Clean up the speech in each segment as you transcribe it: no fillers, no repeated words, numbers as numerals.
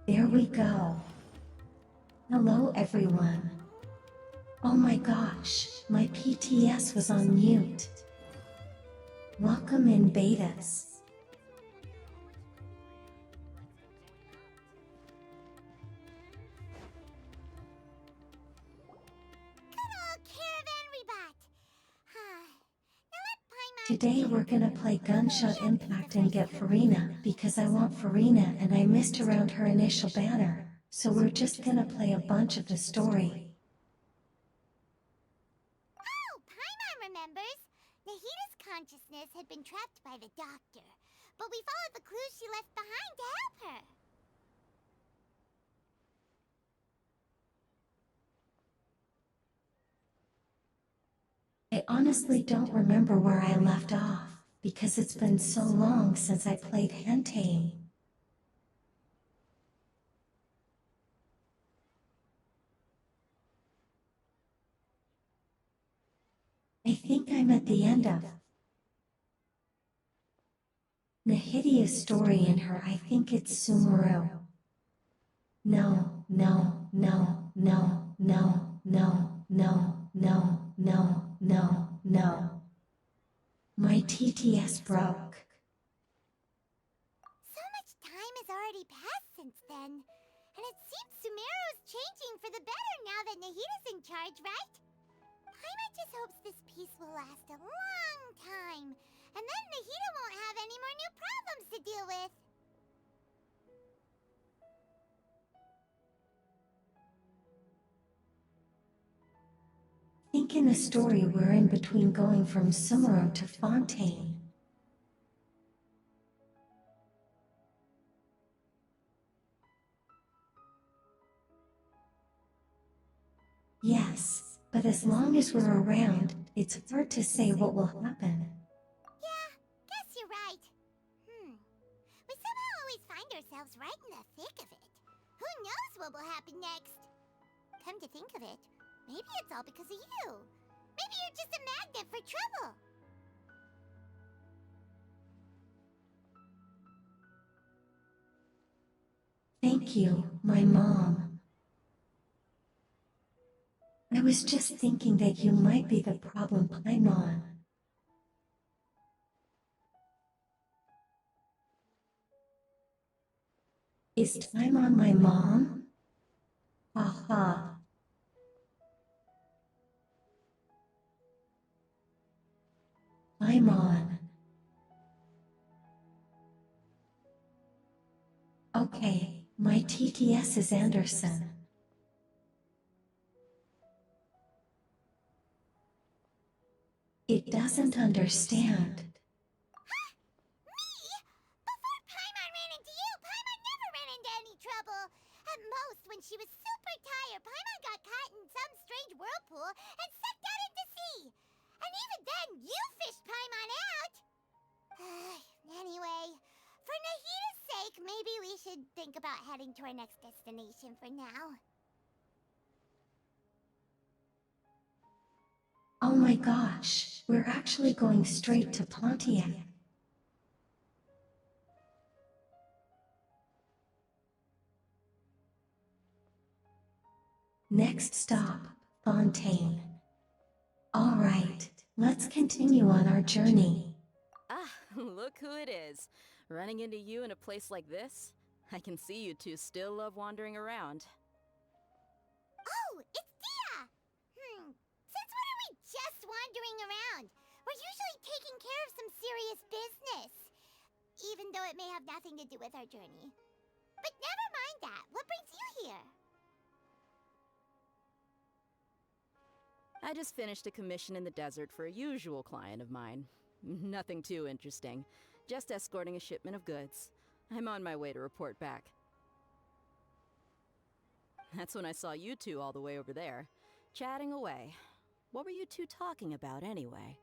There we go. Hello everyone. Oh my gosh, my PTS was on mute. Welcome in betas. Today we're gonna play Gunshot Impact and get Farina because I want Farina and I missed around her initial banner. So we're just gonna play a bunch of the story. Oh, Paimon remembers. Nahita's consciousness had been trapped by the doctor, but we followed the clues she left behind to help her. I honestly don't remember where I left off, because it's been so long since I played Hentame. I think I'm at the end of Nahitia's story in her. I think it's Sumeru. No, no, no, no, no, no, no, no, no, no, no. My TTS broke. So much time has already passed since then, and it seems Sumeru's changing for the better now that Nahita's in charge, right? Paimon just hopes this peace will last a long time, and then Nahita won't have any more new problems to deal with. I think in the story we're in between going from Sumeru to Fontaine. Yes, but as long as we're around, it's hard to say what will happen. Yeah, guess you're right. We somehow always find ourselves right in the thick of it. Who knows what will happen next? Come to think of it, maybe it's all because of you. Maybe you're just a magnet for trouble. Thank you, my mom. I was just thinking that you might be the problem, Paimon. Is Paimon my mom? Haha. Paimon. Okay, my TTS is Anderson. It doesn't understand. Huh? Me? Before Paimon ran into you, Paimon never ran into any trouble. At most, when she was super tired, Paimon got caught in some strange whirlpool and sucked out into sea. And even then, you fished Paimon out. Anyway, for Nahita's sake, maybe we should think about heading to our next destination for now. Oh my gosh, we're actually going straight to Pontiac. Next stop, Fontaine. All right, let's continue on our journey. Ah, look who it is. Running into you in a place like this? I can see you two still love wandering around. Oh, it's Dia! Since when are we just wandering around? We're usually taking care of some serious business. Even though it may have nothing to do with our journey. But never mind that. What brings you here? I just finished a commission in the desert for a usual client of mine. Nothing too interesting. Just escorting a shipment of goods. I'm on my way to report back. That's when I saw you two all the way over there, chatting away. What were you two talking about anyway?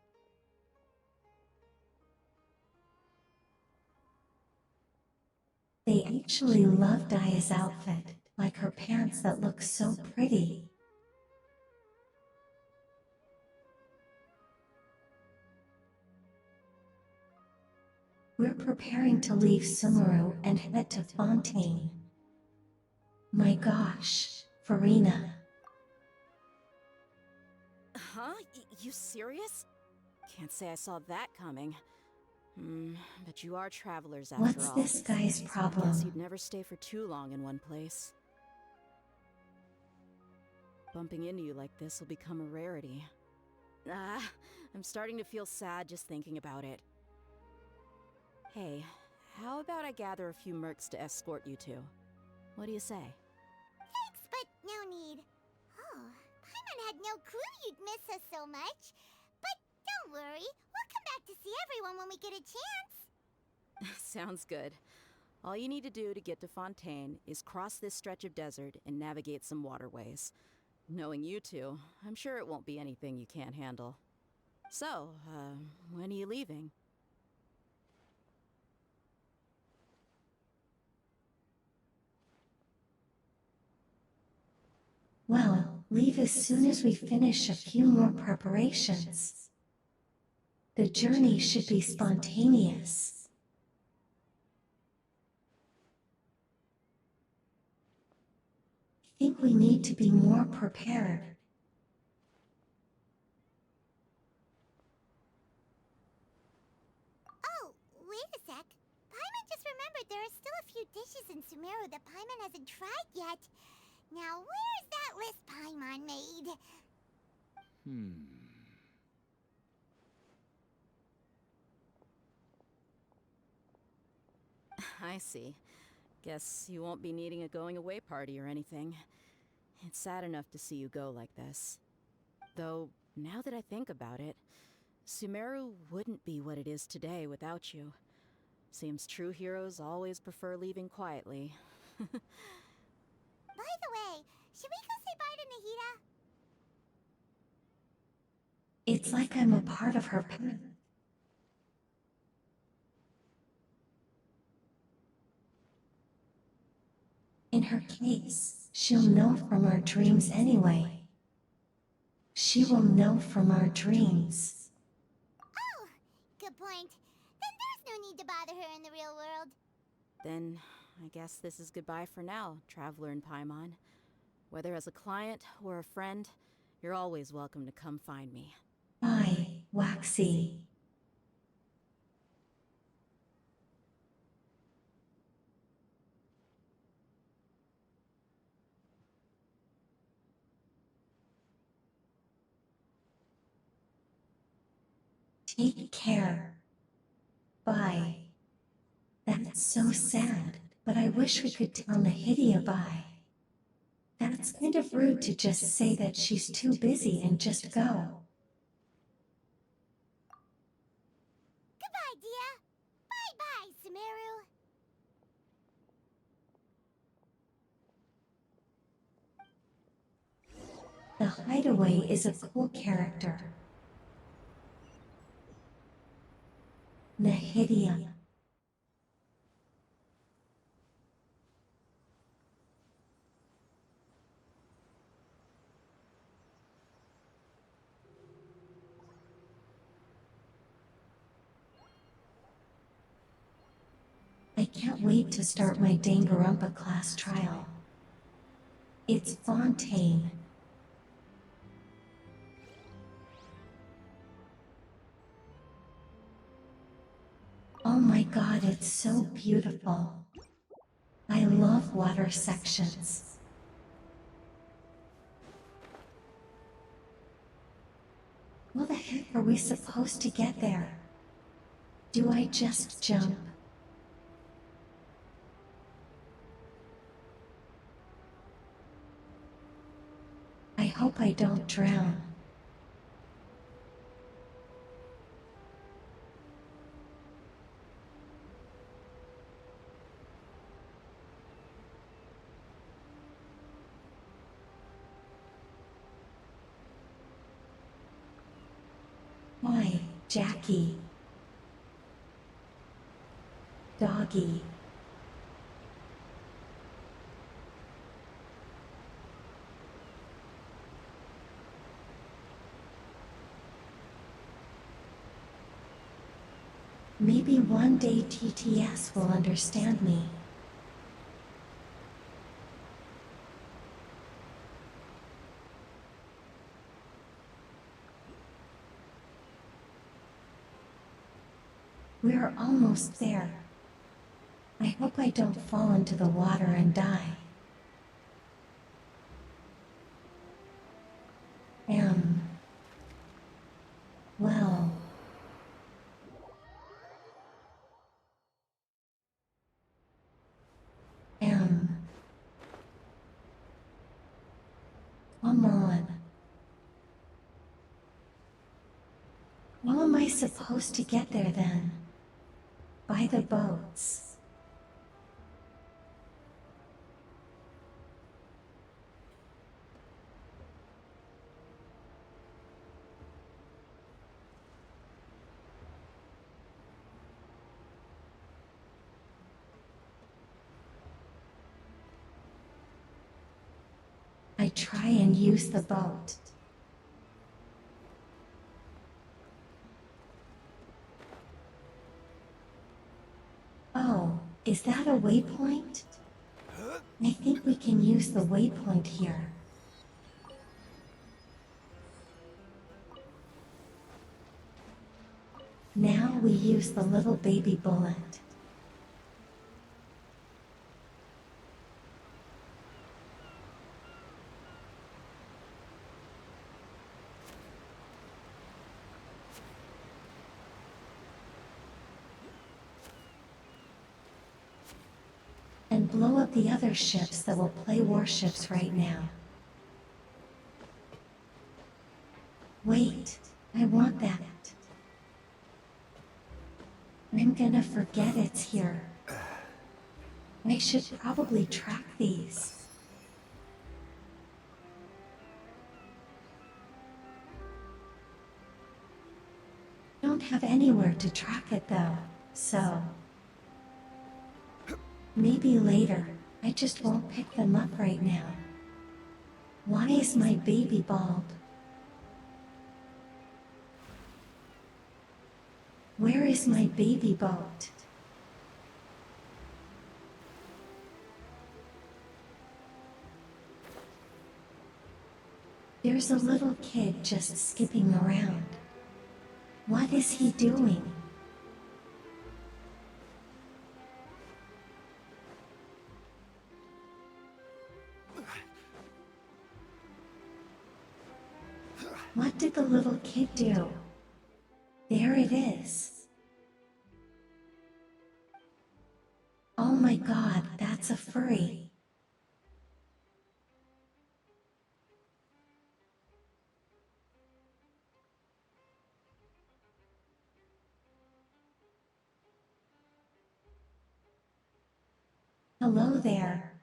They actually love Daya's outfit, like her pants that look so pretty. We're preparing to leave Sumeru and head to Fontaine. My gosh, Farina. Huh? You serious? Can't say I saw that coming. But you are travelers after What's all. this guy's Guess problem? you'd never stay for too long in one place. Bumping into you like this will become a rarity. I'm starting to feel sad just thinking about it. Hey, how about I gather a few mercs to escort you two? What do you say? Thanks, but no need. Oh, Paimon had no clue you'd miss us so much. But don't worry, we'll come back to see everyone when we get a chance. Sounds good. All you need to do to get to Fontaine is cross this stretch of desert and navigate some waterways. Knowing you two, I'm sure it won't be anything you can't handle. So, when are you leaving? Well, leave as soon as we finish a few more preparations. The journey should be spontaneous. I think we need to be more prepared. Oh, wait a sec. Paimon just remembered there are still a few dishes in Sumeru that Paimon hasn't tried yet. Now, where's that list Paimon made? I see. Guess you won't be needing a going-away party or anything. It's sad enough to see you go like this. Though, now that I think about it, Sumeru wouldn't be what it is today without you. Seems true heroes always prefer leaving quietly. By the way, should we go say bye to Nahida? It's like I'm a part of her path. In her case, she'll know from our dreams anyway. She will know from our dreams. Oh, good point. Then there's no need to bother her in the real world. Then, I guess this is goodbye for now, Traveler in Paimon. Whether as a client or a friend, you're always welcome to come find me. Bye, Waxy. Take care. Bye. That's so sad, but I wish we could tell Nahidia bye. That's kind of rude to just say that she's too busy and just go. Goodbye, Dia. Bye-bye, Sumeru. The Hideaway is a cool character. Nahidia. I can't wait to start my Danganronpa class trial. It's Fontaine. Oh my god, it's so beautiful. I love water sections. How the heck are we supposed to get there? Do I just jump? I hope I don't drown. Why, Jackie? Doggy. Maybe one day TTS will understand me. We're almost there. I hope I don't fall into the water and die. Well... Come on. How am I supposed to get there then? By the boats. I try and use the boat. Oh, is that a waypoint? I think we can use the waypoint here. Now we use the little baby bullet. And blow up the other ships that will play warships right now. Wait, I want that. I'm gonna forget it's here. I should probably track these. Don't have anywhere to track it though, so... Maybe later. I just won't pick them up right now. Why is my baby bald? Where is my baby boat? There's a little kid just skipping around. What is he doing? What did the little kid do? There it is. Oh my god, that's a furry. Hello there.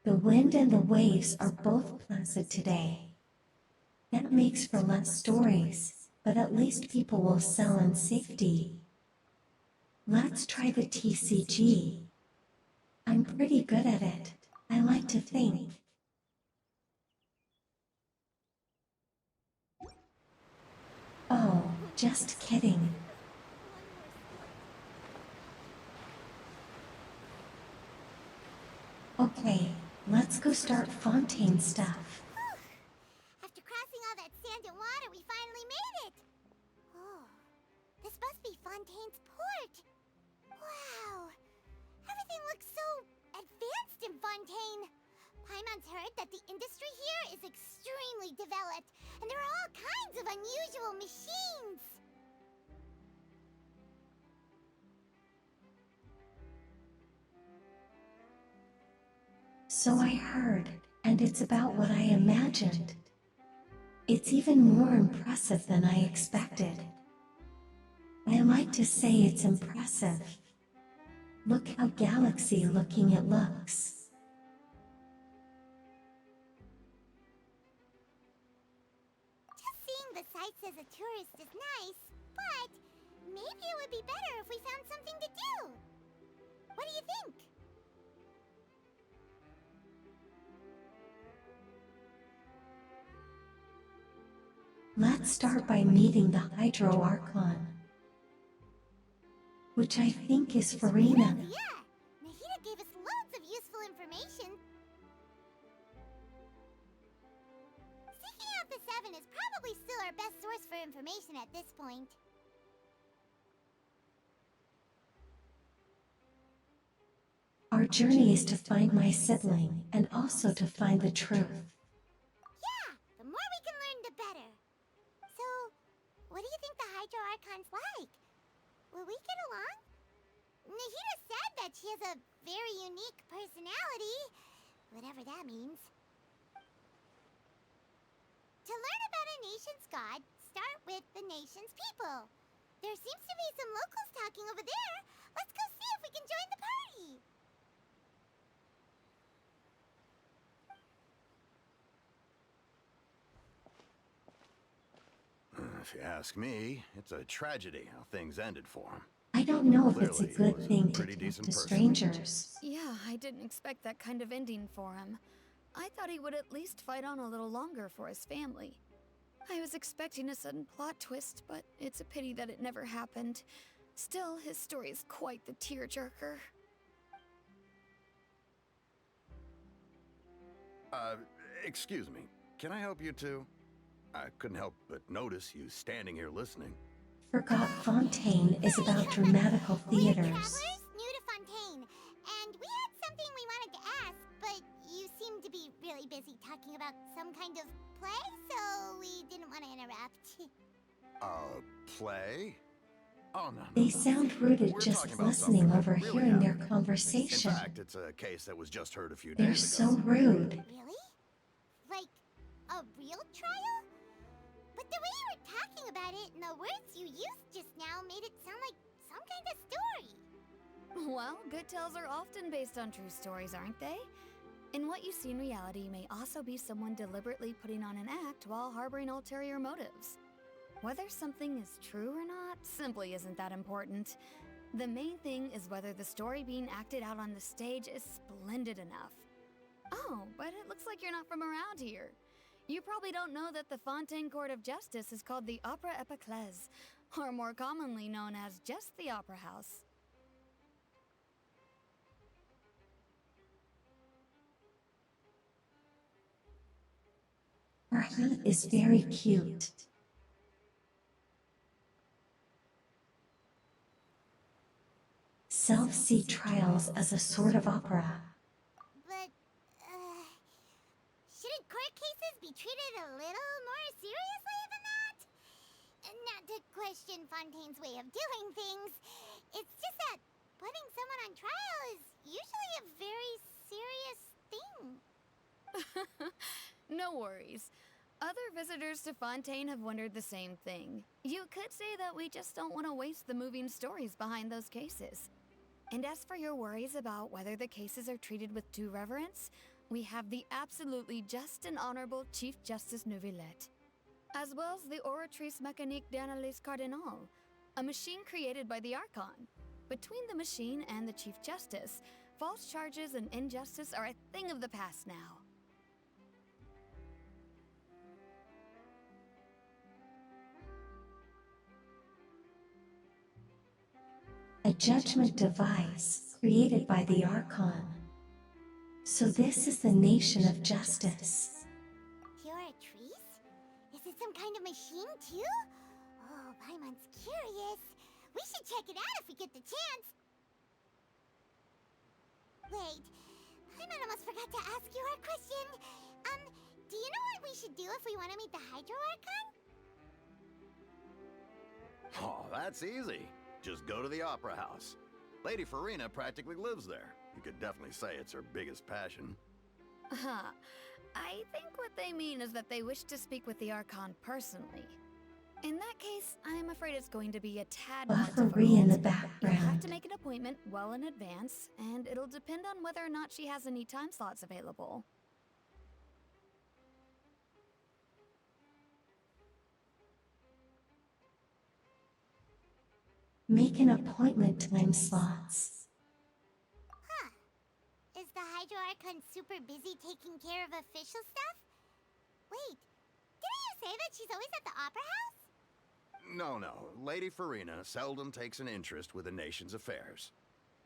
The wind and the waves are both placid today. That makes for less stories, but at least people will sell in safety. Let's try the TCG. I'm pretty good at it, I like to think. Oh, just kidding. Okay, let's go start Fontaine stuff. After crossing all that sand and water, we finally made it! Oh, this must be Fontaine's port! Wow! Everything looks so advanced in Fontaine! Paimon's heard that the industry here is extremely developed, and there are all kinds of unusual machines! So I heard, and it's about what I imagined. It's even more impressive than I expected. I like to say it's impressive. Look how galaxy-looking it looks. Just seeing the sights as a tourist is nice, but maybe it would be better if we found something to do. What do you think? Let's start by meeting the Hydro Archon, which I think is Farina. Yeah, Nahida gave us loads of useful information. Seeking out the Seven is probably still our best source for information at this point. Our journey is to find my sibling and also to find the truth. Yeah, the more we can learn, the better. So, what do you think the Hydro Archon's like? Will we get along? Nahida said that she has a very unique personality, whatever that means. To learn about a nation's god, start with the nation's people. There seems to be some locals talking over there. Let's go see if we can join the party. If you ask me, it's a tragedy how things ended for him. I don't know if it's a Clearly, he was good a thing to pretty talk decent to person. strangers. Yeah, I didn't expect that kind of ending for him. I thought he would at least fight on a little longer for his family. I was expecting a sudden plot twist, but it's a pity that it never happened. Still, his story is quite the tearjerker. Excuse me. Can I help you two? I couldn't help but notice you standing here listening. Forgot Fontaine is about dramatical We're theaters. travelers new to Fontaine, and we had something we wanted to ask, but you seemed to be really busy talking about some kind of play, so we didn't want to interrupt. Play? Oh, no. They sound rooted We're just talking about listening, something that overhearing really their happened. conversation. In fact, it's a case that was just heard a few They're days so ago. rude. Really? Like, a real trial? But the way you were talking about it and the words you used just now made it sound like some kind of story. Well, good tales are often based on true stories, aren't they? And what you see in reality may also be someone deliberately putting on an act while harboring ulterior motives. Whether something is true or not simply isn't that important. The main thing is whether the story being acted out on the stage is splendid enough. Oh, but it looks like you're not from around here. You probably don't know that the Fontaine Court of Justice is called the Opera Epiclese, or more commonly known as just the Opera House. Her hat is very cute. Self-see trials as a sort of opera. But, shouldn't court cases be treated a little more seriously than that? Not to question Fontaine's way of doing things. It's just that putting someone on trial is usually a very serious thing. No worries. Other visitors to Fontaine have wondered the same thing. You could say that we just don't want to waste the moving stories behind those cases. And as for your worries about whether the cases are treated with due reverence, we have the absolutely just and honorable Chief Justice Neuvillette, as well as the Oratrice Mécanique d'Analyse Cardinal, a machine created by the Archon. Between the machine and the Chief Justice, false charges and injustice are a thing of the past now. A judgment device created by the Archon. So this is the nation of justice. Oratrice? Is it some kind of machine too? Oh, Paimon's curious. We should check it out if we get the chance. Wait, Paimon almost forgot to ask you our question. Do you know what we should do if we want to meet the Hydro Archon? Oh, that's easy. Just go to the Opera House. Lady Farina practically lives there. You could definitely say it's her biggest passion. I think what they mean is that they wish to speak with the Archon personally. In that case, I'm afraid it's going to be a tad more Buffering in the difficult. You'll have to background. make an appointment well in advance, and it'll depend on whether or not she has any time slots available. Make an appointment time slots. Huh. Is the Hydro Archon super busy taking care of official stuff? Wait, didn't you say that she's always at the Opera House? No. Lady Farina seldom takes an interest with the nation's affairs.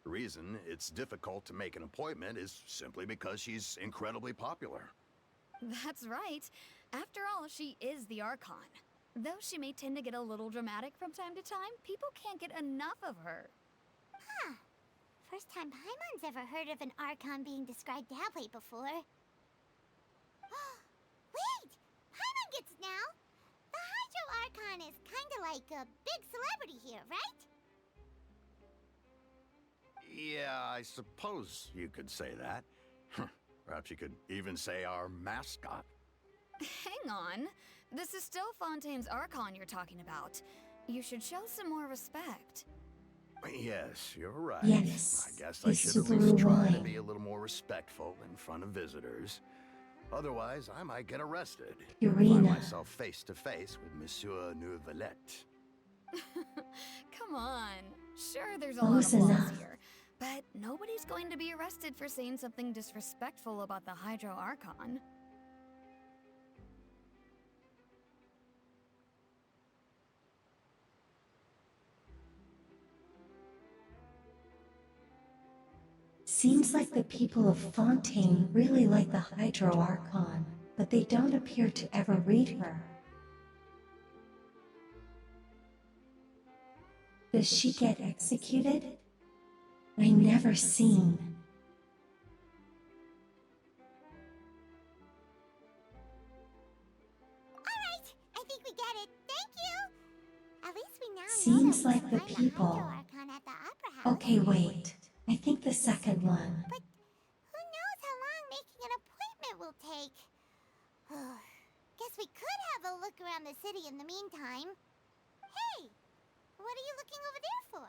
The reason it's difficult to make an appointment is simply because she's incredibly popular. That's right. After all, she is the Archon. Though she may tend to get a little dramatic from time to time, people can't get enough of her. Huh. First time Paimon's ever heard of an Archon being described that way before. Wait! Paimon gets now! The Hydro Archon is kinda like a big celebrity here, right? Yeah, I suppose you could say that. Perhaps you could even say our mascot. Hang on. This is still Fontaine's Archon you're talking about. You should show some more respect. Yes, you're right. Yes, I guess I he's should at super least try to annoying. be a little more respectful in front of visitors. Otherwise, I might get arrested. Find Irina. myself face to face with Monsieur Nouvelette. Come on. Sure, there's a Close lot of laws enough. here, but nobody's going to be arrested for saying something disrespectful about the Hydro Archon. Seems like the people of Fontaine really like the Hydro Archon, but they don't appear to ever read her. Does she get executed? I never seen. Alright, I think we get it. Thank you! At least we now Seems know that like the we'll find people. Hydro Archon at the Opera House. Okay, wait. I think the second one. But who knows how long making an appointment will take? Guess we could have a look around the city in the meantime. Hey! What are you looking over there for?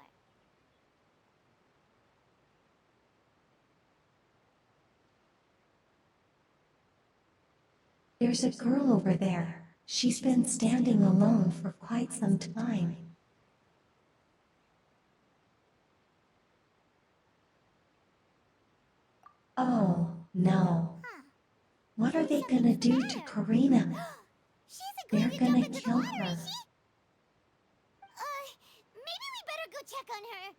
There's a girl over there. She's been standing alone for quite some time. Oh, no. Huh. What are they gonna do to Karina? She's agreed They're to gonna jump into the kill water, her. is she? Maybe we better go check on her.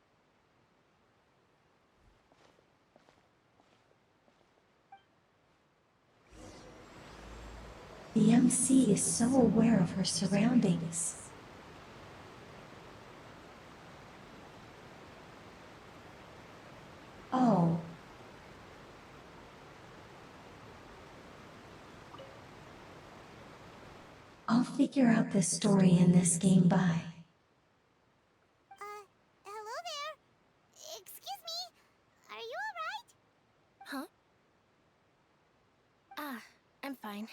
The MC is so aware of her surroundings. Oh. I'll figure out this story in this game. Bye. Hello there. Excuse me. Are you alright? Huh? Ah, I'm fine.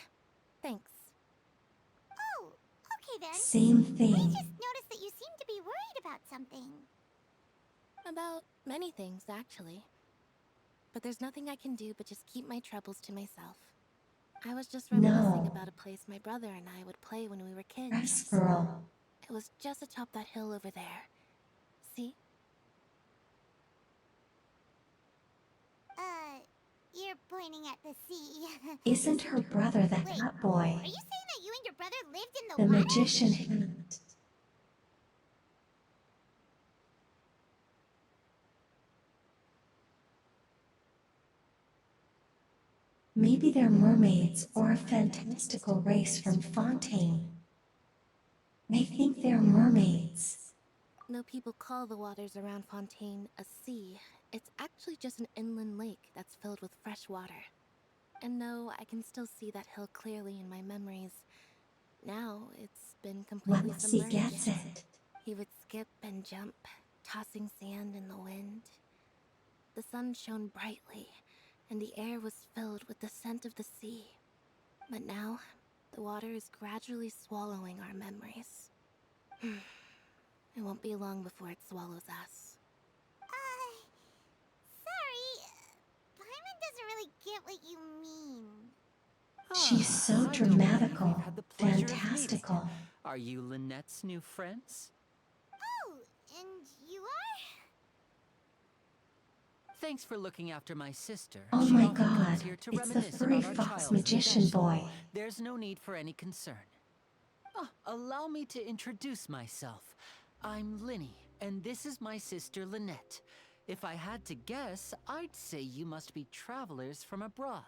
Thanks. Oh, okay then. Same We thing. just noticed that you seem to be worried about something. About many things, actually. But there's nothing I can do but just keep my troubles to myself. I was just reminiscing No. about a place my brother and I would play when we were kids. Press girl. It was just atop that hill over there. See? You're pointing at the sea. Isn't her brother that Wait, hot boy? Are you saying that you and your brother lived in the The water? magician hand. Maybe they're mermaids or a fantastical race from Fontaine. I think they're mermaids. Though people call the waters around Fontaine a sea, it's actually just an inland lake that's filled with fresh water. And though I can still see that hill clearly in my memories, now it's been completely Once he submerged. gets it. He would skip and jump, tossing sand in the wind. The sun shone brightly, and the air was filled with the scent of the sea. But now, the water is gradually swallowing our memories. It won't be long before it swallows us. Sorry. Paimon doesn't really get what you mean. She's so I don't believe dramatical, we've had the pleasure of meeting. fantastical. Are you Lynette's new friends? Oh, and you are? Thanks for looking after my sister. Oh She my often comes god, here to it's the reminisce furry about our fox childhood. magician boy. There's no need for any concern. Allow me to introduce myself. I'm Linny, and this is my sister Lynette. If I had to guess, I'd say you must be travelers from abroad.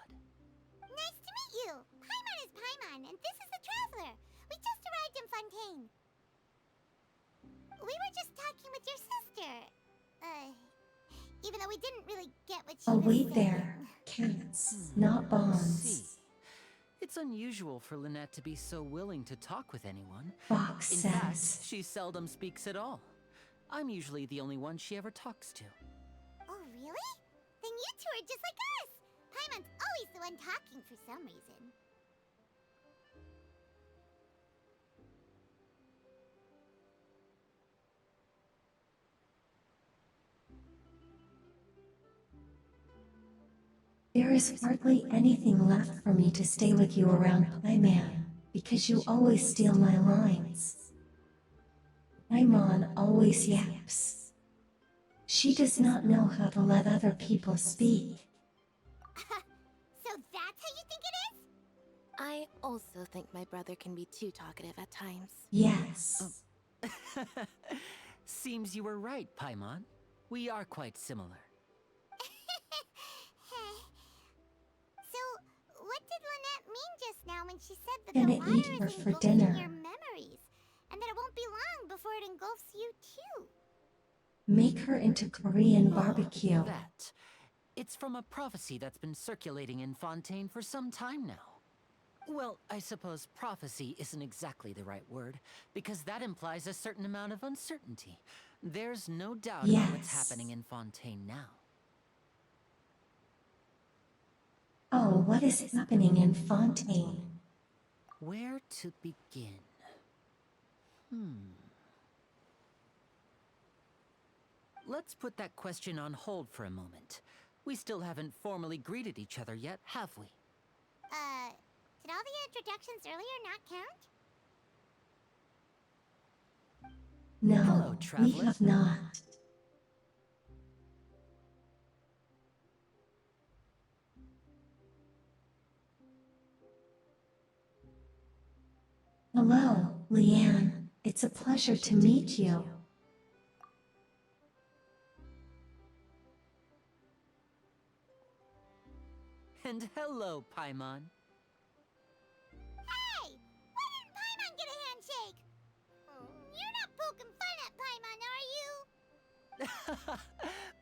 Nice to meet you. Paimon is Paimon, and this is the Traveler. We just arrived in Fontaine. We were just talking with your sister. even though we didn't really get what she Oh, was wait saying. there. Cats, not See. bonds. It's unusual for Lynette to be so willing to talk with anyone. Fox In fact, says. she seldom speaks at all. I'm usually the only one she ever talks to. Oh, really? Then you two are just like us! Paimon's always the one talking for some reason. There is hardly anything left for me to stay with you around Paimon, because you always steal my lines. Paimon always yaps. She does not know how to let other people speak. So that's how you think it is? I also think my brother can be too talkative at times. Yes. Seems you were right, Paimon. We are quite similar. So, what did Lynette mean just now when she said that Gonna the water eat her is for engulfing dinner. your memories, and that it won't be long before it engulfs you too? Make her into Korean barbecue. That. It's from a prophecy that's been circulating in Fontaine for some time now. Well, I suppose prophecy isn't exactly the right word, because that implies a certain amount of uncertainty. There's no doubt about what's Yes. happening in Fontaine now. Oh, what is happening in Fontaine? Where to begin? Let's put that question on hold for a moment. We still haven't formally greeted each other yet, have we? Did all the introductions earlier not count? No, Hello, we traveler. have not. Hello, Leanne. It's a pleasure to meet you. And hello, Paimon. Hey! Why didn't Paimon get a handshake? You're not poking fun at Paimon, are you?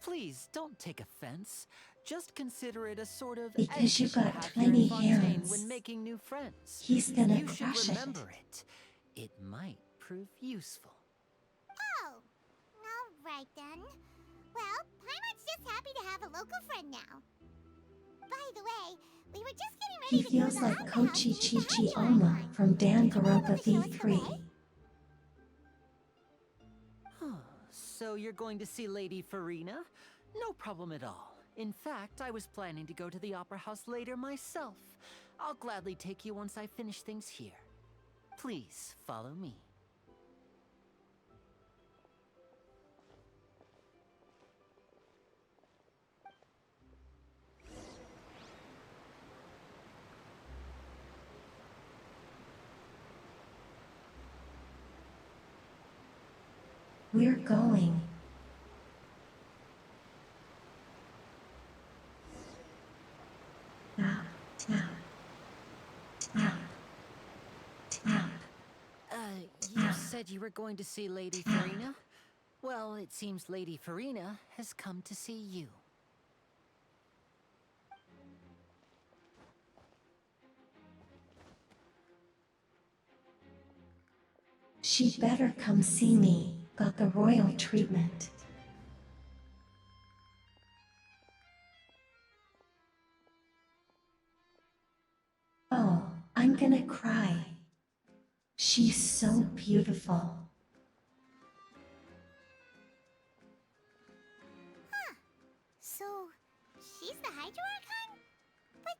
Please, don't take offense. Just consider it a sort of Because you etiquette got have here tiny in Fontaine hands. when making new friends. He's gonna You should crush remember it. it. It might prove useful. Oh, alright then. Well, Paimon's just happy to have a local friend now. By the way, we were just getting ready He to feels go to like the opera house Kochi to meet the Chichi Hydra Oma icon. from Did you know Danganronpa when the show is V3. away? So you're going to see Lady Farina? No problem at all. In fact, I was planning to go to the opera house later myself. I'll gladly take you once I finish things here. Please follow me. We're going. Tap, tap, tap, tap. You said you were going to see Lady Farina? Well, it seems Lady Farina has come to see you. She better come see me. Got the royal treatment. Oh, I'm gonna cry. She's so beautiful. So, she's the Hydra icon? But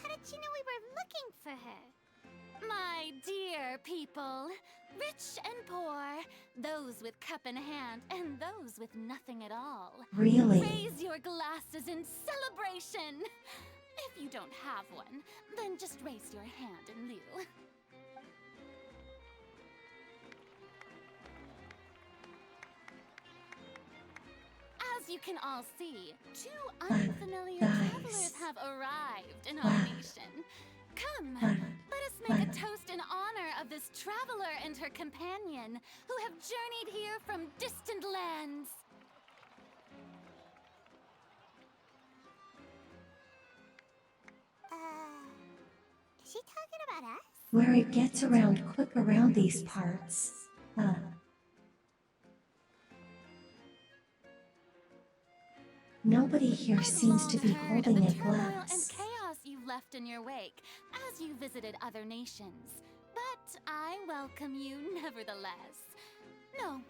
how did she know we were looking for her? My dear people, rich and poor, those with cup in hand and those with nothing at all. Really? Raise your glasses in celebration. If you don't have one, then just raise your hand in lieu. As you can all see, two unfamiliar Guys. travelers have arrived in our Wow. nation. Come, Wow. let us make a toast in honor of this traveler and her companion who have journeyed here from distant lands. where it gets around quick around these parts. Nobody here I've seems to long be heard holding of a the turmoil and glass. chaos you've left in your wake as you visited other nations. But I welcome you nevertheless. No,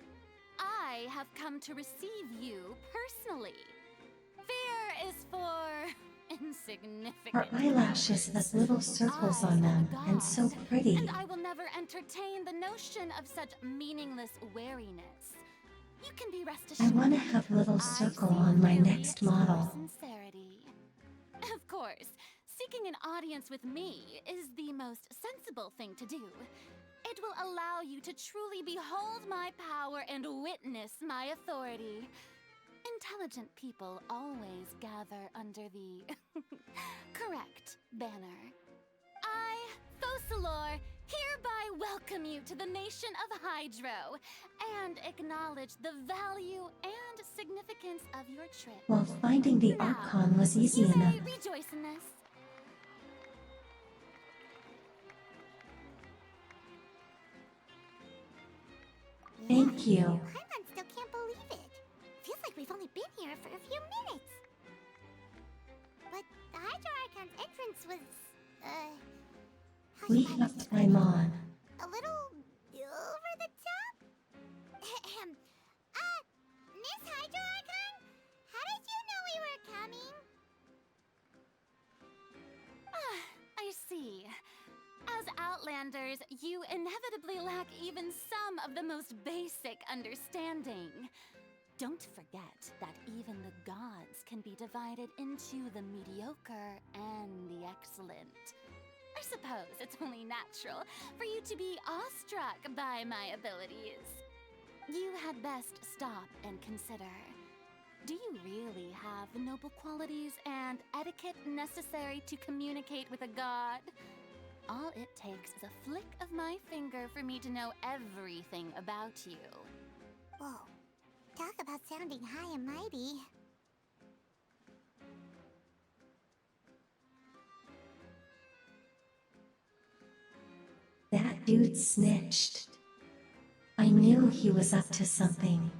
I have come to receive you personally. Fear is for insignificant. Her eyelashes have little circles on them, and so pretty. And I will never entertain the notion of such meaningless wariness. You can be rest I assured. want to have little I circle see on my clearly next your model. sincerity. Of course, seeking an audience with me is the most sensible thing to do. It will allow you to truly behold my power and witness my authority. Intelligent people always gather under the correct banner. I, Fosalor, hereby welcome you to the nation of Hydro and acknowledge the value and significance of your trip. Well, finding the Now, Archon was easy you enough. may rejoice in this. Thank you. Paimon still can't believe it. Feels like we've only been here for a few minutes. But the Hydro Archon's entrance was, how We should I have describe time it? on. A little over the top? Ahem. Miss Hydro Archon? How did you know we were coming? I see. As Outlanders, you inevitably lack even some of the most basic understanding. Don't forget that even the gods can be divided into the mediocre and the excellent. I suppose it's only natural for you to be awestruck by my abilities. You had best stop and consider. Do you really have the noble qualities and etiquette necessary to communicate with a god? All it takes is a flick of my finger for me to know everything about you. Whoa. Talk about sounding high and mighty. That dude snitched. I knew he was up to something.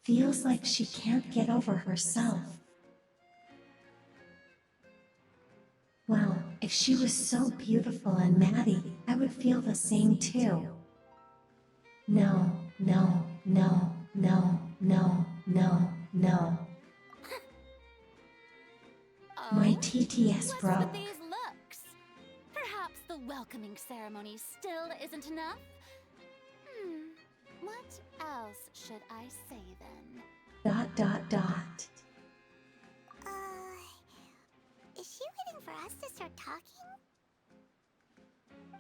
Feels like she can't get over herself. Well, if she was so beautiful and Maddie, I would feel the same too. No, no, no, no, no, no, no. Oh? My TTS What's broke. with these looks? Perhaps the welcoming ceremony still isn't enough? What else should I say then? Dot. Is she waiting for us to start talking?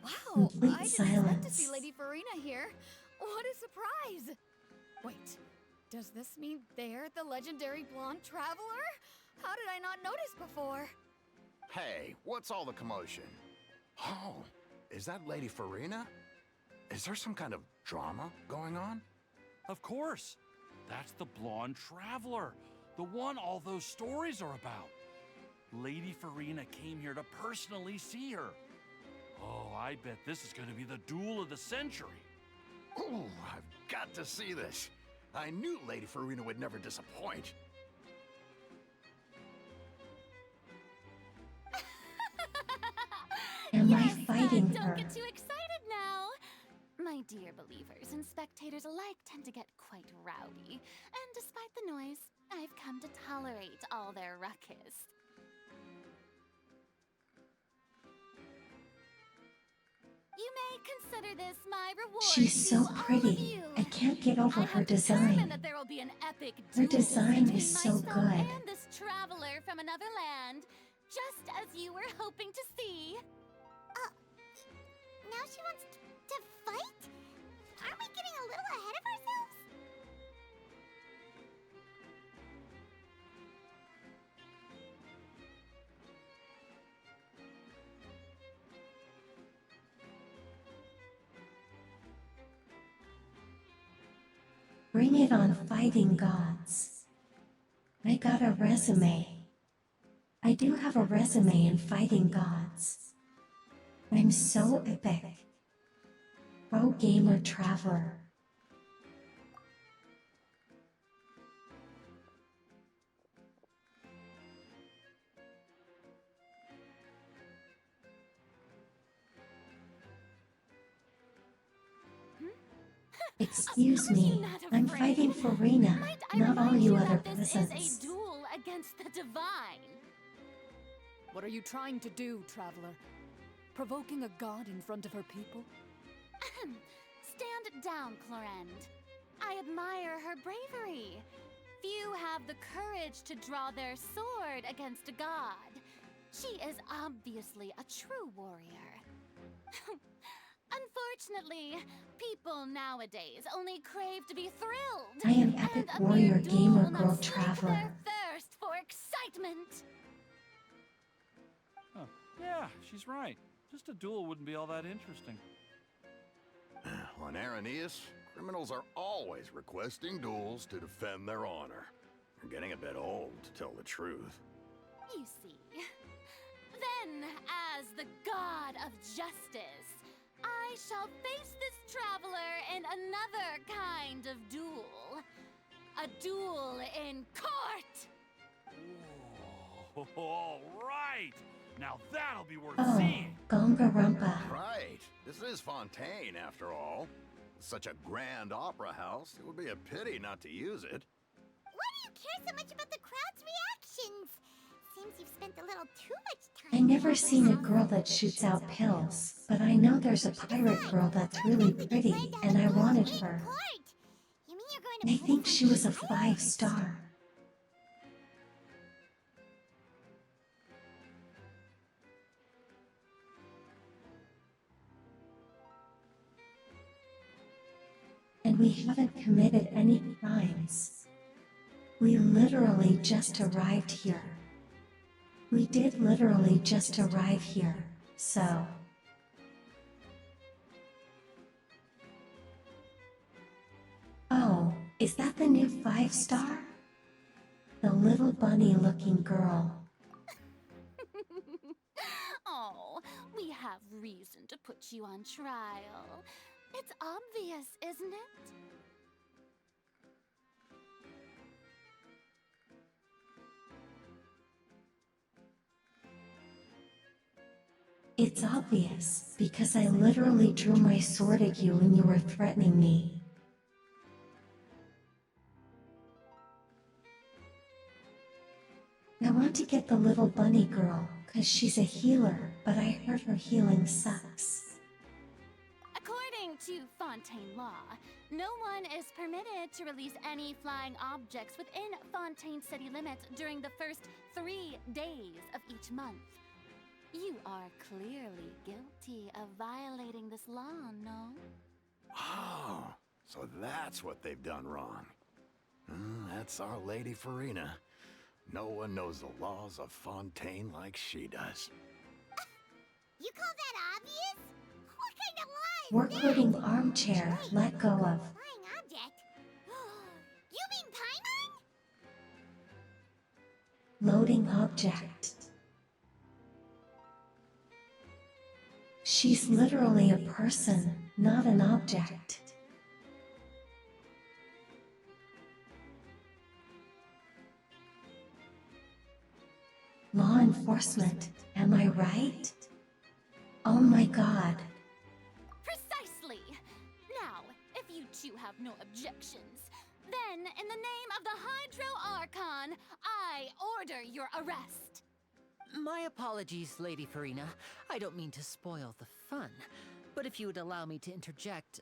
Wow, Complete I didn't expect to silence. see Lady Farina here. What a surprise! Wait, does this mean they're the legendary blonde traveler? How did I not notice before? Hey, what's all the commotion? Oh, is that Lady Farina? Is there some kind of drama going on? Of course. That's the blonde traveler. The one all those stories are about. Lady Farina came here to personally see her. Oh, I bet this is going to be the duel of the century. Ooh, I've got to see this. I knew Lady Farina would never disappoint. Am I Yes, fighting don't her? get too excited now. My dear believers and spectators alike tend to get quite rowdy, and despite the noise, I've come to tolerate all their ruckus. You may consider this my reward She's to so all of pretty. you. I can't get over I her have determined design. that there will be an epic Her duel design between is so myself good. and this traveler from another land, just as you were hoping to see. Now she wants to fight? Aren't we getting a little ahead of ourselves? Bring it on, fighting gods. I got a resume. I do have a resume in fighting gods. I'm so epic. Pro gamer traveler. Excuse Are you me, not I'm afraid? fighting for Rena, Might I not all remind you you other that this peasants. is a duel against the divine. What are you trying to do, traveler? Provoking a god in front of her people? Stand down, Clorend. I admire her bravery. Few have the courage to draw their sword against a god. She is obviously a true warrior. Unfortunately, people nowadays only crave to be thrilled. I am epic and a warrior mere duel gamer will girl not slake traveler. their thirst for excitement. Huh. Yeah, she's right. Just a duel wouldn't be all that interesting. On Araneus, criminals are always requesting duels to defend their honor. They're getting a bit old, to tell the truth. You see. Then, as the god of justice, I shall face this traveler in another kind of duel. A duel in court! Whoa, all right! Now that'll be worth Oh, seeing! Gonga Rumpa. Right. This is Fontaine, after all. Such a grand opera house, it would be a pity not to use it. Why do you care so much about the crowd's reactions? Seems you've spent a little too much time. I never seen a girl that shoots out pills, but I know there's a pirate girl that's really pretty, and I wanted her. You mean you're going to I think she was a 5-star. And we haven't committed any crimes. We literally just arrived here. We did literally just arrive here, so... Oh, is that the new 5-star? The little bunny-looking girl. Oh, we have reason to put you on trial. It's obvious, isn't it? It's obvious, because I literally drew my sword at you when you were threatening me. I want to get the little bunny girl, cause she's a healer, but I heard her healing sucks. According to Fontaine law, no one is permitted to release any flying objects within Fontaine city limits during the first 3 days of each month. You are clearly guilty of violating this law, no? Oh, so that's what they've done wrong. That's our Lady Farina. No one knows the laws of Fontaine like she does. You call that obvious? What kind of lie is We're that? quoting armchair, let go of. Flying object? You mean Paimon? Loading object. She's literally a person, not an object. Law enforcement, am I right? Oh my god. Precisely! Now, if you two have no objections, then in the name of the Hydro Archon, I order your arrest. My apologies, Lady Farina. I don't mean to spoil the fun. But if you would allow me to interject,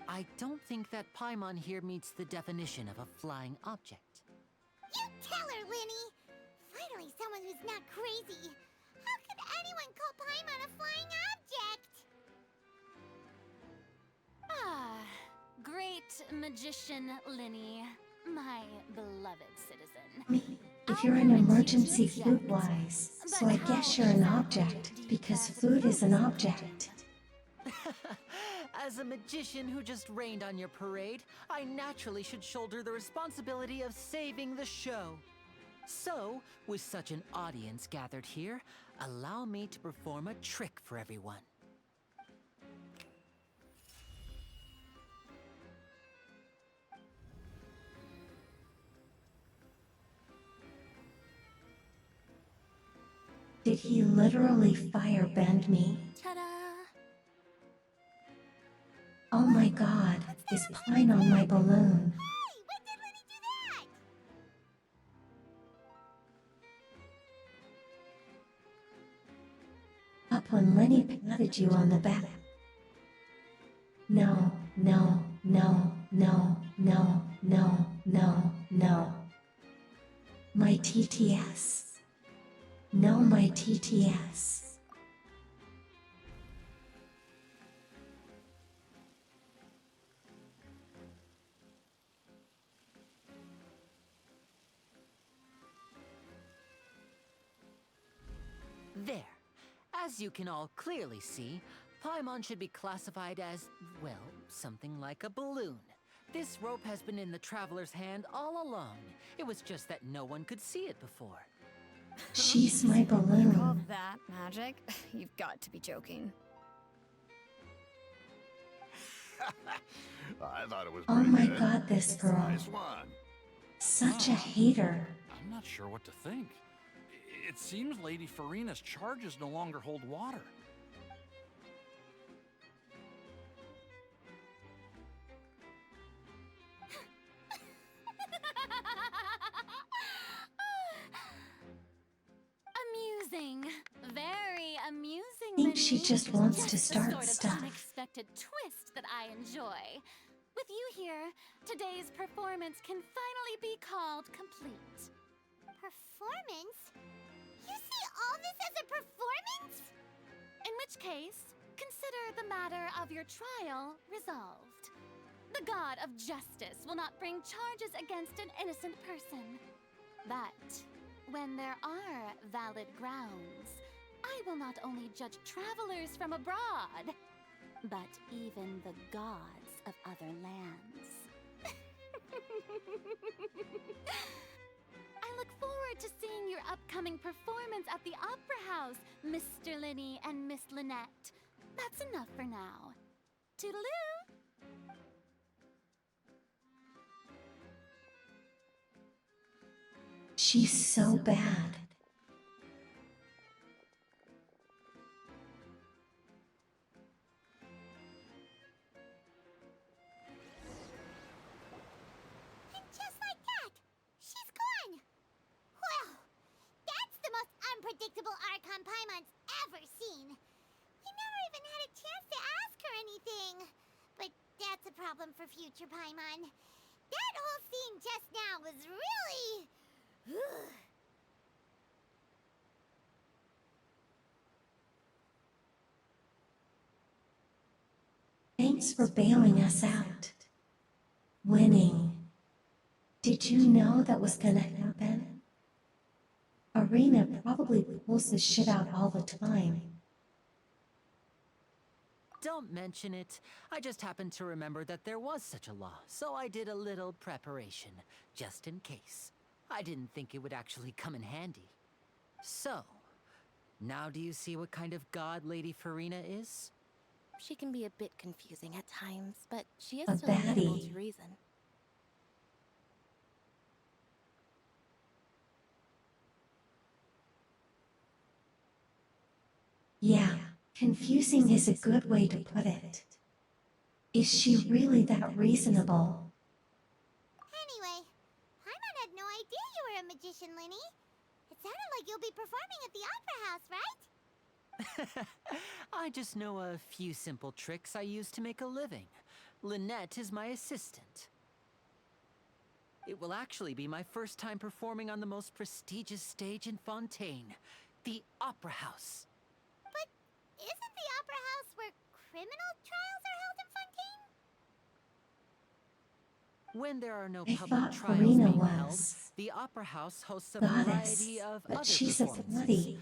I don't think that Paimon here meets the definition of a flying object. You tell her, Linny! Finally someone who's not crazy. How could anyone call Paimon a flying object? Ah, great magician Linny, my beloved citizen. If you're an emergency food-wise, so I guess you're an object, because food is an object. As a magician who just rained on your parade, I naturally should shoulder the responsibility of saving the show. So, with such an audience gathered here, allow me to perform a trick for everyone. Did he literally firebend me? Ta-da! Oh my god, is pine on my balloon. Hey, when did Lenny do that? Up when Lenny patted you on the back. No, no, no, no, no, no, no, no. My TTS. No, my TTS. There. As you can all clearly see, Paimon should be classified as, well, something like a balloon. This rope has been in the Traveler's hand all along. It was just that no one could see it before. She's my You call balloon. that magic? You've got to be joking. I thought it was Oh pretty my good. god, this girl. Nice one. Such a hater. I'm not sure what to think. It seems Lady Farina's charges no longer hold water. Amusing. Very amusing, Think she Linny. just wants to The start sort of stuff. unexpected twist that I enjoy. With you here, today's performance can finally be called complete. Performance? You see all this as a performance? In which case, consider the matter of your trial resolved. The god of justice will not bring charges against an innocent person. But when there are valid grounds, I will not only judge travelers from abroad, but even the gods of other lands. I look forward to seeing your upcoming performance at the Opera House, Mr. Linny and Miss Lynette. That's enough for now. Toodaloo! She's so bad. And just like that, she's gone. Well, that's the most unpredictable Archon Paimon's ever seen. We never even had a chance to ask her anything. But that's a problem for future Paimon. That whole scene just now was really... Thanks for bailing us out. Winning. Did you know that was gonna happen? Arena probably pulls this shit out all the time. Don't mention it. I just happened to remember that there was such a law, so I did a little preparation, just in case. I didn't think it would actually come in handy. So, now do you see what kind of god Lady Farina is? She can be a bit confusing at times, but she is A still amenable baddie. to reason. Yeah, confusing is a good way to put it. Is she really that reasonable? Anyway, Paimon had no idea you were a magician, Linny. It sounded like you'll be performing at the Opera House, right? I just know a few simple tricks I use to make a living. Lynette is my assistant. It will actually be my first time performing on the most prestigious stage in Fontaine, the Opera House. But isn't the Opera House where criminal trials are held in Fontaine? When there are no I public thought trials Farina being held, was the Opera House hosts a goddess, variety of but other she's a performances. baddie.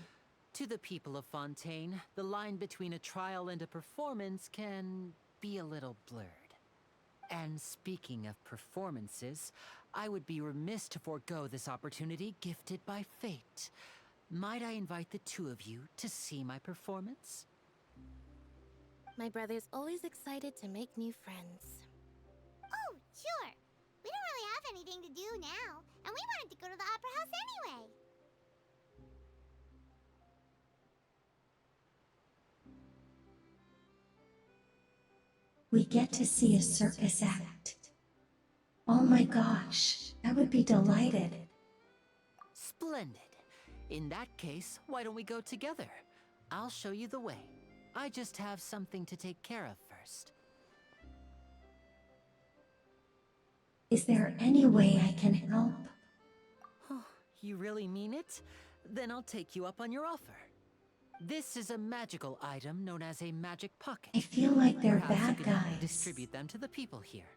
To the people of Fontaine, the line between a trial and a performance can be a little blurred. And speaking of performances, I would be remiss to forego this opportunity gifted by fate. Might I invite the two of you to see my performance? My brother's always excited to make new friends. Oh, sure. We don't really have anything to do now, and we wanted to go to the Opera House anyway. we get to see a circus act. Oh my gosh, I would be delighted. Splendid. In that case, why don't we go together? I'll show you the way. I just have something to take care of first. Is there any way I can help? Oh, you really mean it? Then I'll take you up on your offer. This is a magical item known as a magic pocket. I feel like they're Perhaps bad you can help me guys. distribute them to the people here.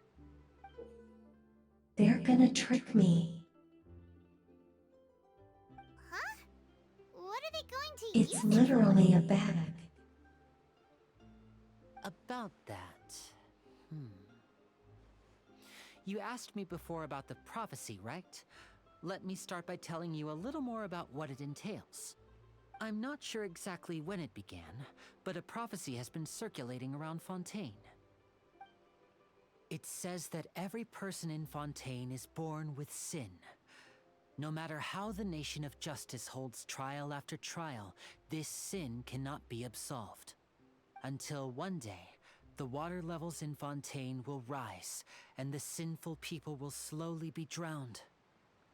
They're gonna trick me. Huh? What are they going to It's use literally a bag. About that... You asked me before about the prophecy, right? Let me start by telling you a little more about what it entails. I'm not sure exactly when it began, but a prophecy has been circulating around Fontaine. It says that every person in Fontaine is born with sin. No matter how the Nation of Justice holds trial after trial, this sin cannot be absolved. Until one day, the water levels in Fontaine will rise, and the sinful people will slowly be drowned.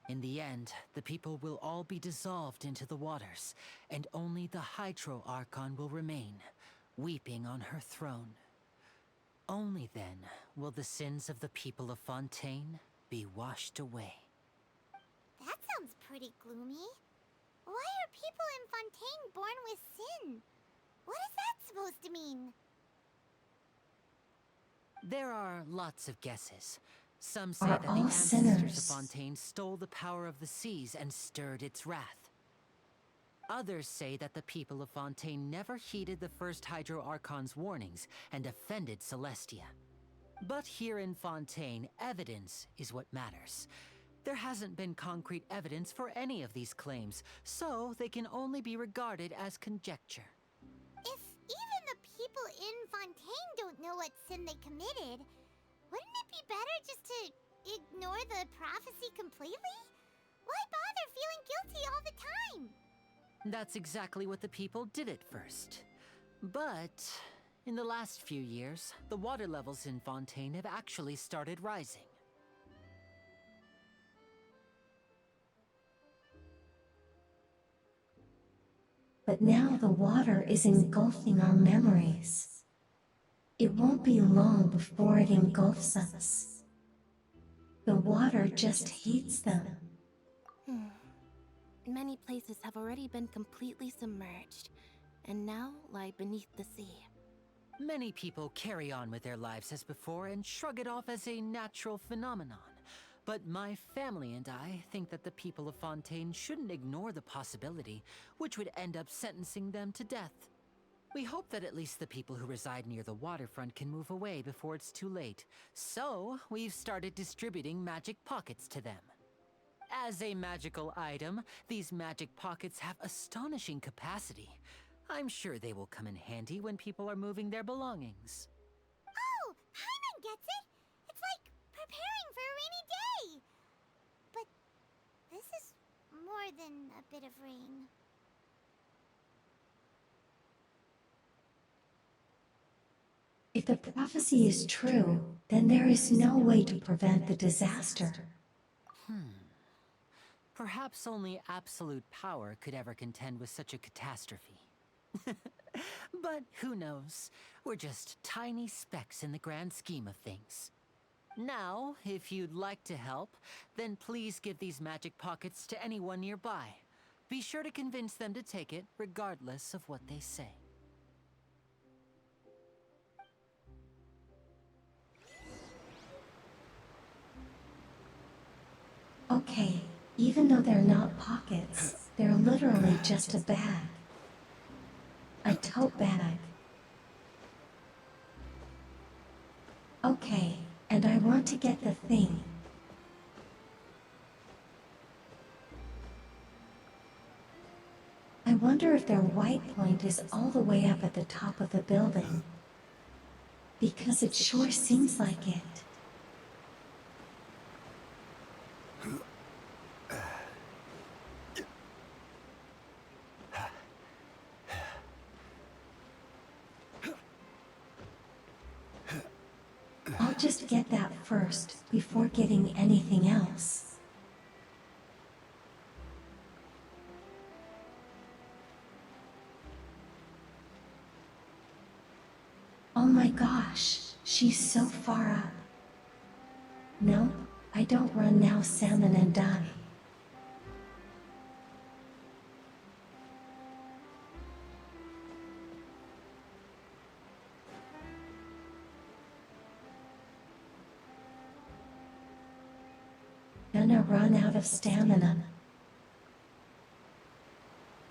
In the end, the people will all be dissolved into the waters, and only the Hydro Archon will remain, weeping on her throne. Only then will the sins of the people of Fontaine be washed away. That sounds pretty gloomy. Why are people in Fontaine born with sin? What is that supposed to mean? There are lots of guesses. Some say Are that the all ancestors of sinners. Fontaine stole the power of the seas and stirred its wrath. Others say that the people of Fontaine never heeded the first Hydro Archon's warnings and offended Celestia. But here in Fontaine, evidence is what matters. There hasn't been concrete evidence for any of these claims, so they can only be regarded as conjecture. If even the people in Fontaine don't know what sin they committed, wouldn't it be better just to ignore the prophecy completely? Why bother feeling guilty all the time? That's exactly what the people did at first. But in the last few years, the water levels in Fontaine have actually started rising. But now the water is engulfing our memories. It won't be long before it engulfs us. The water just hates them. Many places have already been completely submerged, and now lie beneath the sea. Many people carry on with their lives as before and shrug it off as a natural phenomenon. But my family and I think that the people of Fontaine shouldn't ignore the possibility, which would end up sentencing them to death. We hope that at least the people who reside near the waterfront can move away before it's too late. So, we've started distributing magic pockets to them. As a magical item, these magic pockets have astonishing capacity. I'm sure they will come in handy when people are moving their belongings. Oh, Paimon gets it! It's like preparing for a rainy day! But this is more than a bit of rain. If the prophecy is true, then there is no way to prevent the disaster. Perhaps only absolute power could ever contend with such a catastrophe. But who knows? We're just tiny specks in the grand scheme of things. Now, if you'd like to help, then please give these magic pockets to anyone nearby. Be sure to convince them to take it, regardless of what they say. Okay, even though they're not pockets, they're literally just a bag. A tote bag. Okay, and I want to get the thing. I wonder if their white point is all the way up at the top of the building. Because it sure seems like it. get that first, before getting anything else. Oh my gosh, she's so far up. No, I don't run now, salmon, and die. Gonna run out of stamina.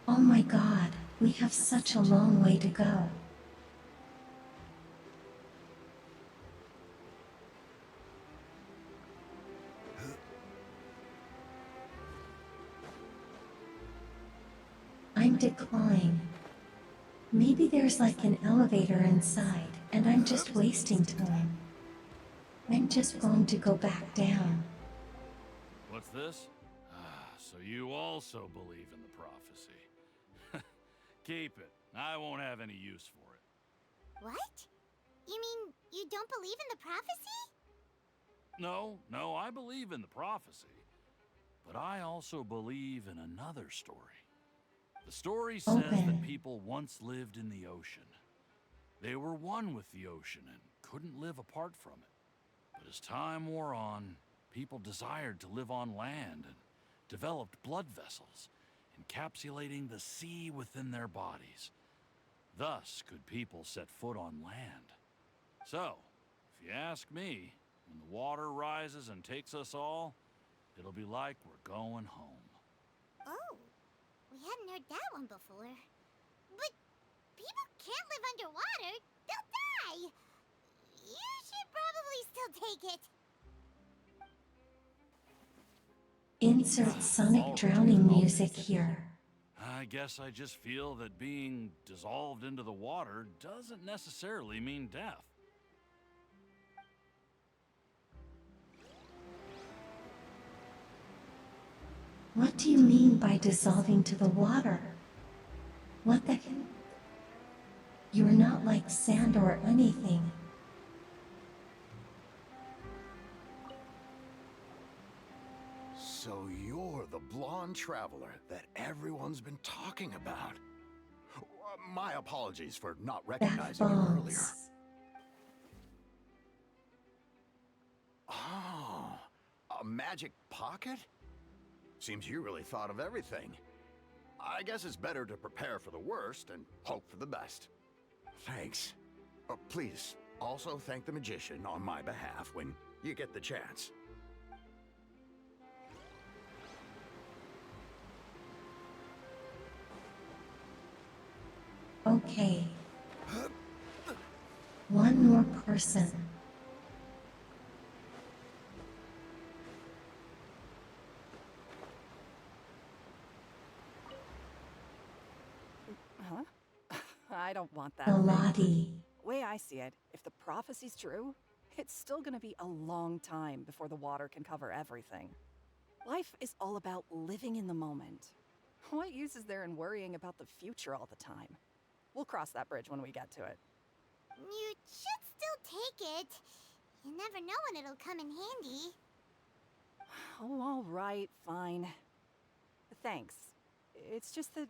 Oh my god, we have such a long way to go. I'm declining. Maybe there's like an elevator inside, and I'm just wasting time. I'm just going to go back down. What's this? Ah, so you also believe in the prophecy. Keep it. I won't have any use for it. What? You mean you don't believe in the prophecy? No, I believe in the prophecy. But I also believe in another story. The story says that people once lived in the ocean. They were one with the ocean and couldn't live apart from it. But as time wore on, people desired to live on land and developed blood vessels, encapsulating the sea within their bodies. Thus could people set foot on land. So, if you ask me, when the water rises and takes us all, it'll be like we're going home. Oh, we hadn't heard that one before. But people can't live underwater. They'll die. You should probably still take it. Insert sonic drowning music here. I guess I just feel that being dissolved into the water doesn't necessarily mean death. What do you mean by dissolving to the water? What the heck? You're not like sand or anything. So you're the blonde traveler that everyone's been talking about. My apologies for not recognizing you earlier. Oh, a magic pocket? Seems you really thought of everything. I guess it's better to prepare for the worst and hope for the best. Thanks. Please, also thank the magician on my behalf when you get the chance. Okay. One more person. Huh? I don't want that. Lottie. Way I see it, if the prophecy's true, it's still gonna be a long time before the water can cover everything. Life is all about living in the moment. What use is there in worrying about the future all the time? We'll cross that bridge when we get to it. You should still take it. You never know when it'll come in handy. Oh, all right, fine. Thanks. It's just that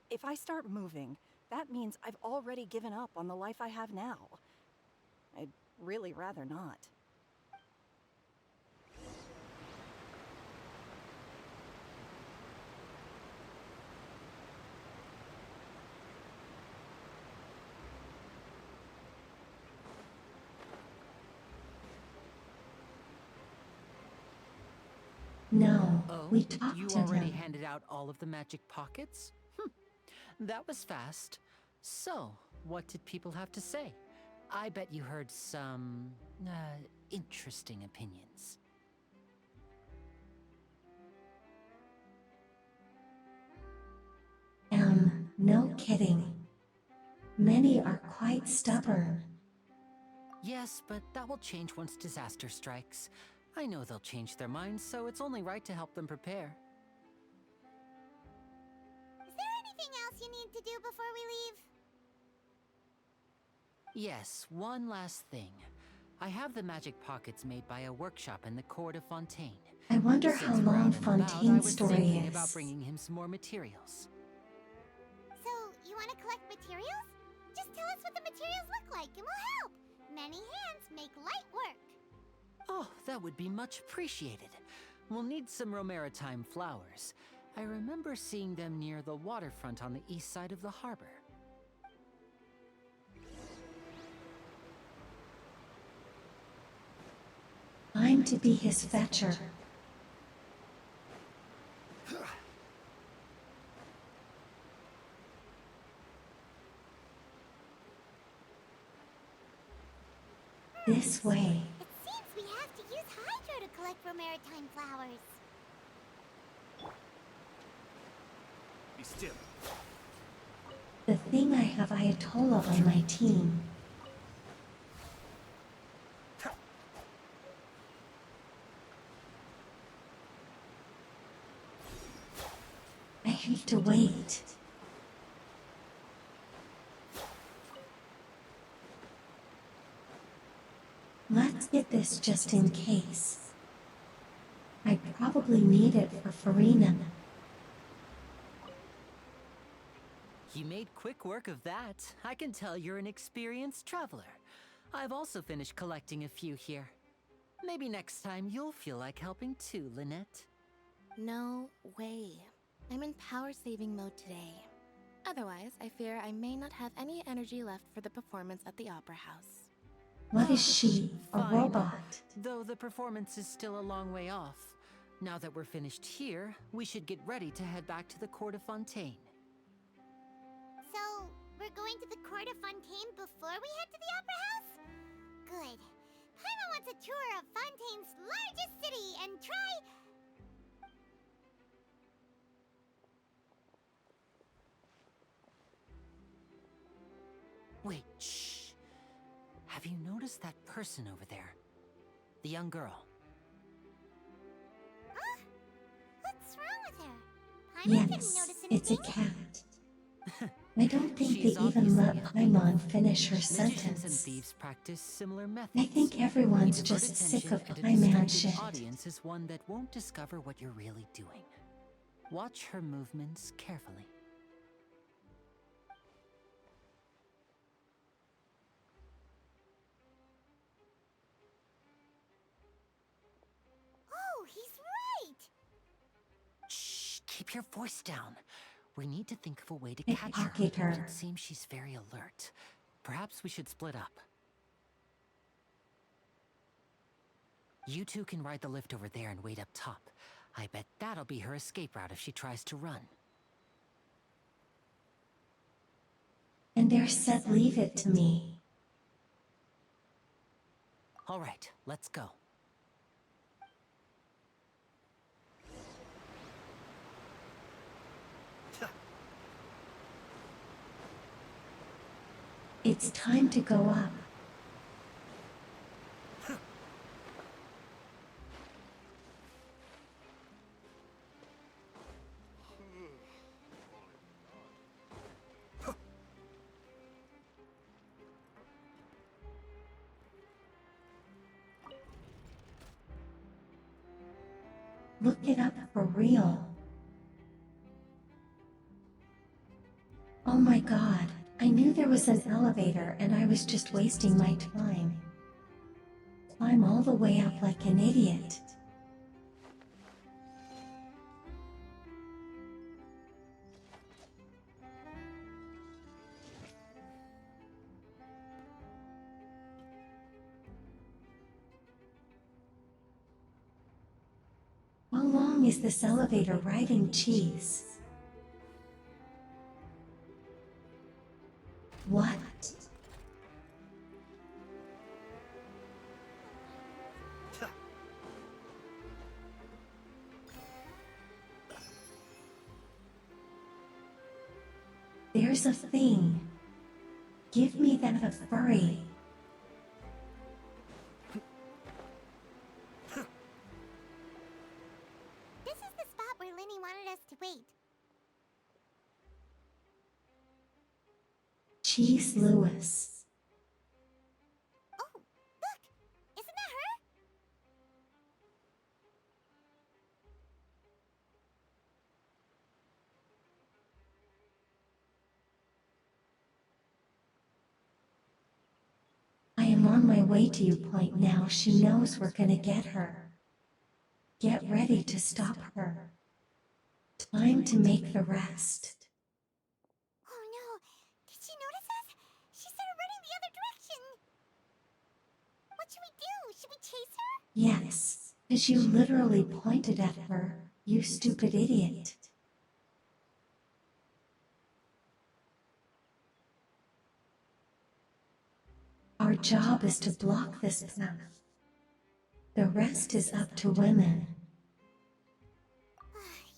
if I start moving, that means I've already given up on the life I have now. I'd really rather not. No, Oh, we talked you to already them. handed out all of the magic pockets? That was fast. So, what did people have to say? I bet you heard some, interesting opinions. No kidding. Many are quite stubborn. Yes, but that will change once disaster strikes. I know they'll change their minds, so it's only right to help them prepare. Is there anything else you need to do before we leave? Yes, one last thing. I have the magic pockets made by a workshop in the court of Fontaine. I wonder how Since we're long out and about, I Fontaine's was story thinking about is. bringing him some more materials. So, you want to collect materials? Just tell us what the materials look like and we'll help. Many hands make light work. Oh, that would be much appreciated. We'll need some Romaritime flowers. I remember seeing them near the waterfront on the east side of the harbor. I'm to be his fetcher. This way. It seems we have to use Hydro to collect Romaritime flowers. Be still. The thing I have Ayatollah on my team. I have to wait. Let's get this just in case. I probably need it for Farina. You made quick work of that. I can tell you're an experienced traveler. I've also finished collecting a few here. Maybe next time you'll feel like helping too, Lynette. No way. I'm in power-saving mode today. Otherwise, I fear I may not have any energy left for the performance at the Opera House. What is she? A Fine. robot? Though the performance is still a long way off. Now that we're finished here, we should get ready to head back to the Court of Fontaine. So, we're going to the Court of Fontaine before we head to the Opera House? Good. Paimon wants a tour of Fontaine's largest city and try... Wait, shh. Have you noticed that person over there? The young girl. Huh? What's wrong with her? Paimon didn't Yes, notice it's a anything. cat. I don't think She's they even let obviously a Paimon finish her Magicians and sentence. thieves practice similar methods. I think everyone's A divert just sick attention of and a Paimon distracted shit. audience is one that won't discover what you're really doing. Watch her movements carefully. Oh, he's right! Shh, keep your voice down. We need to think of a way to I catch her. pocket her. But it seems she's very alert. Perhaps we should split up. You two can ride the lift over there and wait up top. I bet that'll be her escape route if she tries to run. And there said leave it to me. All right, let's go. It's time to go up. Look it up for real. Oh my god, I knew there was an elevator and I was just wasting my time. Climb all the way up like an idiot. How long is this elevator riding cheese? What? There's a thing. Give me that a furry. This is the spot where Linny wanted us to wait. Cheese Lewis. Oh, look! I'm on my way to you point now. She knows we're gonna get her. Get ready to stop her. Time to make the rest. Oh no! Did she notice us? She started running the other direction! What should we do? Should we chase her? Yes, because you literally pointed at her, you stupid idiot. Our job is to block this path. The rest is up to women.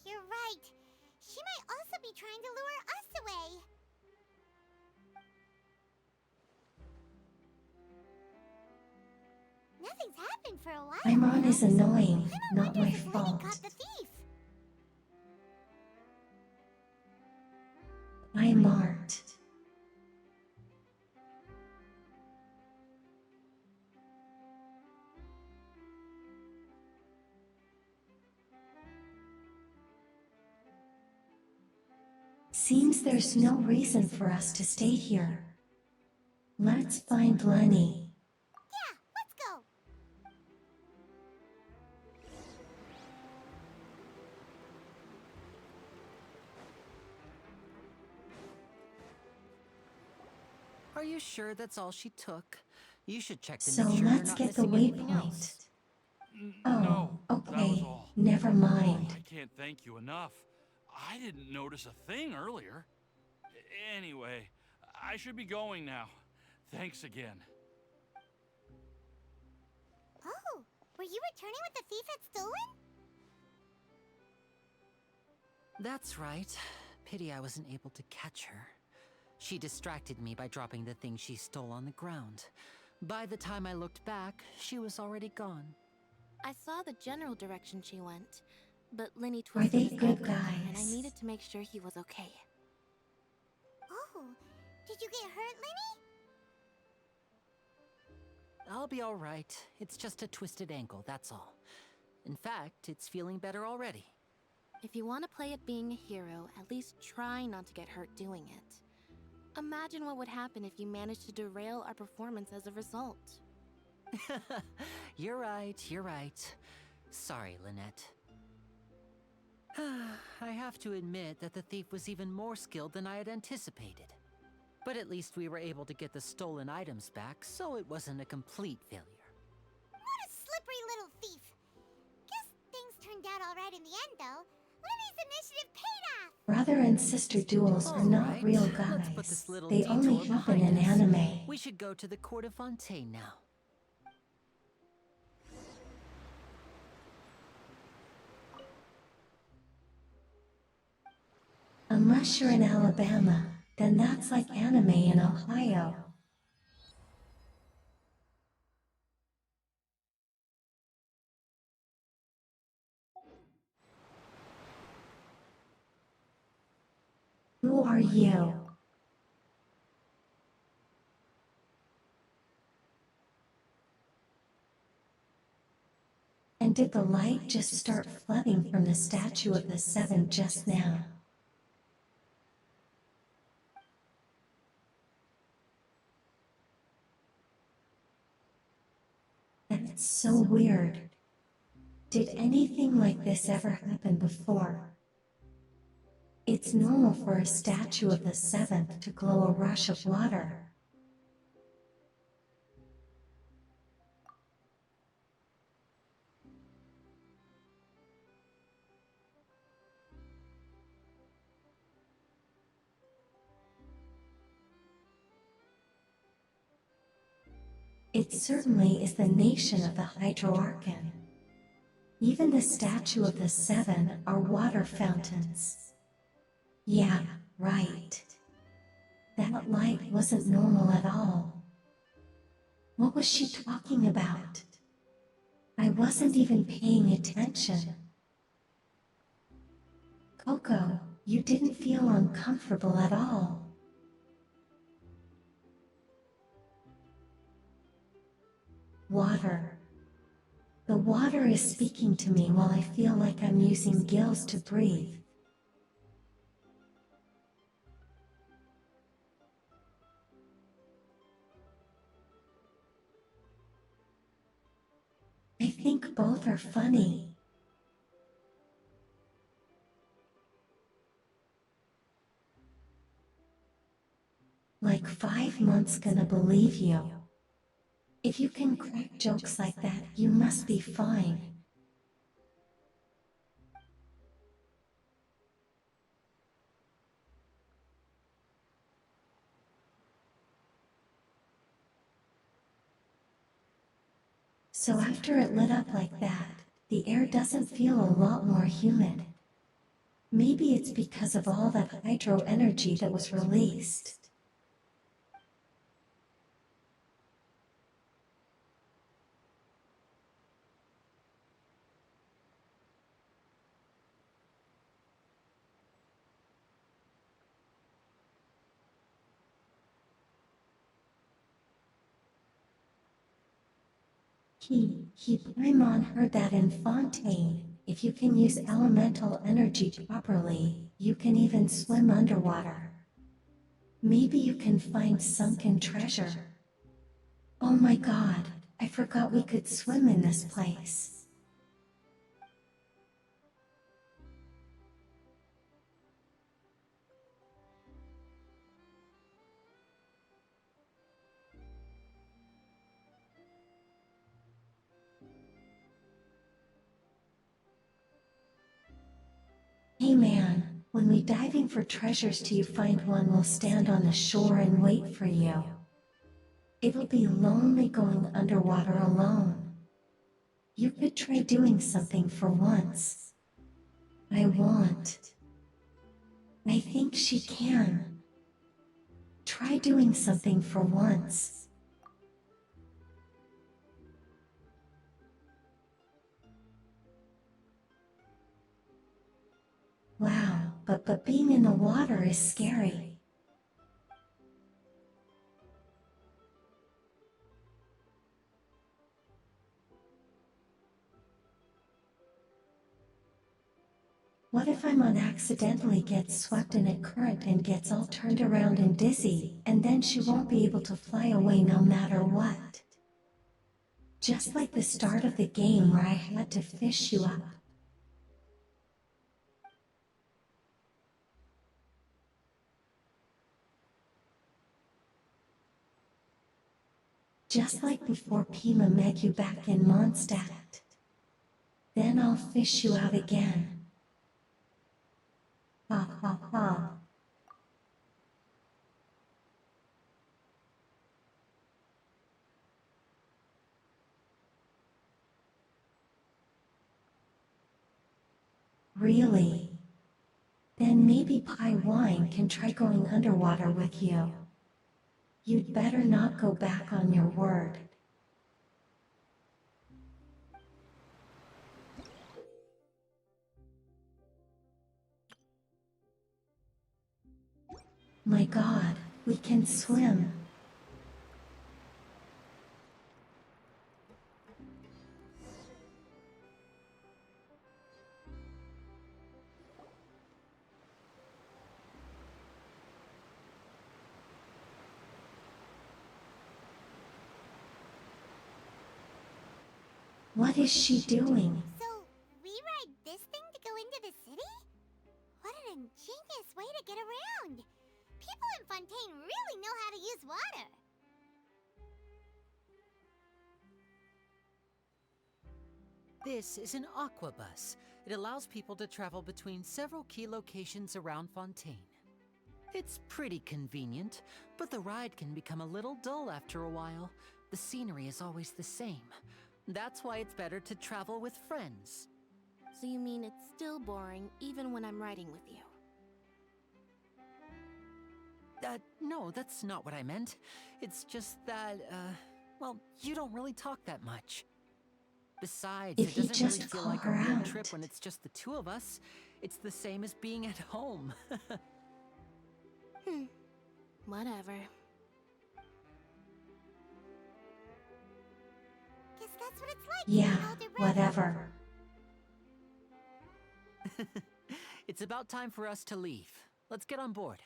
You're right. She might also be trying to lure us away. Nothing's happened for a while. Paimon now. is annoying, Paimon not my wonders if Lenny fault. caught the thief. I'm art. Seems there's no reason for us to stay here. Let's find Lenny. Yeah, let's go. Are you sure that's all she took? You should check to So make sure you're let's not get the missing anything else. waypoint. No, Oh, that was okay. all. Never mind. I can't thank you enough. I didn't notice a thing earlier. Anyway, I should be going now. Thanks again. Oh, were you returning what the thief had stolen? That's right. Pity I wasn't able to catch her. She distracted me by dropping the thing she stole on the ground. By the time I looked back, she was already gone. I saw the general direction she went, but Lenny Are twisted they his good ankle, and I guys? needed to make sure he was okay. Oh, did you get hurt, Lenny? I'll be all right. It's just a twisted ankle, that's all. In fact, it's feeling better already. If you want to play at being a hero, at least try not to get hurt doing it. Imagine what would happen if you managed to derail our performance as a result. You're right, you're right. Sorry, Lynette. I have to admit that the thief was even more skilled than I had anticipated. But at least we were able to get the stolen items back, so it wasn't a complete failure. What a slippery little thief. Guess things turned out all right in the end, though. Lenny's initiative paid off. Brother and sister duels are not Alright, real let's put guys. this little They only detour happen in behind us. anime. We should go to the Court of Fontaine now. Unless you're in Alabama, then that's like anime in Ohio. Who are you? And did the light just start flooding from the statue of the Seven just now? That's so weird. Did anything like this ever happen before? It's normal for a statue of the Seventh to glow a rush of water. It certainly is the nation of the Hydroarchon. Even the statue of the Seven are water fountains. Yeah, right. That light wasn't normal at all. What was she talking about? I wasn't even paying attention. Koko, you didn't feel uncomfortable at all. Water. The water is speaking to me while I feel like I'm using gills to breathe. think both are funny. Like 5 months gonna believe you. If you can crack jokes like that, you must be fine. So after it lit up like that, the air doesn't feel a lot more humid. Maybe it's because of all that hydro energy that was released. He Paimon heard that in Fontaine, if you can use elemental energy properly, you can even swim underwater. Maybe you can find sunken treasure. Oh my god, I forgot we could swim in this place. Hey man, when we diving for treasures till you find one, we'll stand on the shore and wait for you. It'll be lonely going underwater alone. You could try doing something for once. I want. I think she can. Try doing something for once. Wow, but being in the water is scary. What if Imon accidentally gets swept in a current and gets all turned around and dizzy, and then she won't be able to fly away no matter what? Just like the start of the game where I had to fish you up. Just like before Pima met you back in Mondstadt. Then I'll fish you out again. Ha ha ha. Really? Then maybe Pai Wine can try going underwater with you. You'd better not go back on your word. My god, we can swim. What is she doing? So, we ride this thing to go into the city? What an ingenious way to get around! People in Fontaine really know how to use water! This is an aquabus. It allows people to travel between several key locations around Fontaine. It's pretty convenient, but the ride can become a little dull after a while. The scenery is always the same. That's why it's better to travel with friends. So you mean it's still boring even when I'm riding with you? No, that's not what I meant. It's just that, well, you don't really talk that much. Besides, If it you doesn't really just feel call like a her real out. trip when it's just the two of us. It's the same as being at home. Whatever. Guess that's what it's like Yeah, being an older brother. whatever. It's about time for us to leave. Let's get on board.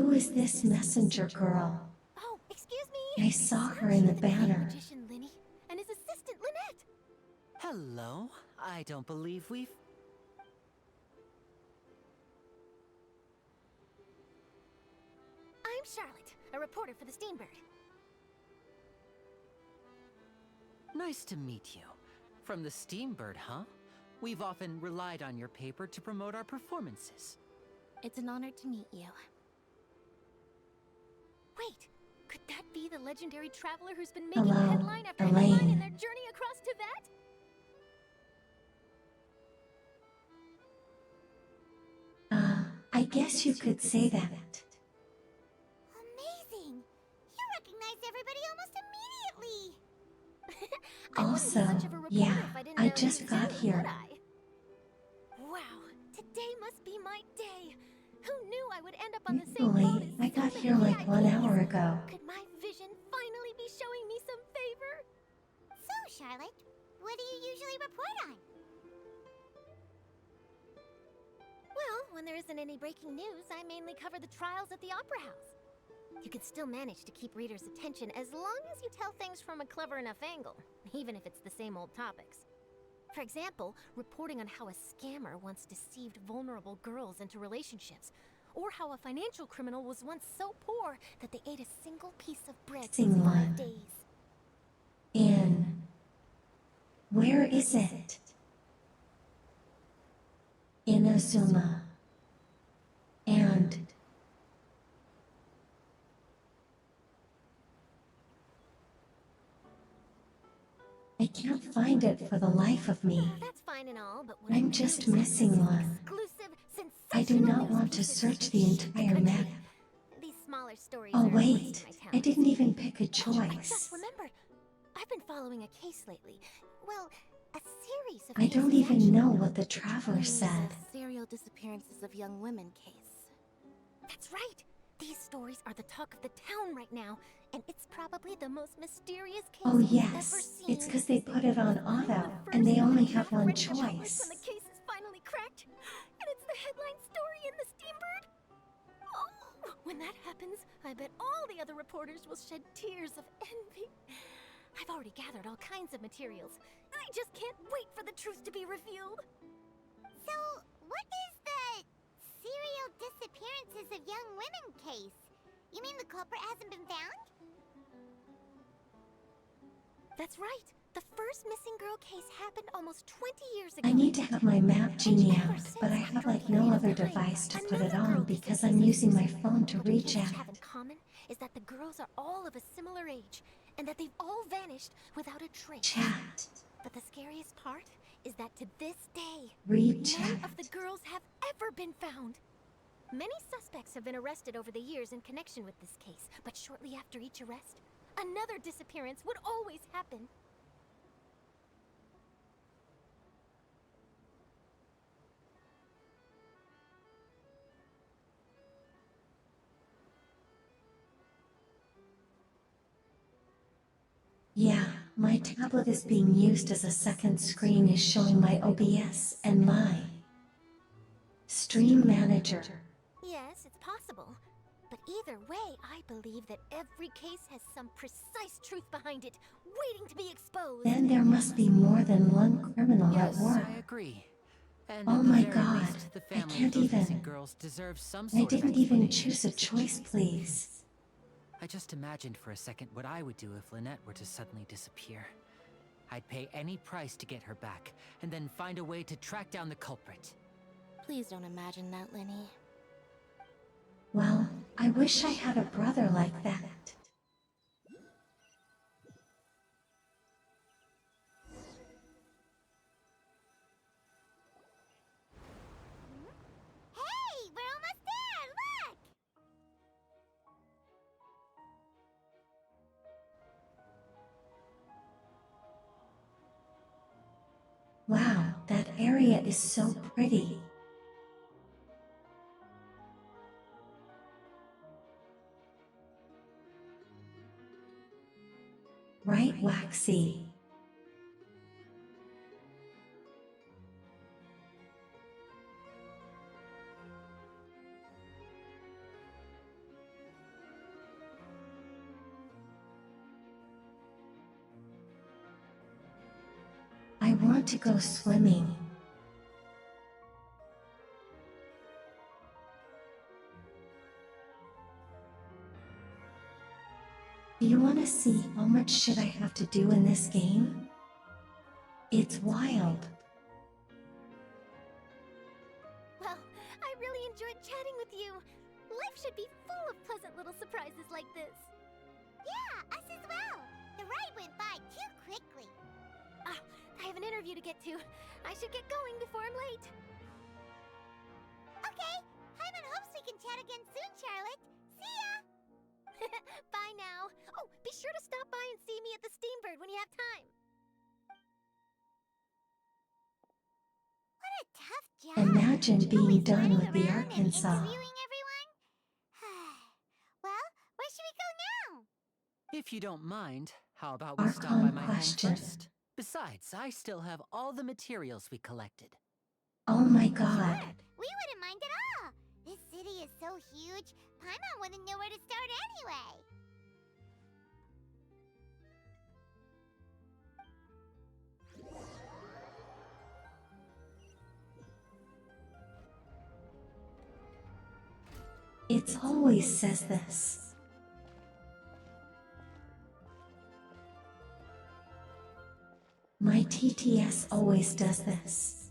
Who is this messenger girl? Oh, excuse me. I saw her in the She's the fake banner. magician Linny and his assistant Lynette. Hello. I don't believe we've... I'm Charlotte, a reporter for the Steambird. Nice to meet you. From the Steambird, huh? We've often relied on your paper to promote our performances. It's an honor to meet you. Wait, could that be the legendary traveler who's been making Hello, headline after Elaine. headline in their journey across Tibet? I guess you could say that. Amazing! You recognize everybody almost immediately! I wouldn't be Also, much of a reporter yeah, if I didn't I know just you got too, here. would I? Wow, today must be my day. Who knew I would end up on the same boat Lily, as I got so here many like 1 VIPs? hour ago. Could my vision finally be showing me some favor? So, Charlotte, what do you usually report on? Well, when there isn't any breaking news, I mainly cover the trials at the Opera House. You can still manage to keep readers' attention as long as you tell things from a clever enough angle, even if it's the same old topics. For example, reporting on how a scammer once deceived vulnerable girls into relationships, or how a financial criminal was once so poor that they ate a single piece of bread for Missing 5 one. days. Where is it? Inazuma. And I can't find it for the life of me. That's fine and all, but what I'm I just found is missing this one. exclusive, I do sensational not news want to pieces search the that shake entire country. map. These smaller stories Oh are a waste wait, of my I talent. didn't even pick a I just choice. remembered. I've been following a case lately. Well, a series of I cases, don't even actually. know what the traveler The said. serial disappearances of young women case. That's right. These stories are the talk of the town right now, and it's probably the most mysterious case Oh we've ever yes, seen. it's because they put it on I'm the auto, first and they in the only town have one ready to publish when the choice. case is finally cracked, and it's the headline story in the Steambird. Oh, when that happens, I bet all the other reporters will shed tears of envy. I've already gathered all kinds of materials. I just can't wait for the truth to be revealed. So, what is the serial disappearances of young women case? You mean the culprit hasn't been found? That's right. The first missing girl case happened almost 20 years ago. I need to have my map genie Ever out, since but I that have short like no period of other time, device to put it another on girl because disappeared. I'm using my phone to What the reach cases out. have in common is that the girls are all of a similar age, and that they've all vanished without a trace. Chat. But the scariest part is that to this day, Read none chat. of the girls have ever been found. Many suspects have been arrested over the years in connection with this case, but shortly after each arrest, another disappearance would always happen. Yeah, my tablet is being used as a second screen is showing my OBS and my stream manager. Yes, it's possible. But either way, I believe that every case has some precise truth behind it, waiting to be exposed. Then there must be more than one criminal at Yes, work. I agree. And Oh at the my very God, least, the I family can't of those missing even. girls deserve some I sort of didn't even explanation. choose a choice, please. I just imagined for a second what I would do if Lynette were to suddenly disappear. I'd pay any price to get her back, and then find a way to track down the culprit. Please don't imagine that, Lenny. Well, I wish I had a brother like that. Hey, we're almost there! Look! Wow, that area is so pretty. Right, Waxy? want to go swimming. Do you want to see how much shit I have to do in this game? It's wild. Well, I really enjoyed chatting with you. Life should be full of pleasant little surprises like this. Yeah, us as well. The ride went by too quickly. Ah, I have an interview to get to. I should get going before I'm late. Okay, Hyman hopes we can chat again soon, Charlotte. See ya! Bye now. Oh, be sure to stop by and see me at the Steambird when you have time. What a tough job. Imagine being Always done running with the around and Arkansas. interviewing everyone. Well, where should we go now? If you don't mind, how about we Our stop by my question. home first? Besides, I still have all the materials we collected. Oh my god. We wouldn't mind at all. This city is so huge, Paimon wouldn't know where to start anyway. It always says this. My TTS always does this.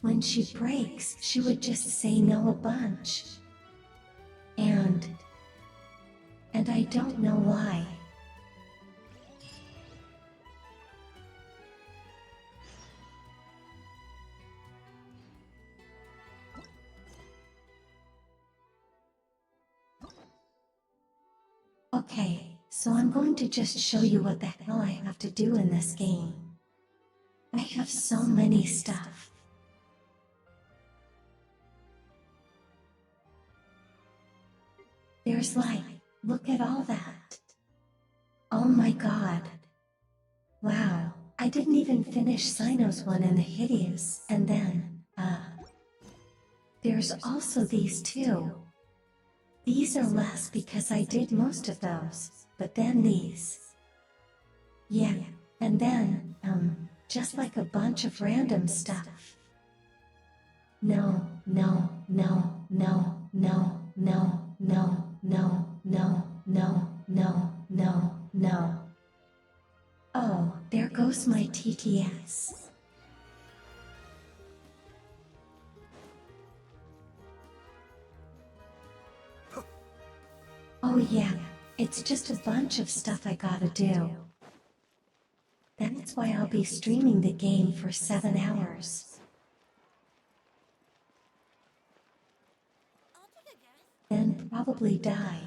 When she breaks, she would just say no a bunch. And I don't know why. Okay, so I'm going to just show you what the hell I have to do in this game. I have so many stuff. There's like, look at all that. Oh my god. Wow, I didn't even finish Sino's one in the Hideous, and then, there's also these two. These are less because I did most of those, but then these. Yeah, and then, just like a bunch of random stuff. No, no, no, no, no, no, no, no, no, no, no, no, no. Oh, there goes my TTS. Oh yeah, it's just a bunch of stuff I gotta do. That's why I'll be streaming the game for 7 hours. Then probably die.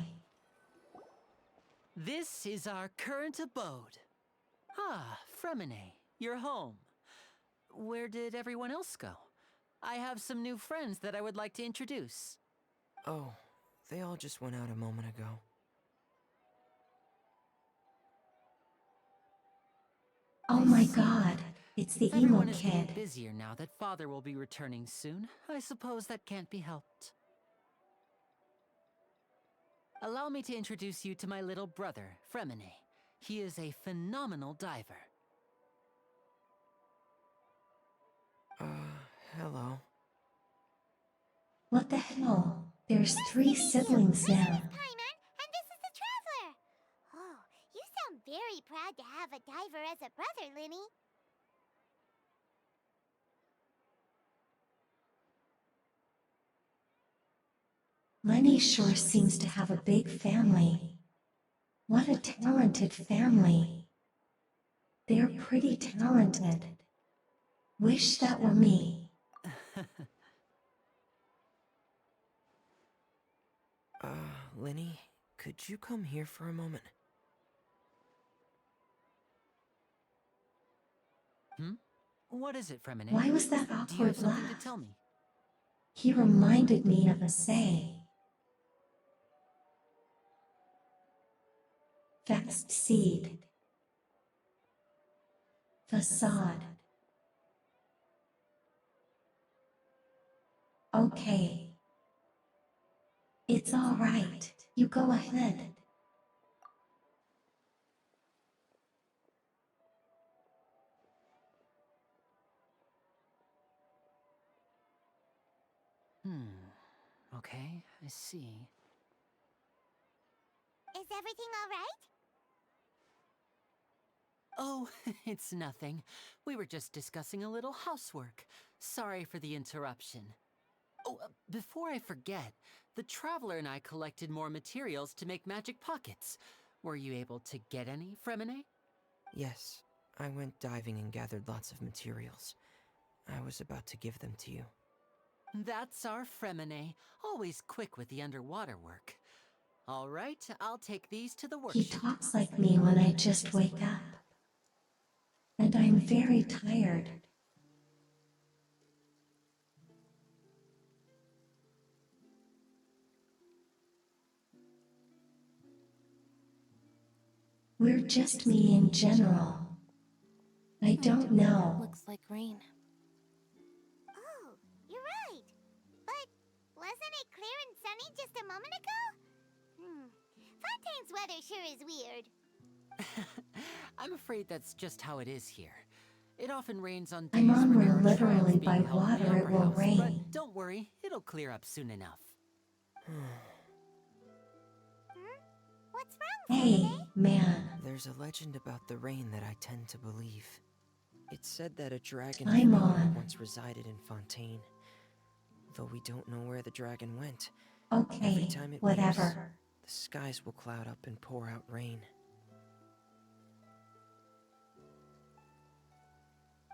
This is our current abode. Ah, Fremine, you're home. Where did everyone else go? I have some new friends that I would like to introduce. Oh, they all just went out a moment ago. Oh my god, it's the emo Everyone is getting kid. busier now that Father will be returning soon. I suppose that can't be helped. Allow me to introduce you to my little brother, Fremine. He is a phenomenal diver. Hello. What the hell? There's 3 siblings now. Paimon, and this is the Traveler. Oh, you sound very proud to have a diver as a brother, Linny. Lenny sure seems to have a big family. What a talented family. They're pretty talented. Wish that were me. Linny, could you come here for a moment? What is it, Fremine? Why was that Do you have awkward something laugh? to tell me? He reminded me of a say. Vexed seed. Facade. Okay. It's alright, you go ahead. Okay, I see. Is everything alright? Oh, it's nothing. We were just discussing a little housework. Sorry for the interruption. Oh, before I forget, the Traveler and I collected more materials to make magic pockets. Were you able to get any, Fremine? Yes, I went diving and gathered lots of materials. I was about to give them to you. That's our Fremine, always quick with the underwater work. All right, I'll take these to the He workshop. talks like me when I just wake up. And I'm very tired. We're just me in general. I don't know. Looks like rain. Oh, you're right. But wasn't it clear and sunny just a moment ago? Fontaine's weather sure is weird. I'm afraid that's just how it is here. It often rains on I'm days on where there where are literally trials by being held in the water it upper will house, rain. but don't worry, it'll clear up soon enough. What's wrong, Hey, Fremine? man. There's a legend about the rain that I tend to believe. It's said that a dragon I'm Farina on. once resided in Fontaine. Though we don't know where the dragon went. Okay, Every time it whatever. weeps, the skies will cloud up and pour out rain.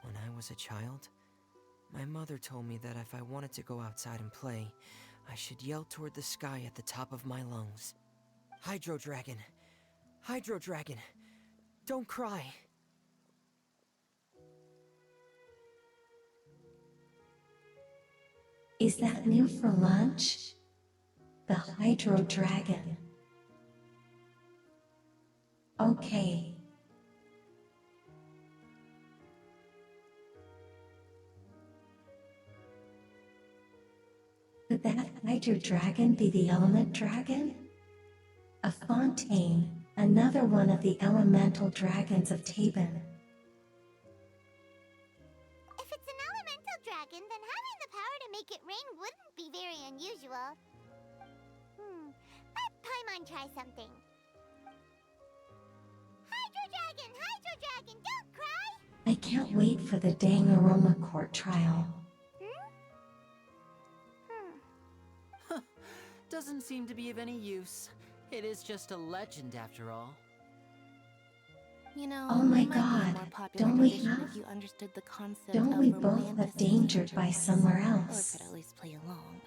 When I was a child, my mother told me that if I wanted to go outside and play, I should yell toward the sky at the top of my lungs. Hydro Dragon! Hydro Dragon! Don't cry! Is that new for lunch? The Hydro Dragon. Okay. Could that Hydro Dragon be the Element Dragon? A Fontaine, another one of the elemental dragons of Tabin. If it's an elemental dragon, then having the power to make it rain wouldn't be very unusual. Let Paimon try something. Hydro Dragon, don't cry! I can't wait for the dang aroma court trial. Doesn't seem to be of any use. It is just a legend after all. You know, Oh my it might be a God, more popular don't we tradition have- if you understood the concept Don't of we both romanticism look endangered by intercourse, somewhere or else? could at least play along.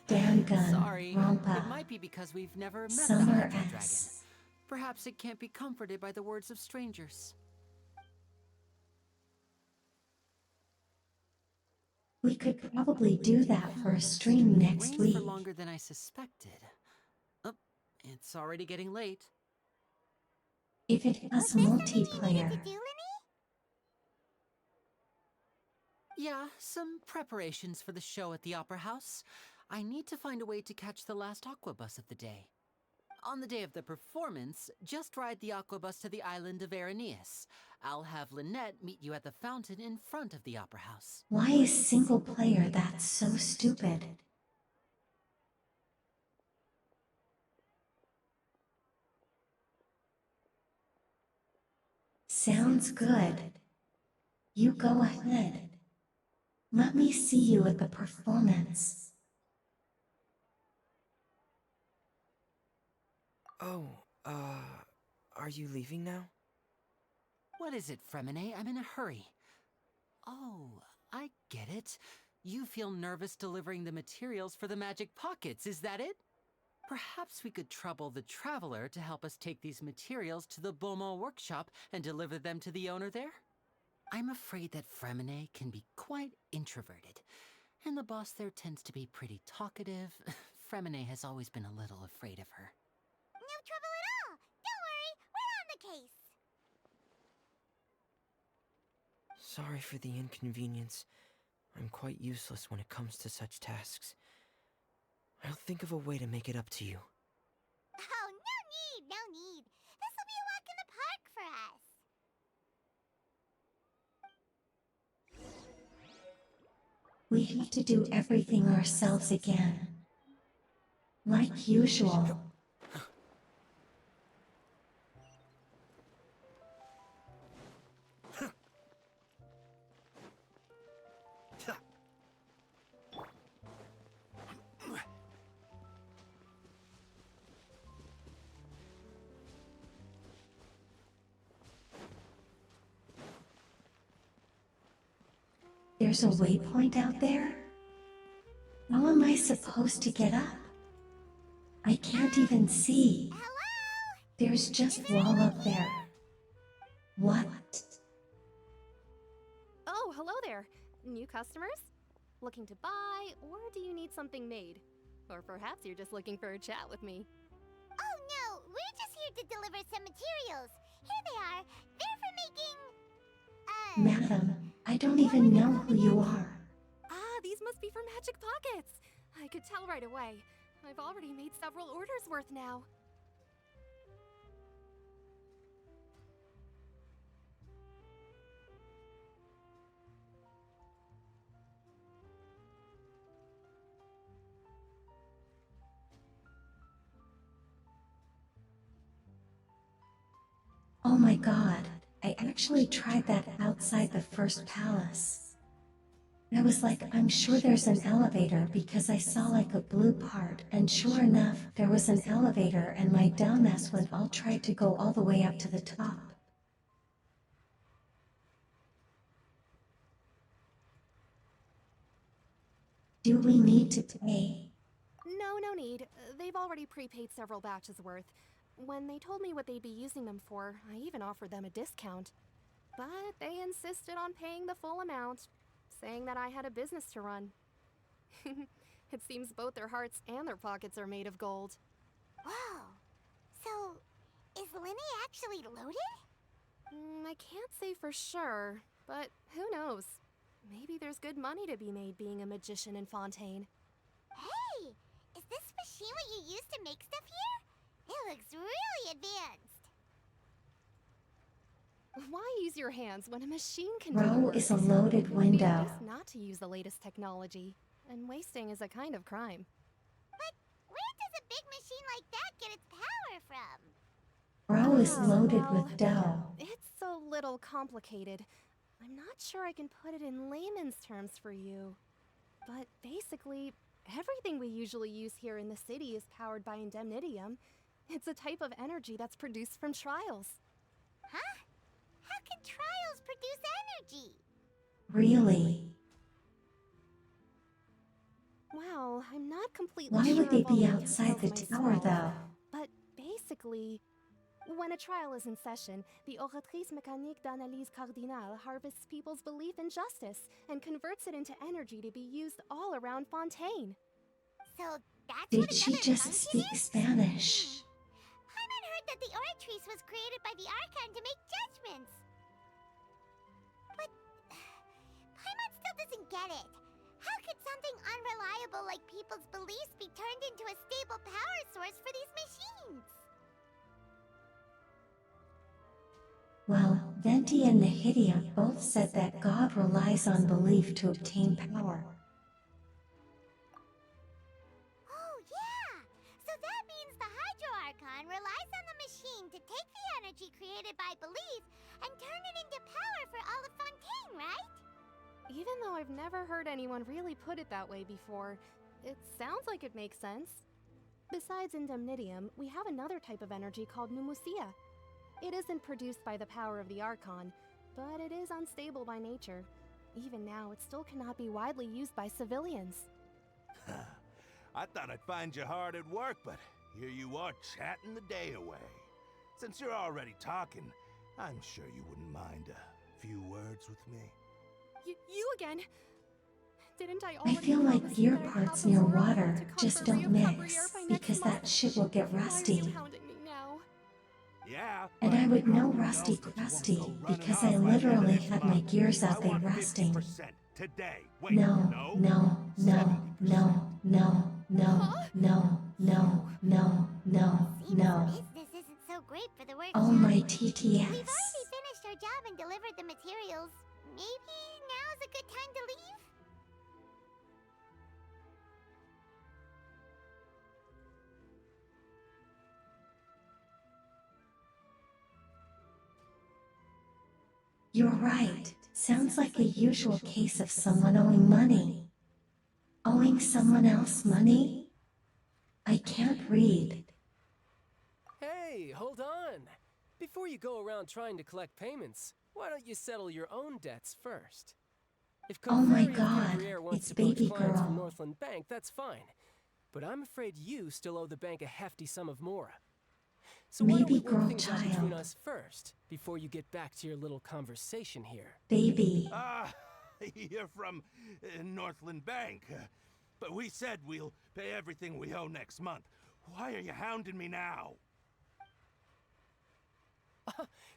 Damn gun, Sorry, Rompa. it might be because we've never met the Somewhere Hydro Dragon. else. Perhaps it can't be comforted by the words of strangers. We could probably do that for a stream next Rained week. for longer than I suspected. Oh, it's already getting late. If it has multiplayer. To do, Linny? Yeah, some preparations for the show at the Opera House. I need to find a way to catch the last aqua bus of the day. On the day of the performance, just ride the aqua bus to the island of Araneus. I'll have Lynette meet you at the fountain in front of the Opera House. Why is single player that so stupid? Sounds good. You go ahead. Let me see you at the performance. Oh, are you leaving now? What is it, Fremine? I'm in a hurry. Oh, I get it. You feel nervous delivering the materials for the magic pockets, is that it? Perhaps we could trouble the Traveler to help us take these materials to the Beaumont workshop and deliver them to the owner there? I'm afraid that Fremine can be quite introverted, and the boss there tends to be pretty talkative. Fremine has always been a little afraid of her. No trouble at all. Don't worry, we're on the case. Sorry for the inconvenience. I'm quite useless when it comes to such tasks. I'll think of a way to make it up to you. Oh, no need. This'll be a walk in the park for us. We we have to do everything ourselves again. Like usual. There's a waypoint out there? How am I supposed to get up? I can't even see. Hello? There's just wall up there. What? Oh, hello there. New customers? Looking to buy, or do you need something made? Or perhaps you're just looking for a chat with me. Oh no, we're just here to deliver some materials. Here they are. They're for making... Madam, I don't even know who you are. Ah, these must be for Magic Pockets. I could tell right away. I've already made several orders worth now. Oh my god, I actually tried that outside the first palace. I was like, I'm sure there's an elevator because I saw like a blue part, and sure enough, there was an elevator and my dumbass went all tried to go all the way up to the top. Do we need to pay? No need. They've already prepaid several batches worth. When they told me what they'd be using them for, I even offered them a discount. But they insisted on paying the full amount, saying that I had a business to run. It seems both their hearts and their pockets are made of gold. Whoa. So, is Linny actually loaded? I can't say for sure, but who knows? Maybe there's good money to be made being a magician in Fontaine. Hey! Is this machine what you use to make stuff here? It looks really advanced. Why use your hands when a machine can Row do the work? is a loaded It would be window. remiss not to use the latest technology, and wasting is a kind of crime. But where does a big machine like that get its power from? Row is loaded well, with dough. It's a little complicated. I'm not sure I can put it in layman's terms for you. But basically, everything we usually use here in the city is powered by indemnitium. It's a type of energy that's produced from trials. Huh? How can trials produce energy? Really? Well, I'm not completely Why sure would they of all be the outside the details tower myself, though? But basically, when a trial is in session, the Oratrice Mécanique d'Analyse Cardinale harvests people's belief in justice and converts it into energy to be used all around Fontaine. So that's Did what she another just function speak is? Spanish? Paimon heard that the Oratrice was created by the Archon to make judgments. But Paimon still doesn't get it. How could something unreliable like people's beliefs be turned into a stable power source for these machines? Well, Venti and Nahidia both said that God relies on belief to obtain power. Oh, yeah! So that means the Hydro Archon relies on the machine to take the energy created by belief and turn it into power for all of Fontaine, right? Even though I've never heard anyone really put it that way before, it sounds like it makes sense. Besides indemnitium, we have another type of energy called pneumosia. It isn't produced by the power of the Archon, but it is unstable by nature. Even now, it still cannot be widely used by civilians. I thought I'd find you hard at work, but here you are chatting the day away. Since you're already talking, I'm sure you wouldn't mind a few words with me. You again? Didn't I I already feel like promise you beer that I'd parts have near Aurora water to come just for don't Rio Cabrera mix, by next because month? that shit will get Why are rusty. you hounding me now? Yeah, And but I would know who rusty knows that you won't crusty, go running because off I by the end of literally next had my month. gears I out there want rusting. 50% today. Wait, No, no? no, no, 70%. no, no, no, Huh? no, no, no, no, Seems no. business isn't so great for the workshop. Oh my We've TTS. already finished our job and delivered the materials. Maybe now's a good time to leave? You're right. Sounds like a usual case of someone owing money. Owing someone else money? I can't read. Hey, hold on. Before you go around trying to collect payments, why don't you settle your own debts first? If Oh my Confreria God, Fevrier wants it's to poach baby clients from girl. Northland Bank, that's fine. But I'm afraid you still owe the bank a hefty sum of mora. So why don't we Baby work girl things out between child. us first, before you get back to your little conversation here? Baby. Ah, you're from Northland Bank. But we said we'll pay everything we owe next month. Why are you hounding me now?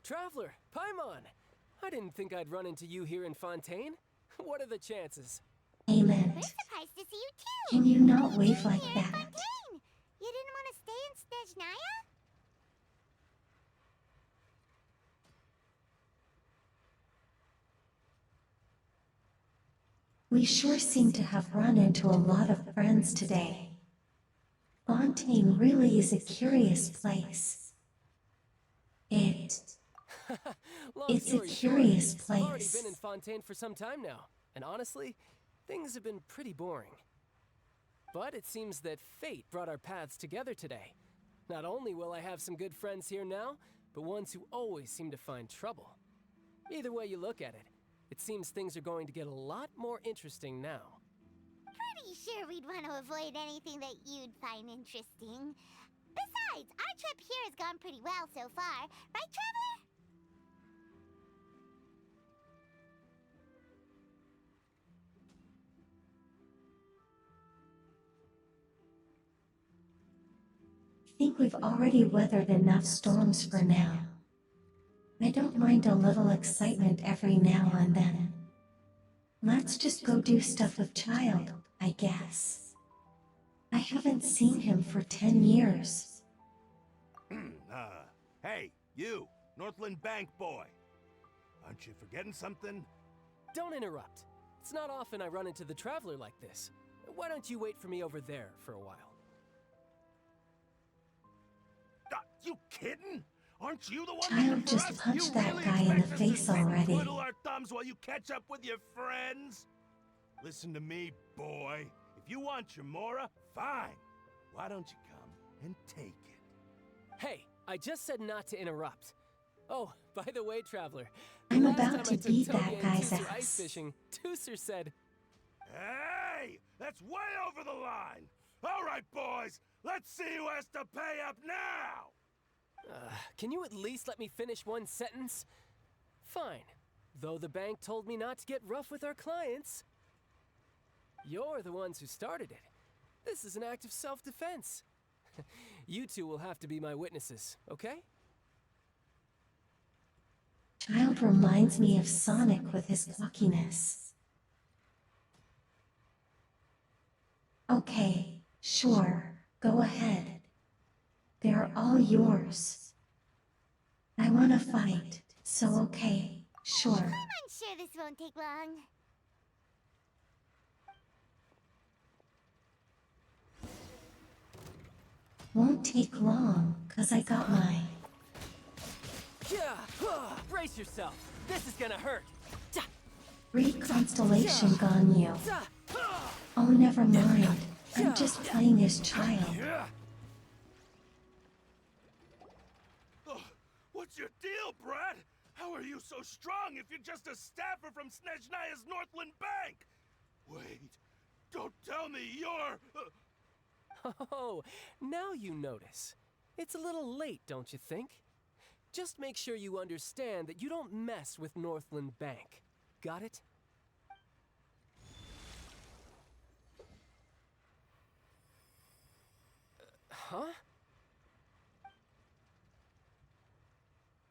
Traveler, Paimon! I didn't think I'd run into you here in Fontaine. What are the chances? Amen. We're surprised to see you too. Can you not What are wave doing like here in that? Fontaine? You didn't want to stay in Snezhnaya? We sure seem to have run into a lot of friends today. Fontaine really is a curious place. It's Long a story curious short, I've already place. been in Fontaine for some time now, and honestly, things have been pretty boring. But it seems that fate brought our paths together today. Not only will I have some good friends here now, but ones who always seem to find trouble. Either way you look at it, it seems things are going to get a lot more interesting now. Pretty sure we'd want to avoid anything that you'd find interesting. Besides, our trip here has gone pretty well so far. Right, Traveler? I think we've already weathered enough storms for now. I don't mind a little excitement every now and then. Let's just go do stuff with child, I guess. I haven't seen him for 10 years. Hey, you, Northland Bank boy. Aren't you forgetting something? Don't interrupt. It's not often I run into the Traveler like this. Why don't you wait for me over there for a while? You kidding? Aren't you the one Child looking for just us? punched You that really guy in the expect us to face sit and already. twiddle our thumbs while you catch up with your friends? Listen to me, boy. If you want your Mora, fine. Why don't you come and take it? Hey, I just said not to interrupt. Oh, by the way, Traveler, I'm last about time to I took beat Toby that and guy's Tusser ice ass. fishing, Tusser said, Hey! That's way over the line! All right, boys, let's see who has to pay up now! can you at least let me finish one sentence? Fine. Though the bank told me not to get rough with our clients. You're the ones who started it. This is an act of self-defense. You two will have to be my witnesses, okay? Child reminds me of Sonic with his cockiness. Okay, sure, go ahead. They're all yours. I wanna fight, so okay, sure. I'm sure this won't take long. Won't take long, 'cause I got my... Yeah, brace yourself. This is gonna hurt. Reconstellation Ganyu. Oh, never mind. I'm just playing as child. What's your deal, Brad? How are you so strong if you're just a staffer from Snezhnaya's Northland Bank? Wait, don't tell me you're... Oh, now you notice. It's a little late, don't you think? Just make sure you understand that you don't mess with Northland Bank. Got it? Huh?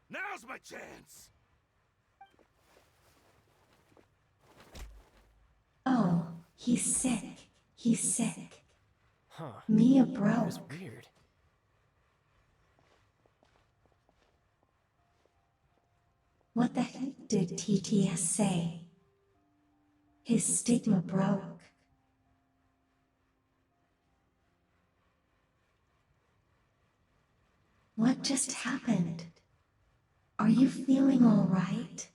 Now's my chance! Oh, he's sick. He's sick. Huh. Mia That broke. was weird. What the heck did TTS say? His stigma broke. What just happened? Are you feeling all right?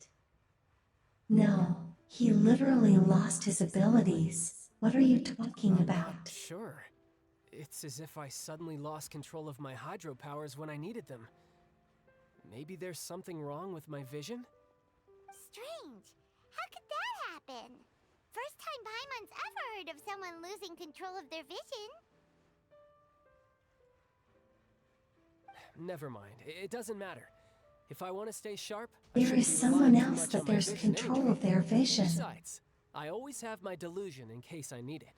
No, he literally lost his abilities. What are you talking I'm about? not sure. It's as if I suddenly lost control of my hydro powers when I needed them. Maybe there's something wrong with my vision? Strange. How could that happen? First time Paimon's ever heard of someone losing control of their vision. Never mind. It doesn't matter. If I want to stay sharp, I There shouldn't is be someone relying too else much that on my there's vision control anyway. of their vision. Besides, I always have my delusion in case I need it.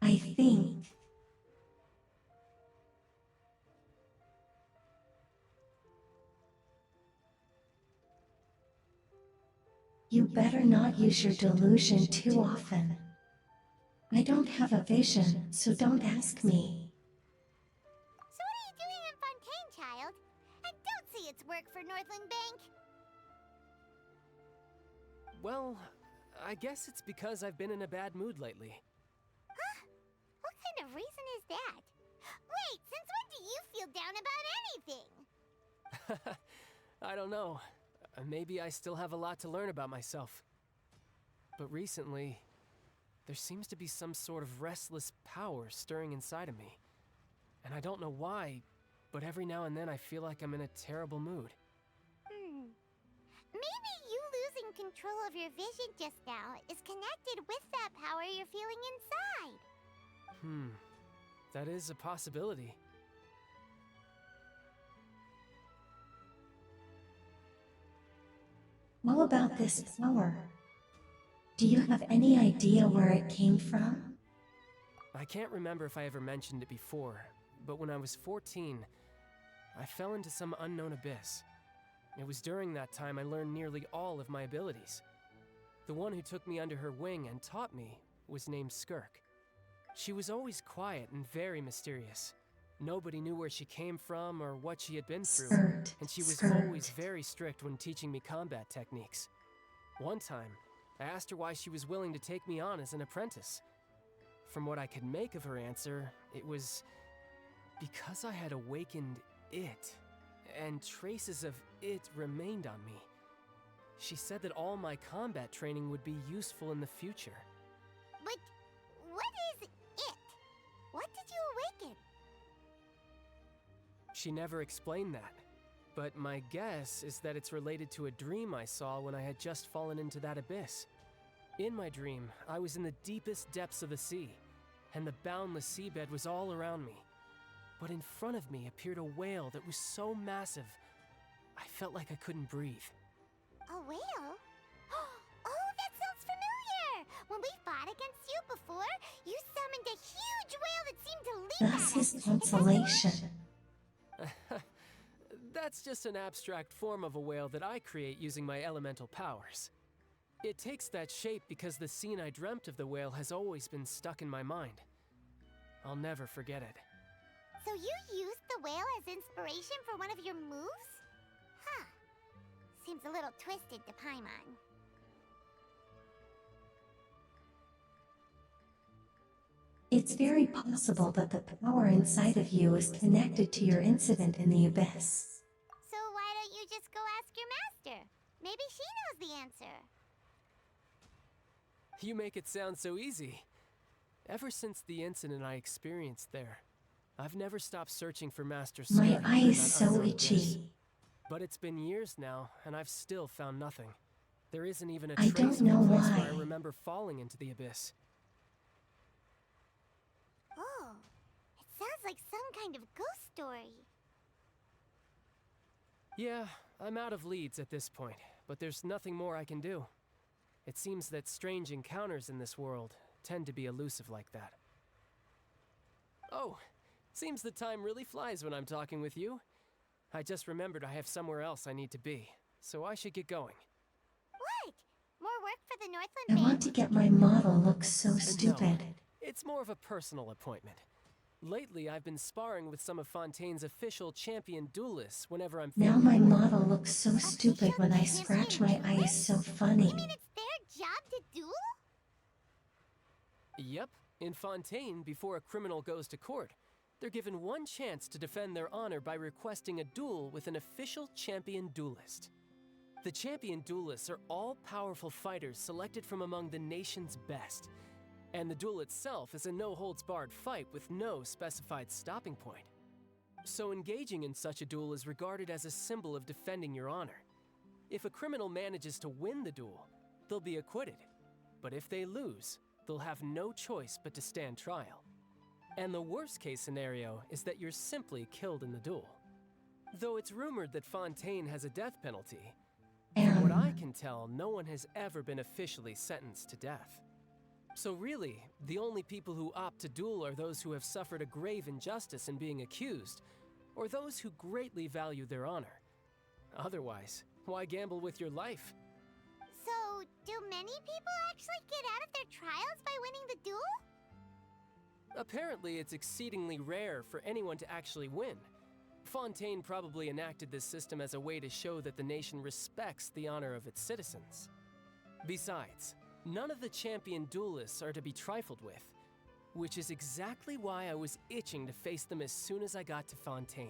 I think. You better not use your delusion too often. I don't have a vision, so don't ask me. So what are you doing in Fontaine, child? And don't say it's work for Northland Bank. Well, I guess it's because I've been in a bad mood lately. Huh? What kind of reason is that? Wait, since when do you feel down about anything? I don't know. Maybe I still have a lot to learn about myself. But recently, there seems to be some sort of restless power stirring inside of me. And I don't know why, but every now and then I feel like I'm in a terrible mood. Maybe you losing control of your vision just now is connected with that power you're feeling inside. That is a possibility. What about this power? Do you have any idea where it came from? I can't remember if I ever mentioned it before, but when I was 14, I fell into some unknown abyss. It was during that time I learned nearly all of my abilities. The one who took me under her wing and taught me was named Skirk. She was always quiet and very mysterious. Nobody knew where she came from or what she had been through, and she was always very strict when teaching me combat techniques. One time, I asked her why she was willing to take me on as an apprentice. From what I could make of her answer, it was because I had awakened it, and traces of it remained on me. She said that all my combat training would be useful in the future. But what is it? What did you awaken? She never explained that, but my guess is that it's related to a dream I saw when I had just fallen into that abyss. In my dream, I was in the deepest depths of the sea, and the boundless seabed was all around me. But in front of me appeared a whale that was so massive, I felt like I couldn't breathe. A whale? Oh, that sounds familiar! When we fought against you before, you summoned a huge whale that seemed to leap That's at us. his consolation. That's just an abstract form of a whale that I create using my elemental powers. It takes that shape because the scene I dreamt of the whale has always been stuck in my mind. I'll never forget it. So you used the whale as inspiration for one of your moves? Huh. Seems a little twisted to Paimon. It's very possible that the power inside of you is connected to your incident in the abyss. So why don't you just go ask your master? Maybe she knows the answer. You make it sound so easy. Ever since the incident I experienced there, I've never stopped searching for Master Skirk. My eye is in that so unknown abyss. itchy. But it's been years now, and I've still found nothing. There isn't even a I trace don't of the know place where why. I remember falling into the abyss. Oh, it sounds like some kind of ghost story. Yeah, I'm out of leads at this point, but there's nothing more I can do. It seems that strange encounters in this world tend to be elusive like that. Oh, seems the time really flies when I'm talking with you. I just remembered I have somewhere else I need to be, so I should get going. What? More work for the Northland I Bank? want to get my model look so No, stupid. it's more of a personal appointment. Lately, I've been sparring with some of Fontaine's official champion duelists whenever I'm Now feeling my like it. model looks so stupid when I scratch my eyes so funny. You mean it's their job to duel? Yep, in Fontaine, before a criminal goes to court, they're given one chance to defend their honor by requesting a duel with an official champion duelist. The champion duelists are all powerful fighters selected from among the nation's best. And the duel itself is a no-holds-barred fight with no specified stopping point. So engaging in such a duel is regarded as a symbol of defending your honor. If a criminal manages to win the duel, they'll be acquitted. But if they lose, they'll have no choice but to stand trial. And the worst-case scenario is that you're simply killed in the duel. Though it's rumored that Fontaine has a death penalty, from what I can tell, no one has ever been officially sentenced to death. So really, the only people who opt to duel are those who have suffered a grave injustice in being accused, or those who greatly value their honor. Otherwise, why gamble with your life? So, do many people actually get out of their trials by winning the duel? Apparently, it's exceedingly rare for anyone to actually win. Fontaine probably enacted this system as a way to show that the nation respects the honor of its citizens. Besides, none of the champion duelists are to be trifled with, which is exactly why I was itching to face them as soon as I got to Fontaine.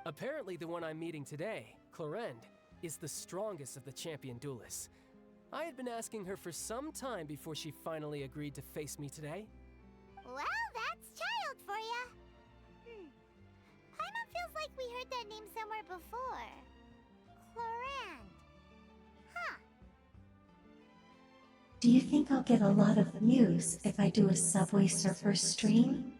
Apparently, the one I'm meeting today, Clorinde, is the strongest of the champion duelists. I had been asking her for some time before she finally agreed to face me today. Well, that's child for ya. Paimon feels like we heard that name somewhere before. Clorinde. Huh. Do you think I'll get a lot of views if I do a Subway Surfer stream?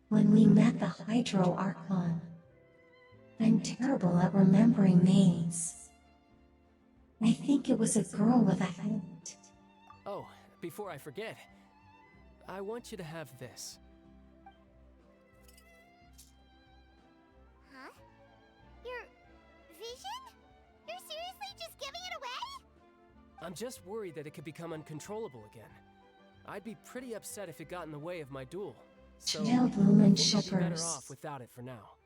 When we met the Hydro Archon. I'm terrible at remembering names. I think it was a girl with a hat. Oh, before I forget, I want you to have this. Huh? Your vision? You're seriously just giving it away? I'm just worried that it could become uncontrollable again. I'd be pretty upset if it got in the way of my duel. So, Chanel Bloom and I think I'll be better Shippers off without it for now.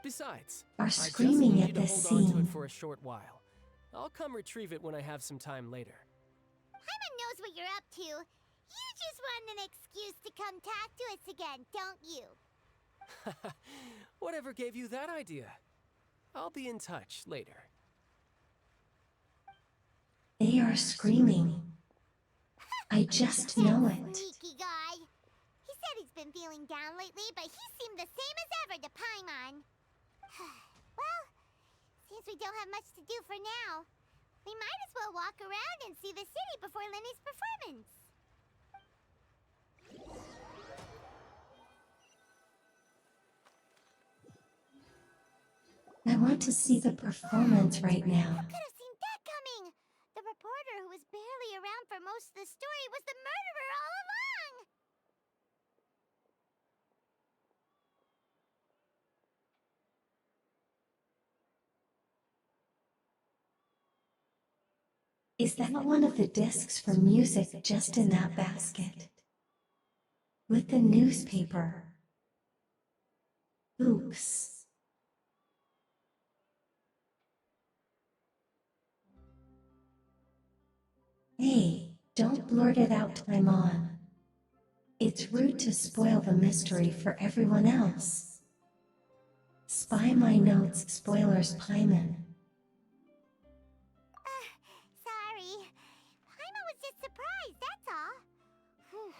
Besides, are I just screaming need at you to this hold on to scene. it for a short while. I'll come retrieve it when I have some time later. Paimon knows what you're up to. You just want an excuse to come talk to us again, don't you? Whatever gave you that idea? I'll be in touch later. They are screaming. I just know it. Sneaky guy. He said he's been feeling down lately, but he seemed the same as ever to Paimon. Well, since we don't have much to do for now, we might as well walk around and see the city before Lenny's performance. I want to see the performance right now. Could have seen that coming. The reporter who was barely around for most of the story was the murderer all along. Is that one of the discs for music just in that basket? With the newspaper. Oops. Hey, don't blurt it out, Paimon. It's rude to spoil the mystery for everyone else. Spy my notes, spoilers, Paimon. Sorry. Paimon was just surprised, that's all. Whew.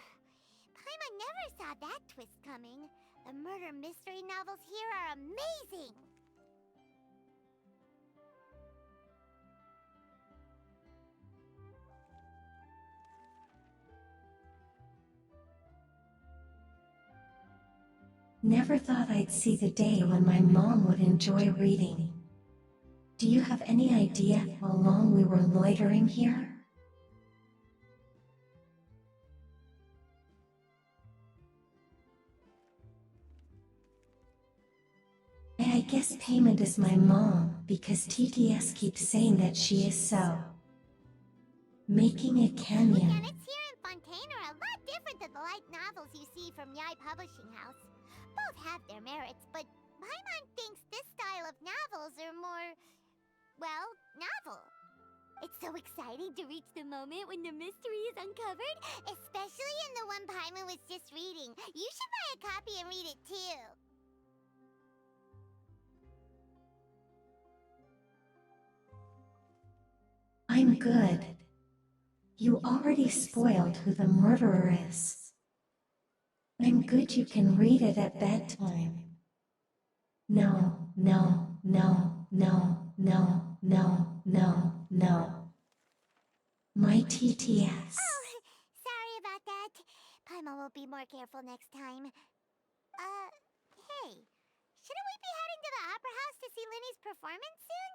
Paimon never saw that twist coming. The murder mystery novels here are amazing. Never thought I'd see the day when my mom would enjoy reading. Do you have any idea how long we were loitering here? I guess Payment is my mom because TTS keeps saying that she is so. Making a canyon. Mechanics here in Fontaine are a lot different than the light novels you see from Yai Publishing House. Both have their merits, but Paimon thinks this style of novels are more, well, novel. It's so exciting to reach the moment when the mystery is uncovered, especially in the one Paimon was just reading. You should buy a copy and read it too. I'm good. You already spoiled who the murderer is. I'm good you can read it at bedtime. No, no, no, no, no, no, no, no. My TTS. Oh, sorry about that. Paimon will be more careful next time. Hey, shouldn't we be heading to the opera house to see Linny's performance soon?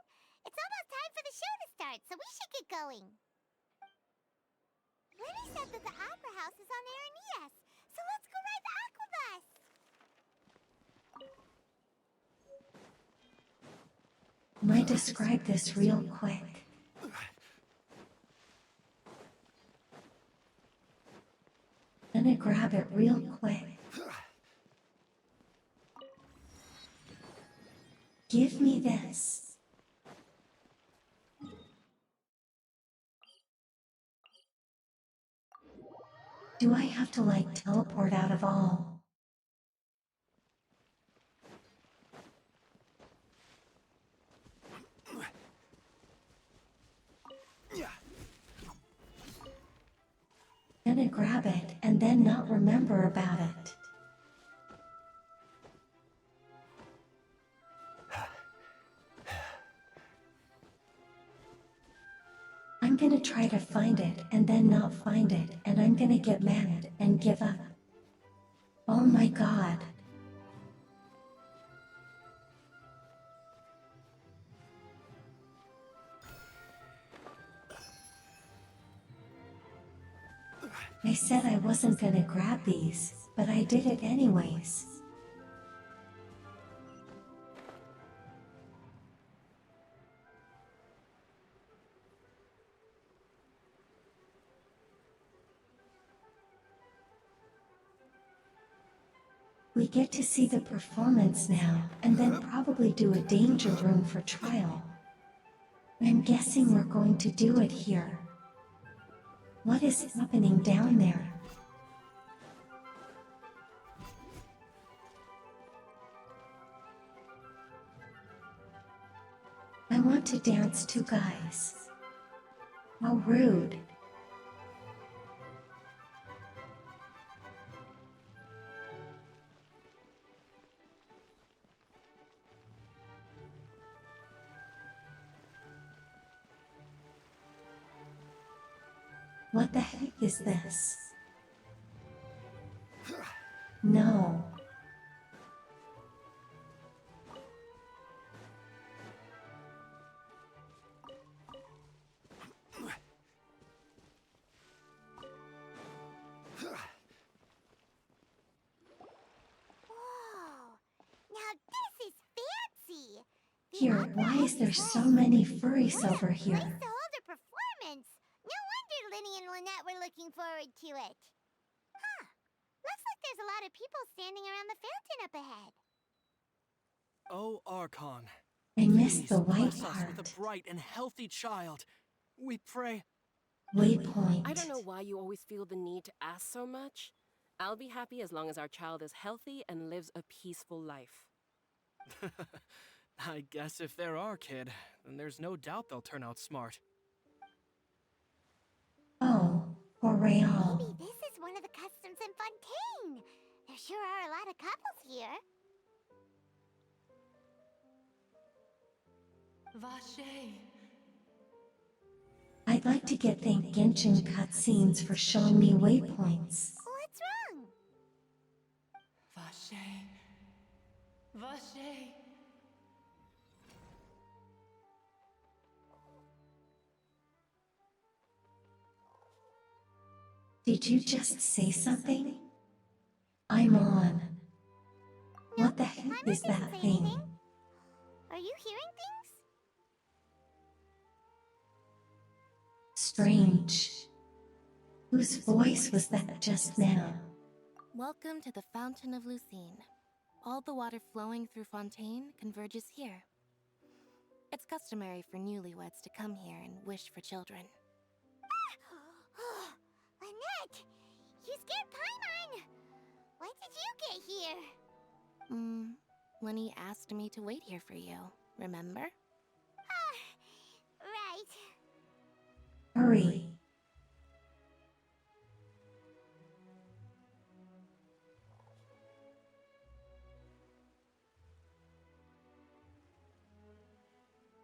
It's almost time for the show to start, so we should get going. Linny said that the opera house is on Araneas, so let's go ride the aqua bus. Might describe this real quick. Gonna grab it real quick. Give me this. Do I have to like teleport out of all? Gonna grab it and then not remember about it. I'm gonna try to find it and then not find it, and I'm gonna get mad and give up. Oh my god. I said I wasn't gonna grab these, but I did it anyways. We get to see the performance now, and then probably do a danger room for trial. I'm guessing we're going to do it here. What is happening down there? I want to dance too, guys. How rude. What the heck is this? No. Whoa, now this is fancy. The Here, opera why house is there is so full. many furries What a over place here? to hold a performance. No wonder Linny and Lynette were looking forward to it. Huh. Looks like there's a lot of people standing around the fountain up ahead. Oh, Archon. I missed Please the white bless us with part. a bright and healthy child. We pray. Waypoint. I don't know why you always feel the need to ask so much. I'll be happy as long as our child is healthy and lives a peaceful life. I guess if they're our kid, then there's no doubt they'll turn out smart. Oh, for real. Maybe this is one of the customs in Fontaine. There sure are a lot of couples here. Vache. I'd like to get thank Genshin cutscenes for showing me waypoints. What's wrong? Vache. Vache. Did you just say something? I'm on. What the heck is that thing? Are you hearing things? Strange. Whose voice was that just now? Welcome to the Fountain of Lucine. All the water flowing through Fontaine converges here. It's customary for newlyweds to come here and wish for children. Lynette! You scared Paimon! When did you get here? Lenny asked me to wait here for you, remember? Right. Hurry.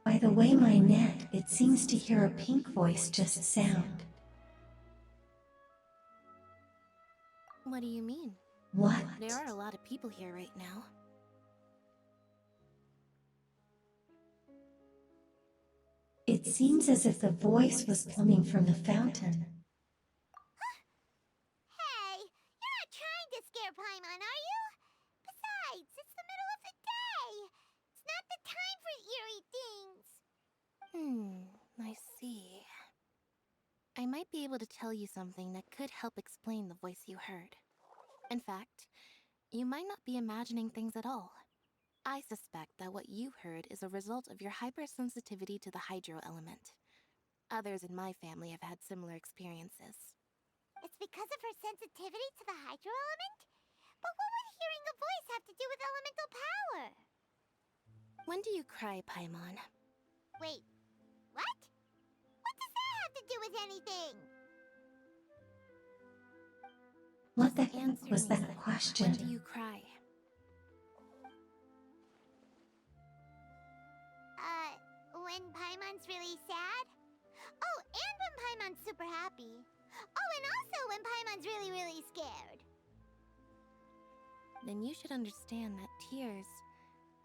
By the way, my net, it seems to hear a pink voice just sound. What do you mean? What? There are a lot of people here right now. It seems as if the voice was coming from the fountain. Hey, you're not trying to scare Paimon, are you? Besides, it's the middle of the day. It's not the time for eerie things. I see. I might be able to tell you something that could help explain the voice you heard. In fact, you might not be imagining things at all. I suspect that what you heard is a result of your hypersensitivity to the hydro element. Others in my family have had similar experiences. It's because of her sensitivity to the hydro element? But what would hearing a voice have to do with elemental power? When do you cry, Paimon? Wait, what? What does that have to do with anything? What the heck was that question? When do you cry? When Paimon's really sad? Oh, and when Paimon's super happy. Oh, and also when Paimon's really, really scared. Then you should understand that tears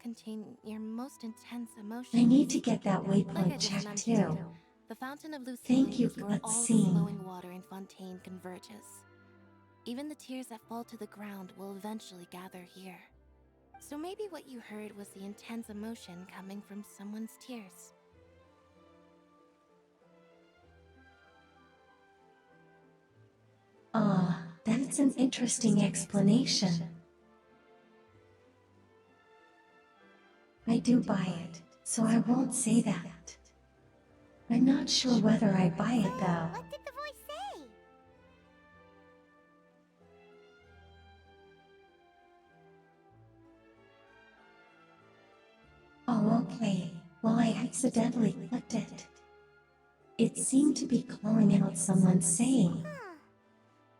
contain your most intense emotions. I need to get that Like I waypoint just checked mentioned, too. the Fountain of Lucille Thank you, is where all the cutscene. flowing water in Fontaine converges. Even the tears that fall to the ground will eventually gather here. So maybe what you heard was the intense emotion coming from someone's tears. That's an interesting explanation. I do buy it, so I won't say that. I'm not sure whether I buy it though. What did the voice say? Oh, okay. Well, I accidentally clicked it. It seemed to be calling out someone saying,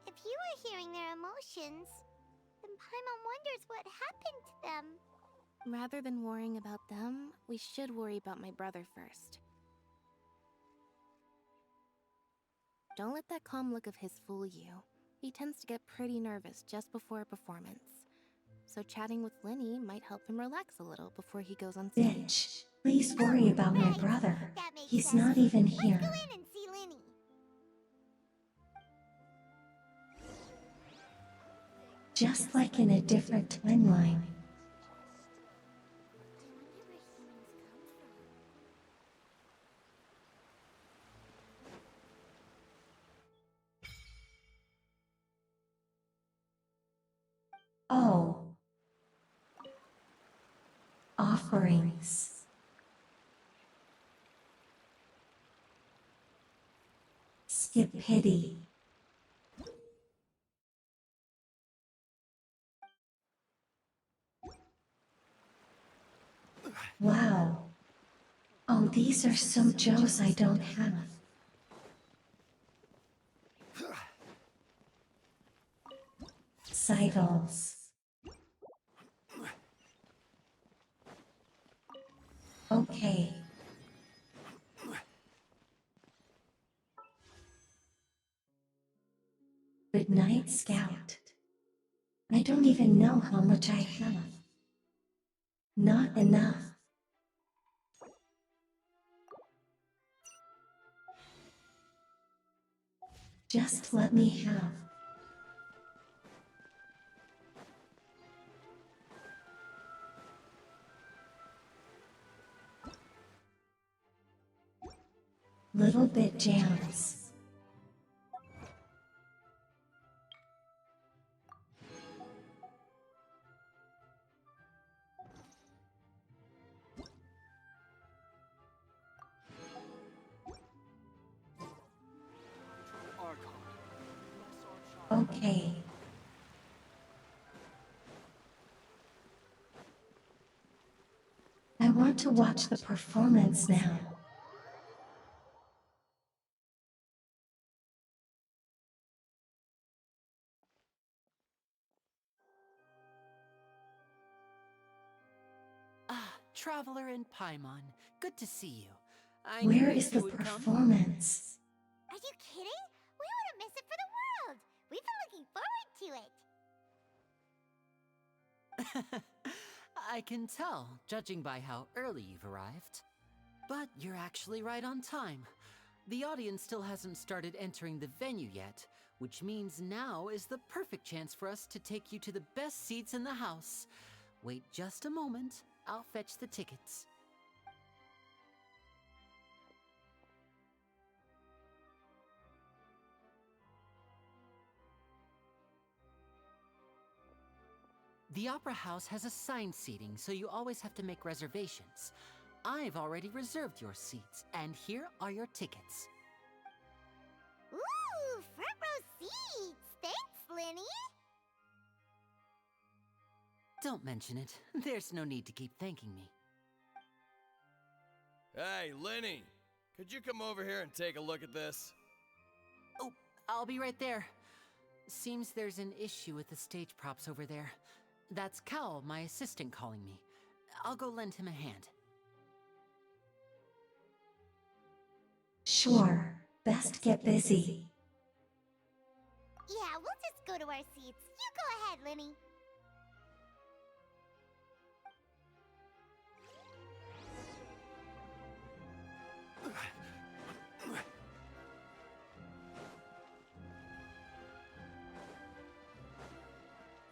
If you were hearing their emotions, then Paimon wonders what happened to them. Rather than worrying about them, we should worry about my brother first. Don't let that calm look of his fool you. He tends to get pretty nervous just before a performance. So chatting with Lenny might help him relax a little before he goes on stage. Bitch, please worry about my brother. That makes He's sense. not even Let's here. go in and see Lenny. Just like in a different timeline. Oh. Offerings. Skip pity. Wow. Oh, these are some Joes I don't have. Sidles. Okay. Good night, Scout. I don't even know how much I have. Not enough. Just let me have. Little bit jams. K.O.K. I want to watch the performance now. Ah, Traveler and Paimon, good to see you. I Where knew is you the would come. performance? Are you kidding? We wouldn't miss it for the world. We've been looking forward to it. I can tell, judging by how early you've arrived. But you're actually right on time. The audience still hasn't started entering the venue yet, which means now is the perfect chance for us to take you to the best seats in the house. Wait just a moment, I'll fetch the tickets. The Opera House has assigned seating, so you always have to make reservations. I've already reserved your seats, and here are your tickets. Ooh, front row seats. Thanks, Linny. Don't mention it. There's no need to keep thanking me. Hey, Linny! Could you come over here and take a look at this? Oh, I'll be right there. Seems there's an issue with the stage props over there. That's K.O.K.O, my assistant, calling me. I'll go lend him a hand. Sure, best get busy. Yeah, we'll just go to our seats. You go ahead, Linny.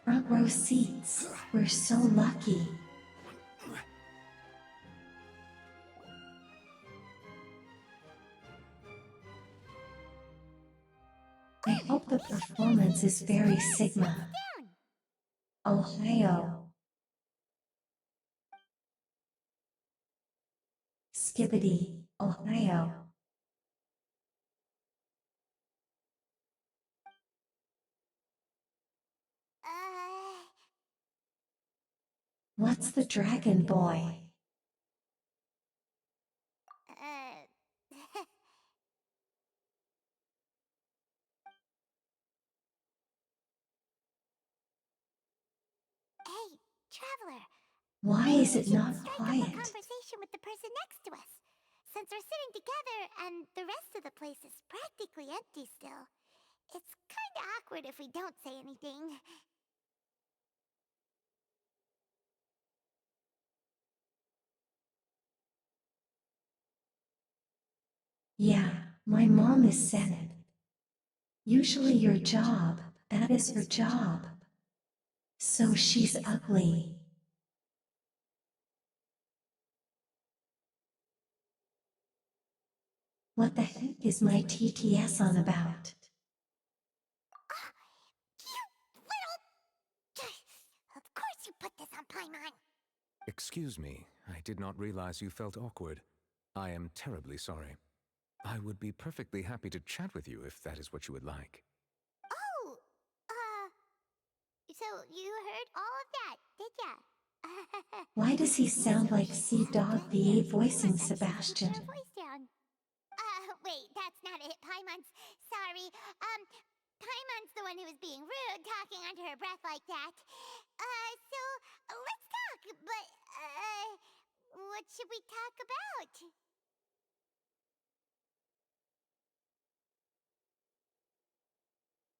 Front row seats. We're so lucky. I hope the performance is very Sigma. Ohio. Skibbity, Ohio. What's the dragon boy? Hey, Traveler. Why is it not strike up a quiet? conversation with the person next to us. Since we're sitting together and the rest of the place is practically empty still, it's kinda awkward if we don't say anything. Yeah, my mom is said. Usually your job, that is her job. So she's ugly. What the heck is my TTS on about? Of course you put this on Paimon. Excuse me, I did not realize you felt awkward. I am terribly sorry. I would be perfectly happy to chat with you if that is what you would like. Oh, so you heard all of that, did ya? Why does he sound like Sea Dog VA voicing Keep your Sebastian? voice down. Wait, that's not it. Paimon's sorry. Paimon's the one who was being rude, talking under her breath like that. So let's talk, but, what should we talk about?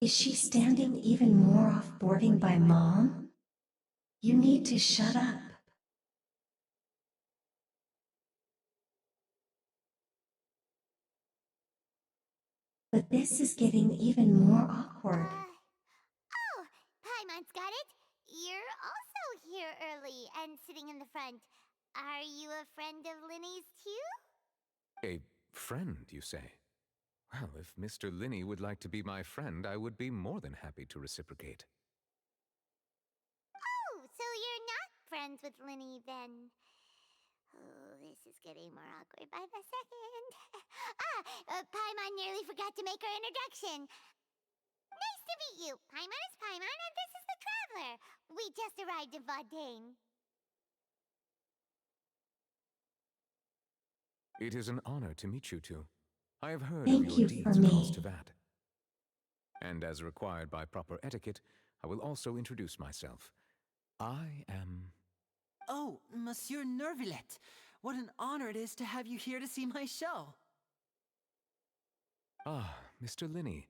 Is she standing even more off-boarding by mom? You need to shut up. But this is getting even more awkward. Oh, Paimon's got it. You're also here early and sitting in the front. Are you a friend of Linny's too? A friend, you say? Well, if Mr. Linny would like to be my friend, I would be more than happy to reciprocate. Oh, so you're not friends with Linny then? Oh, this is getting more awkward by the second. Paimon nearly forgot to make her introduction. Nice to meet you. Paimon is Paimon, and this is the Traveler. We just arrived in Fontaine. It is an honor to meet you two. I have heard Thank of you your for deeds me. across Teyvat. And as required by proper etiquette, I will also introduce myself. I am... Oh, Monsieur Nervillet. What an honor it is to have you here to see my show. Ah, Mr. Linney.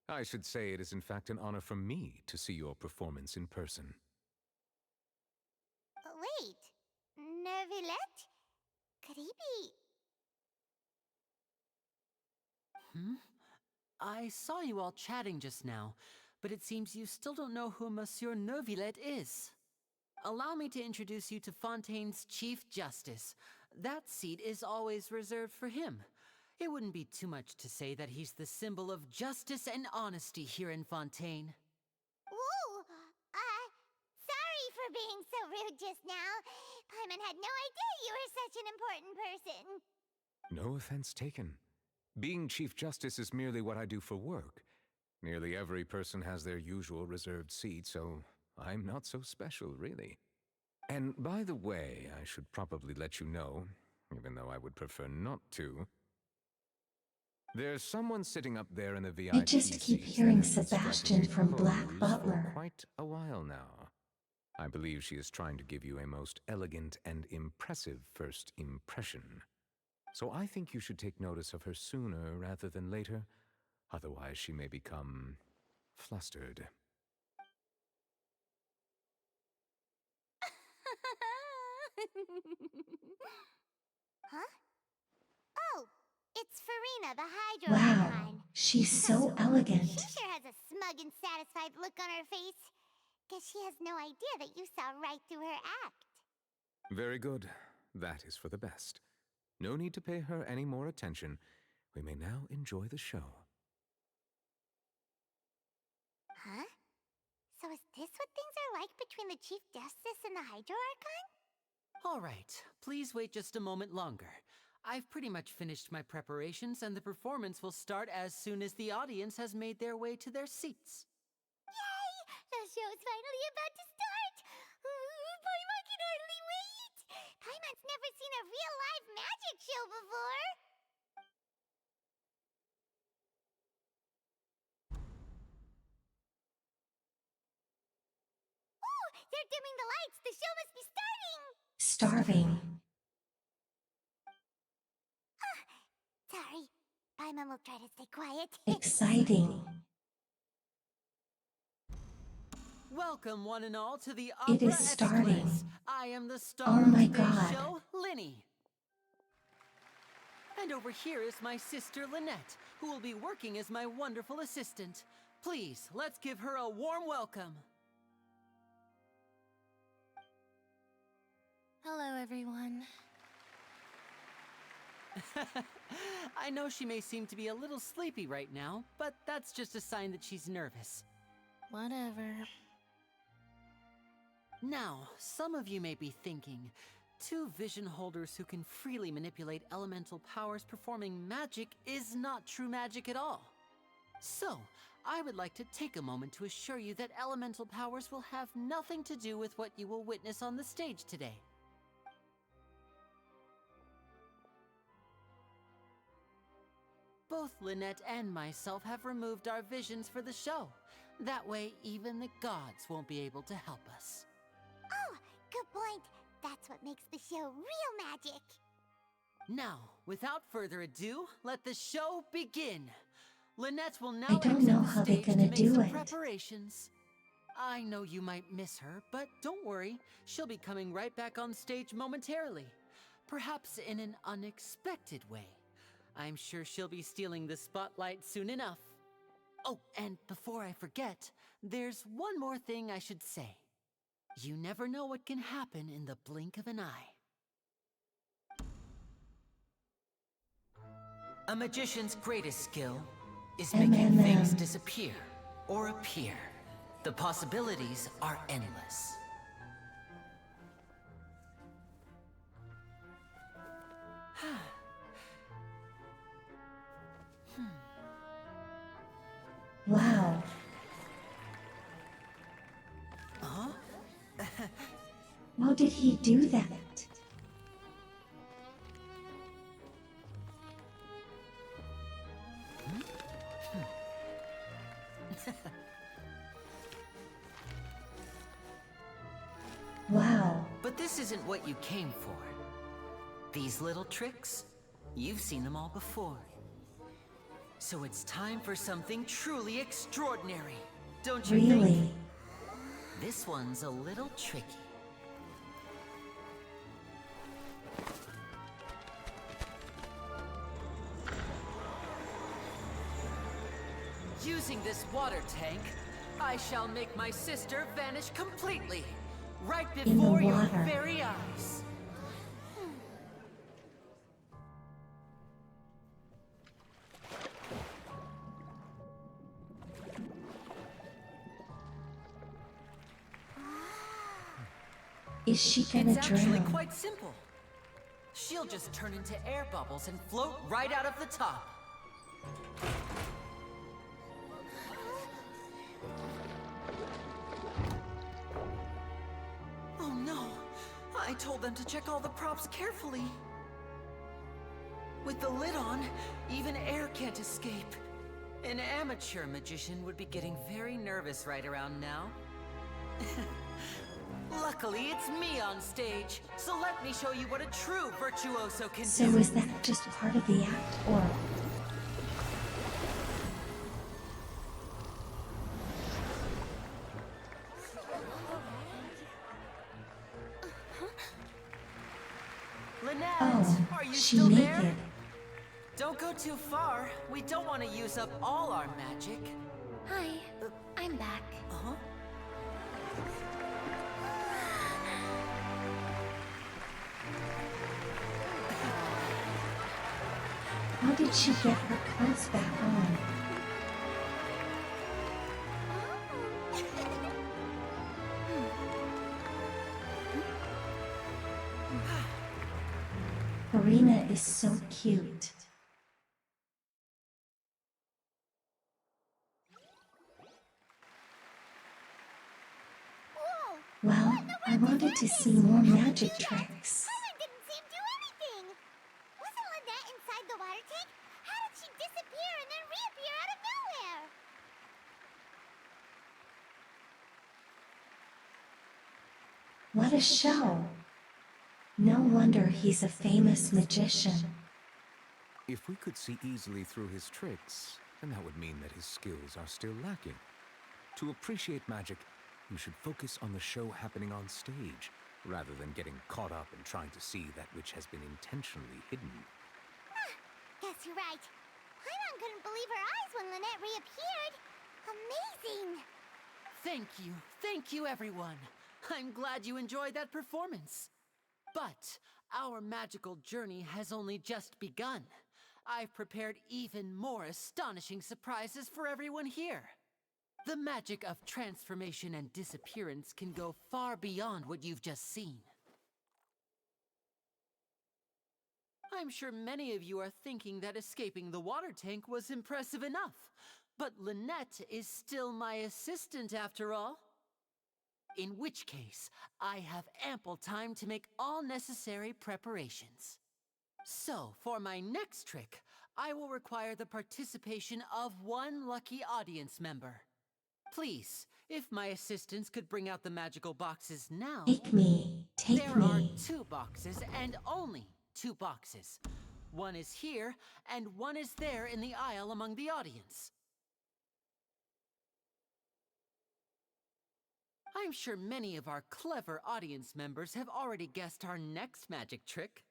I should say it is in fact an honor for me to see your performance in person. Wait, Nervillet? Could he be... I saw you all chatting just now, but it seems you still don't know who Monsieur Nervillet is. Allow me to introduce you to Fontaine's Chief Justice. That seat is always reserved for him. It wouldn't be too much to say that he's the symbol of justice and honesty here in Fontaine. Whoa! Sorry for being so rude just now. Paimon had no idea you were such an important person. No offense taken. Being Chief Justice is merely what I do for work. Nearly every person has their usual reserved seat, so I'm not so special, really. And by the way, I should probably let you know, even though I would prefer not to. There's someone sitting up there in the VIP I just keep seats hearing that has been Sebastian striking from me Black pose Butler. for quite a while now. I believe she is trying to give you a most elegant and impressive first impression. So I think you should take notice of her sooner rather than later. Otherwise, she may become flustered. Huh? Oh, it's Farina, the Hydro Wow, icon. she's so elegant. She sure has a smug and satisfied look on her face. Guess she has no idea that you saw right through her act. Very good. That is for the best. No need to pay her any more attention. We may now enjoy the show. Huh? So is this what things are like between the Chief Justice and the Hydro Archon? All right, please wait just a moment longer. I've pretty much finished my preparations, and the performance will start as soon as the audience has made their way to their seats. Yay! The show's finally about to start! Paimon can hardly wait! Paimon's never seen a real live magic show before! Ooh! They're dimming the lights! The show must be starting! Starving. Sorry. Paimon will try to stay quiet. Exciting. Welcome, one and all, to the It Opera is starting. Express. I am the star Oh of my today's God. show, Linny. And over here is my sister Lynette, who will be working as my wonderful assistant. Please, let's give her a warm welcome. Hello, everyone. I know she may seem to be a little sleepy right now, but that's just a sign that she's nervous. Whatever. Now, some of you may be thinking, two vision holders who can freely manipulate elemental powers performing magic is not true magic at all. So, I would like to take a moment to assure you that elemental powers will have nothing to do with what you will witness on the stage today. Both Lynette and myself have removed our visions for the show. That way, even the gods won't be able to help us. Oh, good point. That's what makes the show real magic. Now, without further ado, let the show begin. Lynette will now I don't exit know the how they're stage gonna to make do some it. preparations. I know you might miss her, but don't worry. She'll be coming right back on stage momentarily. Perhaps in an unexpected way. I'm sure she'll be stealing the spotlight soon enough. Oh, and before I forget, there's one more thing I should say. You never know what can happen in the blink of an eye. A magician's greatest skill is making things disappear or appear. The possibilities are endless. Wow. How did he do that? Wow. But this isn't what you came for. These little tricks, you've seen them all before. So it's time for something truly extraordinary, don't you think? Really? This one's a little tricky. Using this water tank, I shall make my sister vanish completely, right before your water. very eyes. Is she gonna It's actually drown? quite simple. She'll just turn into air bubbles and float right out of the top. Oh no! I told them to check all the props carefully. With the lid on, even air can't escape. An amateur magician would be getting very nervous right around now. Luckily, it's me on stage, so let me show you what a true virtuoso can So do. is that just part of the act, or? Lynette, Oh, are you she still naked. there? Don't go too far. We don't want to use up all our magic. Hi, I'm back. Uh-huh. How did she get her clothes back on? Karina is so cute. Whoa! Well, I wanted to see more magic tricks. Paimon didn't seem to do anything. Wasn't Lynette inside the water tank? How did she disappear and then reappear out of nowhere? What a show! No wonder he's a famous magician. If we could see easily through his tricks, then that would mean that his skills are still lacking. To appreciate magic, you should focus on the show happening on stage, rather than getting caught up in trying to see that which has been intentionally hidden. Guess you're right. Paimon couldn't believe her eyes when Lynette reappeared. Amazing! Thank you everyone. I'm glad you enjoyed that performance. But our magical journey has only just begun. I've prepared even more astonishing surprises for everyone here. The magic of transformation and disappearance can go far beyond what you've just seen. I'm sure many of you are thinking that escaping the water tank was impressive enough, but Lynette is still my assistant after all. In which case, I have ample time to make all necessary preparations. So, for my next trick, I will require the participation of one lucky audience member. Please, if my assistants could bring out the magical boxes now. Take me, There are 2 boxes and only 2 boxes. One is here and one is there in the aisle among the audience. I'm sure many of our clever audience members have already guessed our next magic trick.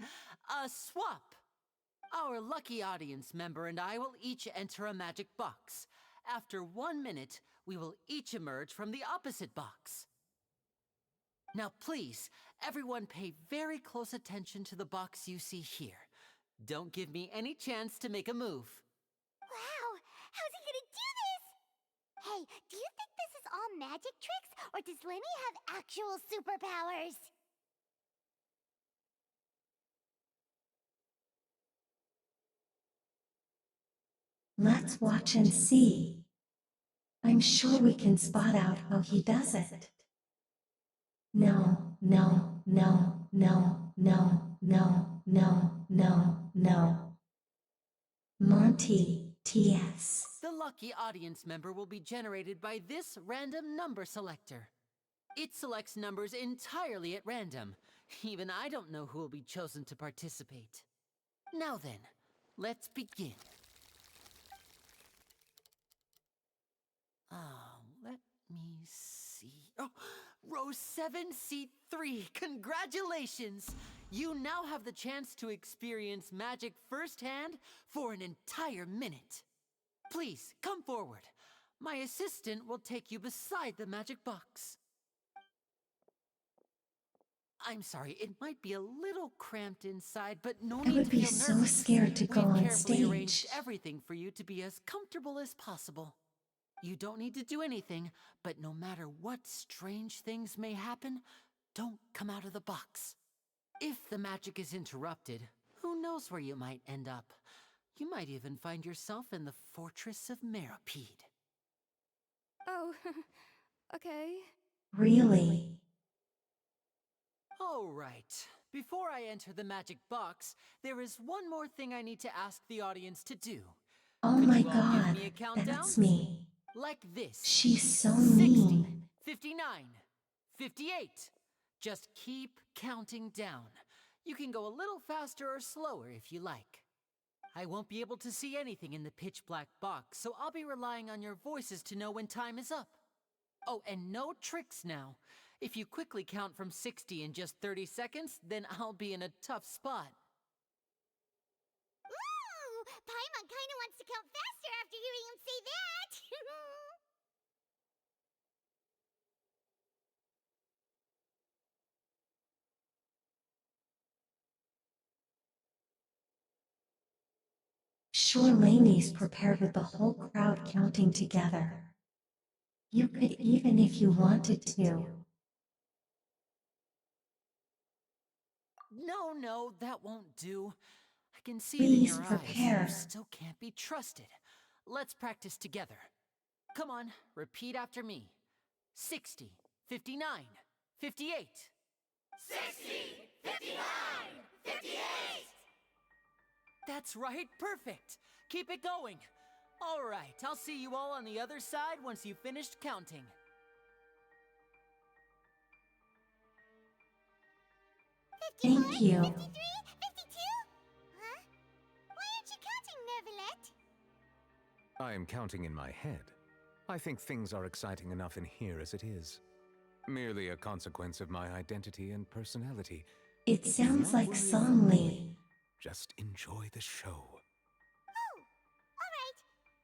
A swap! Our lucky audience member and I will each enter a magic box. After 1 minute, we will each emerge from the opposite box. Now please, everyone pay very close attention to the box you see here. Don't give me any chance to make a move. Wow! How's he gonna do this? Hey, do you think this is all magic tricks, or does Lenny have actual superpowers? Let's watch and see. I'm sure we can spot out how he does it. No, no, no, no, no, no, no, no, no. Monty, TS. The lucky audience member will be generated by this random number selector. It selects numbers entirely at random. Even I don't know who will be chosen to participate. Now then, let's begin. Let me see. Oh, row 7, seat 3. Congratulations! You now have the chance to experience magic firsthand for an entire minute. Please, come forward. My assistant will take you beside the magic box. I'm sorry, it might be a little cramped inside, but no I need would to be feel so nervous. scared to go We've on carefully arranged stage. everything for you to be as comfortable as possible. You don't need to do anything, but no matter what strange things may happen, don't come out of the box. If the magic is interrupted, who knows where you might end up? You might even find yourself in the Fortress of Meropide. Oh, okay. Really? All right. Before I enter the magic box, there is one more thing I need to ask the audience to do. Oh Could my you all give god, me a countdown? that's me. Like this. She's so 60, mean. 59, 58. Just keep counting down. You can go a little faster or slower if you like. I won't be able to see anything in the pitch black box, so I'll be relying on your voices to know when time is up. Oh, and no tricks now. If you quickly count from 60 in just 30 seconds, then I'll be in a tough spot. Ooh! Paimon kinda wants to count faster after hearing him say that! Sure, Lainey's prepared with the whole crowd counting together. You could even if you wanted to. No, that won't do. I can see it in Please your eyes. prepare. You still can't be trusted. Let's practice together. Come on, repeat after me. 60, 59, 58. 60, 59, 58! That's right, perfect. Keep it going. All right, I'll see you all on the other side once you've finished counting. Thank you. 53, 52? Huh? Why aren't you counting, Nervalet? I am counting in my head. I think things are exciting enough in here as it is. Merely a consequence of my identity and personality. It sounds Don't like worry Song about Lee. me. Just enjoy the show. Oh, alright.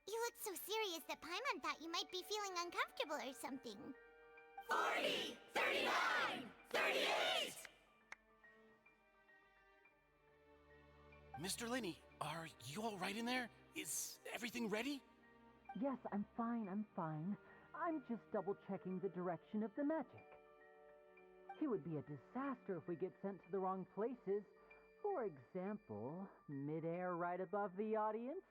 You look so serious that Paimon thought you might be feeling uncomfortable or something. 40, 39, 38! Mr. Linney, are you all right in there? Is everything ready? Yes, I'm fine. I'm just double-checking the direction of the magic. It would be a disaster if we get sent to the wrong places. For example, mid-air right above the audience.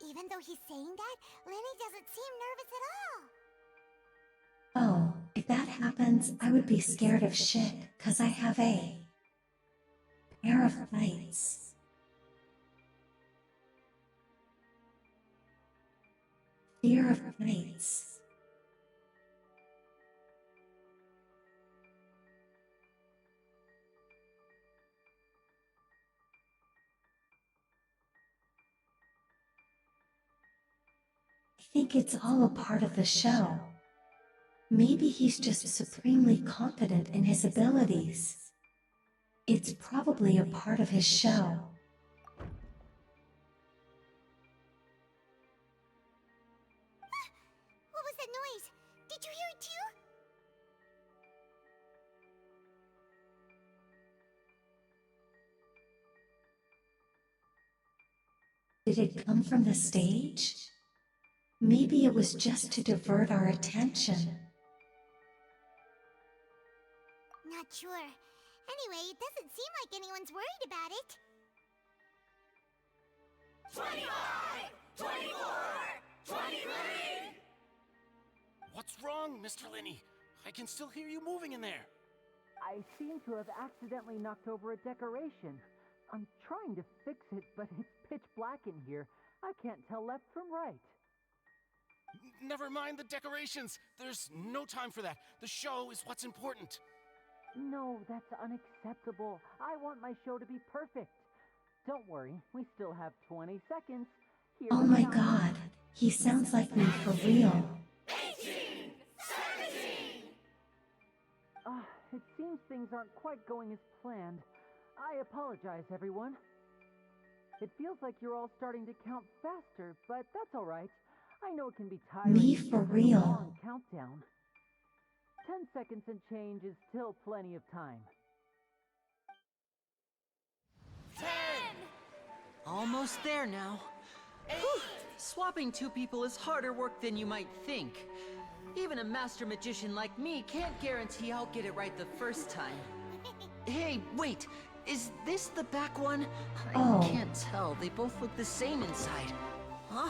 Even though he's saying that, Lenny doesn't seem nervous at all. Oh, if that happens, I would be scared of shit, 'cause I have a pair of lights. Fear of heights. I think it's all a part of the show. Maybe he's just supremely confident in his abilities. It's probably a part of his show. What was that noise? Did you hear it too? Did it come from the stage? Maybe it was just to divert our attention. Not sure. Anyway, it doesn't seem like anyone's worried about it. 25, 24, 23! What's wrong, Mr. Linney? I can still hear you moving in there. I seem to have accidentally knocked over a decoration. I'm trying to fix it, but it's pitch black in here. I can't tell left from right. Never mind the decorations. There's no time for that. The show is what's important. No, that's unacceptable. I want my show to be perfect. Don't worry, we still have 20 seconds. Here Oh my god, he sounds like me for real. 18, 17. It seems things aren't quite going as planned. I apologize, everyone. It feels like you're all starting to count faster, but that's alright. I know it can be tiring. Me for real. A long countdown. 10 seconds and change is still plenty of time. 10. Almost there now. Whew. Swapping two people is harder work than you might think. Even a master magician like me can't guarantee I'll get it right the first time. Hey, wait! Is this the back one? I can't tell. They both look the same inside. Huh?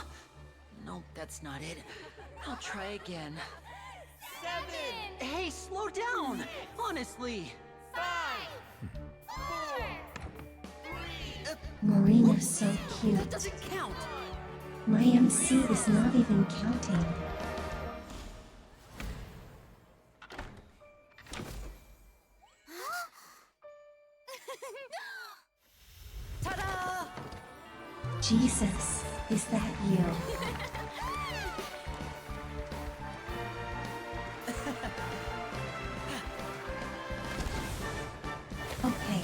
No, that's not it. I'll try again. 7. Hey, slow down! Honestly! 5. 4. 3. Marina's so cute. That doesn't count! My MC is not even counting. Ta-da! Jesus, is that you? Okay,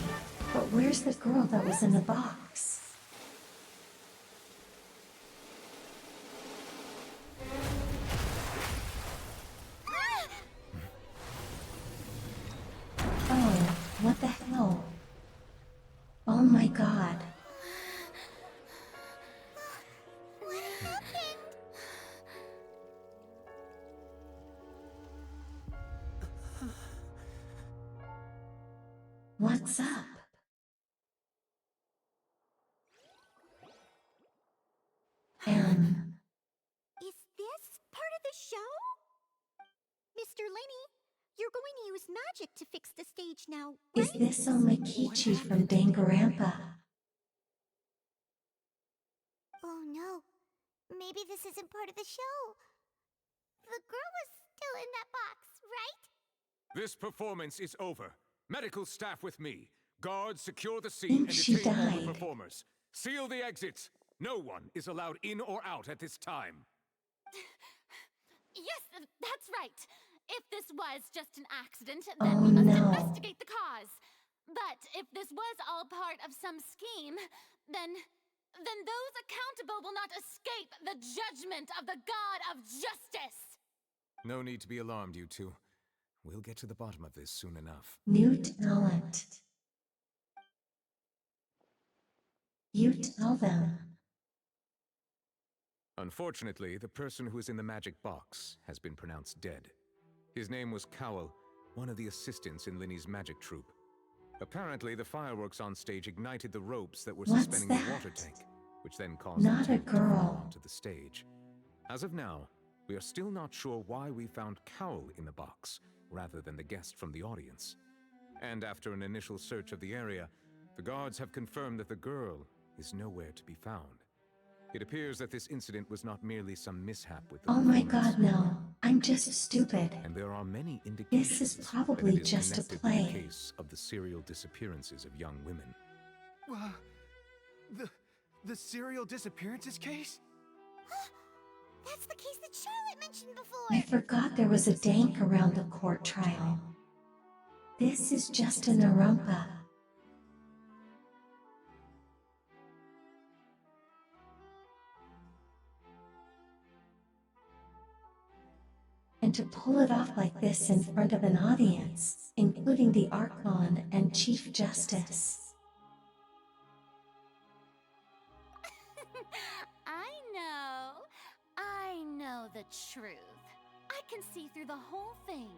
but where's the girl that was in the box? Oh, what the hell? Oh my god. What happened? What's up? Is this part of the show? Mr. Linney, you're going to use magic to fix the stage now, right? Is this Omakichi from Danganronpa? Oh no. Maybe this isn't part of the show. The girl was still in that box, right? This performance is over. Medical staff with me. Guards, secure the scene Think and she detain all the died. performers. Seal the exits. No one is allowed in or out at this time. Yes, that's right. If this was just an accident, then Oh, we must no. investigate the cause. But if this was all part of some scheme, then those accountable will not escape the judgment of the God of Justice. No need to be alarmed, you two. We'll get to the bottom of this soon enough. New talent. You tell them. Unfortunately, the person who is in the magic box has been pronounced dead. His name was K.O.K.O, one of the assistants in Linney's magic troupe. Apparently, the fireworks on stage ignited the ropes that were What's suspending the water that? tank, which then caused Not the a tank to fall girl. onto the stage. As of now, we are still not sure why we found K.O.K.O in the box, rather than the guest from the audience. And after an initial search of the area, the guards have confirmed that the girl is nowhere to be found. It appears that this incident was not merely some mishap with the Oh my performance. god, no. I'm just stupid. And there are many indications This is that probably it is just a connected to play. the case of the serial disappearances of young women. The serial disappearances case? That's the case that Charlotte mentioned before. I forgot there was a dank around the court trial. This is just an Narumpa. And to pull it off like this in front of an audience, including the Archon and Chief Justice. I know the truth. I can see through the whole thing.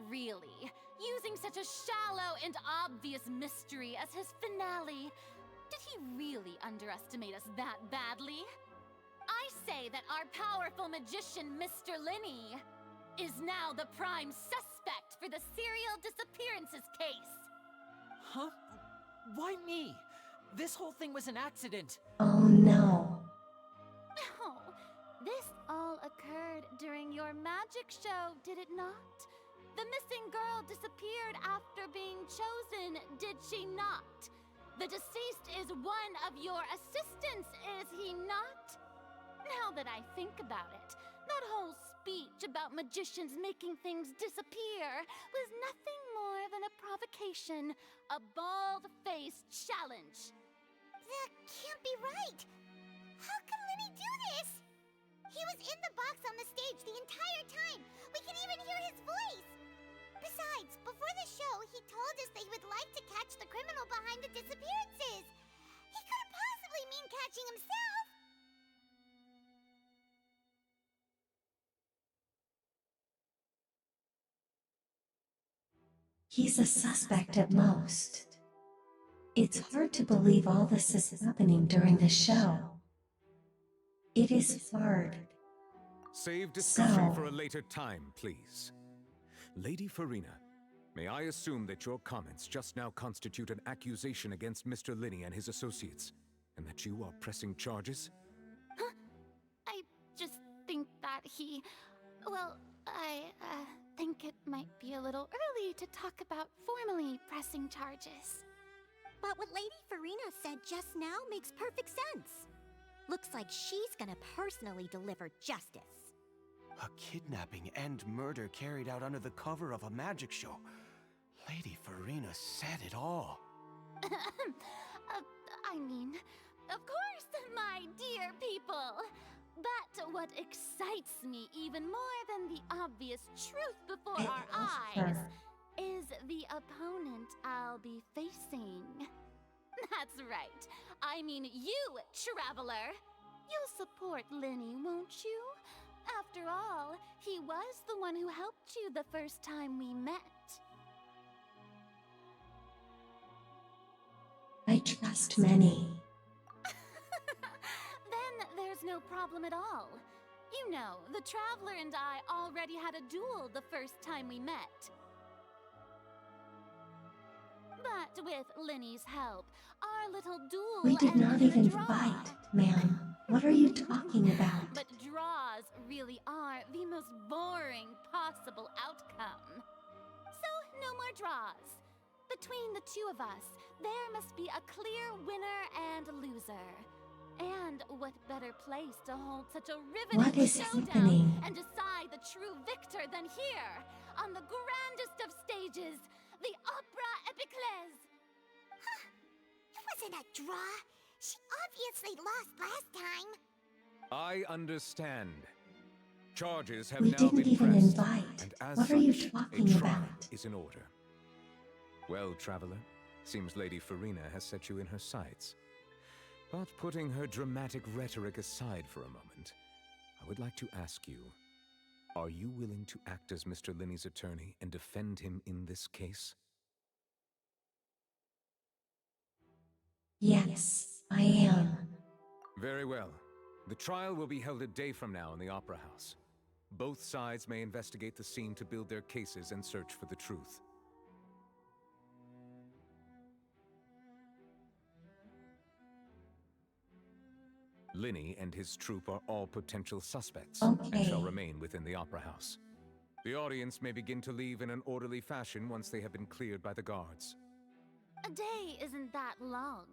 Really, using such a shallow and obvious mystery as his finale. Did he really underestimate us that badly? I say that our powerful magician, Mr. Linney, is now the prime suspect for the serial disappearances case. Huh? Why me? This whole thing was an accident. Oh no. Oh, this all occurred during your magic show, did it not? The missing girl disappeared after being chosen, did she not? The deceased is one of your assistants, is he not? Now that I think about it, that whole speech about magicians making things disappear was nothing more than a provocation, a bald-faced challenge. That can't be right. How can Lenny do this? He was in the box on the stage the entire time. We can even hear his voice. Besides, before the show, he told us that he would like to catch the criminal behind the disappearances. He couldn't possibly mean catching himself. He's a suspect at most. It's hard to believe all this is happening during the show. It is hard. Save discussion for a later time, please. Lady Farina, may I assume that your comments just now constitute an accusation against Mr. Linney and his associates, and that you are pressing charges? Huh? I just think that well, I think it might be a little early to talk about formally pressing charges. But what Lady Farina said just now makes perfect sense. Looks like she's gonna personally deliver justice. A kidnapping and murder carried out under the cover of a magic show. Lady Farina said it all. I mean, of course, my dear people. But what excites me even more than the obvious truth before our eyes is the opponent I'll be facing. That's right. I mean you, Traveler. You'll support Lenny, won't you? After all, he was the one who helped you the first time we met. I trust many. Then there's no problem at all. You know, the Traveler and I already had a duel the first time we met. But with Lenny's help, our little duel We did not ended in a even draw. fight, ma'am. What are you talking about? But draws really are the most boring possible outcome. So, no more draws. Between the two of us, there must be a clear winner and loser. And what better place to hold such a riveting What is showdown happening? and decide the true victor than here, on the grandest of stages, the Opera Epiclese. Huh. It wasn't a draw. She obviously lost last time. I understand. Charges have We now didn't been even pressed, invite. and as What such, are you a talking trial about? is in order. Well, Traveler, seems Lady Farina has set you in her sights. But putting her dramatic rhetoric aside for a moment, I would like to ask you, are you willing to act as Mr. Linney's attorney and defend him in this case? Yes, I am. Very well. The trial will be held a day from now in the Opera House. Both sides may investigate the scene to build their cases and search for the truth. Linney and his troupe are all potential suspects and shall remain within the Opera House. The audience may begin to leave in an orderly fashion once they have been cleared by the guards. A day isn't that long.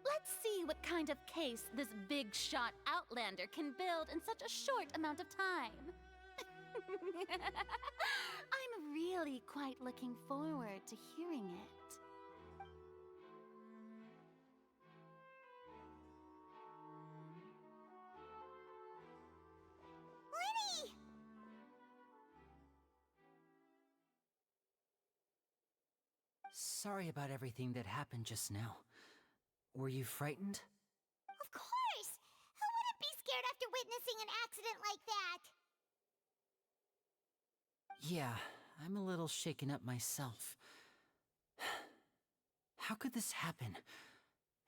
Let's see what kind of case this big shot Outlander can build in such a short amount of time. I'm really quite looking forward to hearing it. Lenny! Sorry about everything that happened just now. Were you frightened? Of course! Who wouldn't be scared after witnessing an accident like that? Yeah, I'm a little shaken up myself. How could this happen?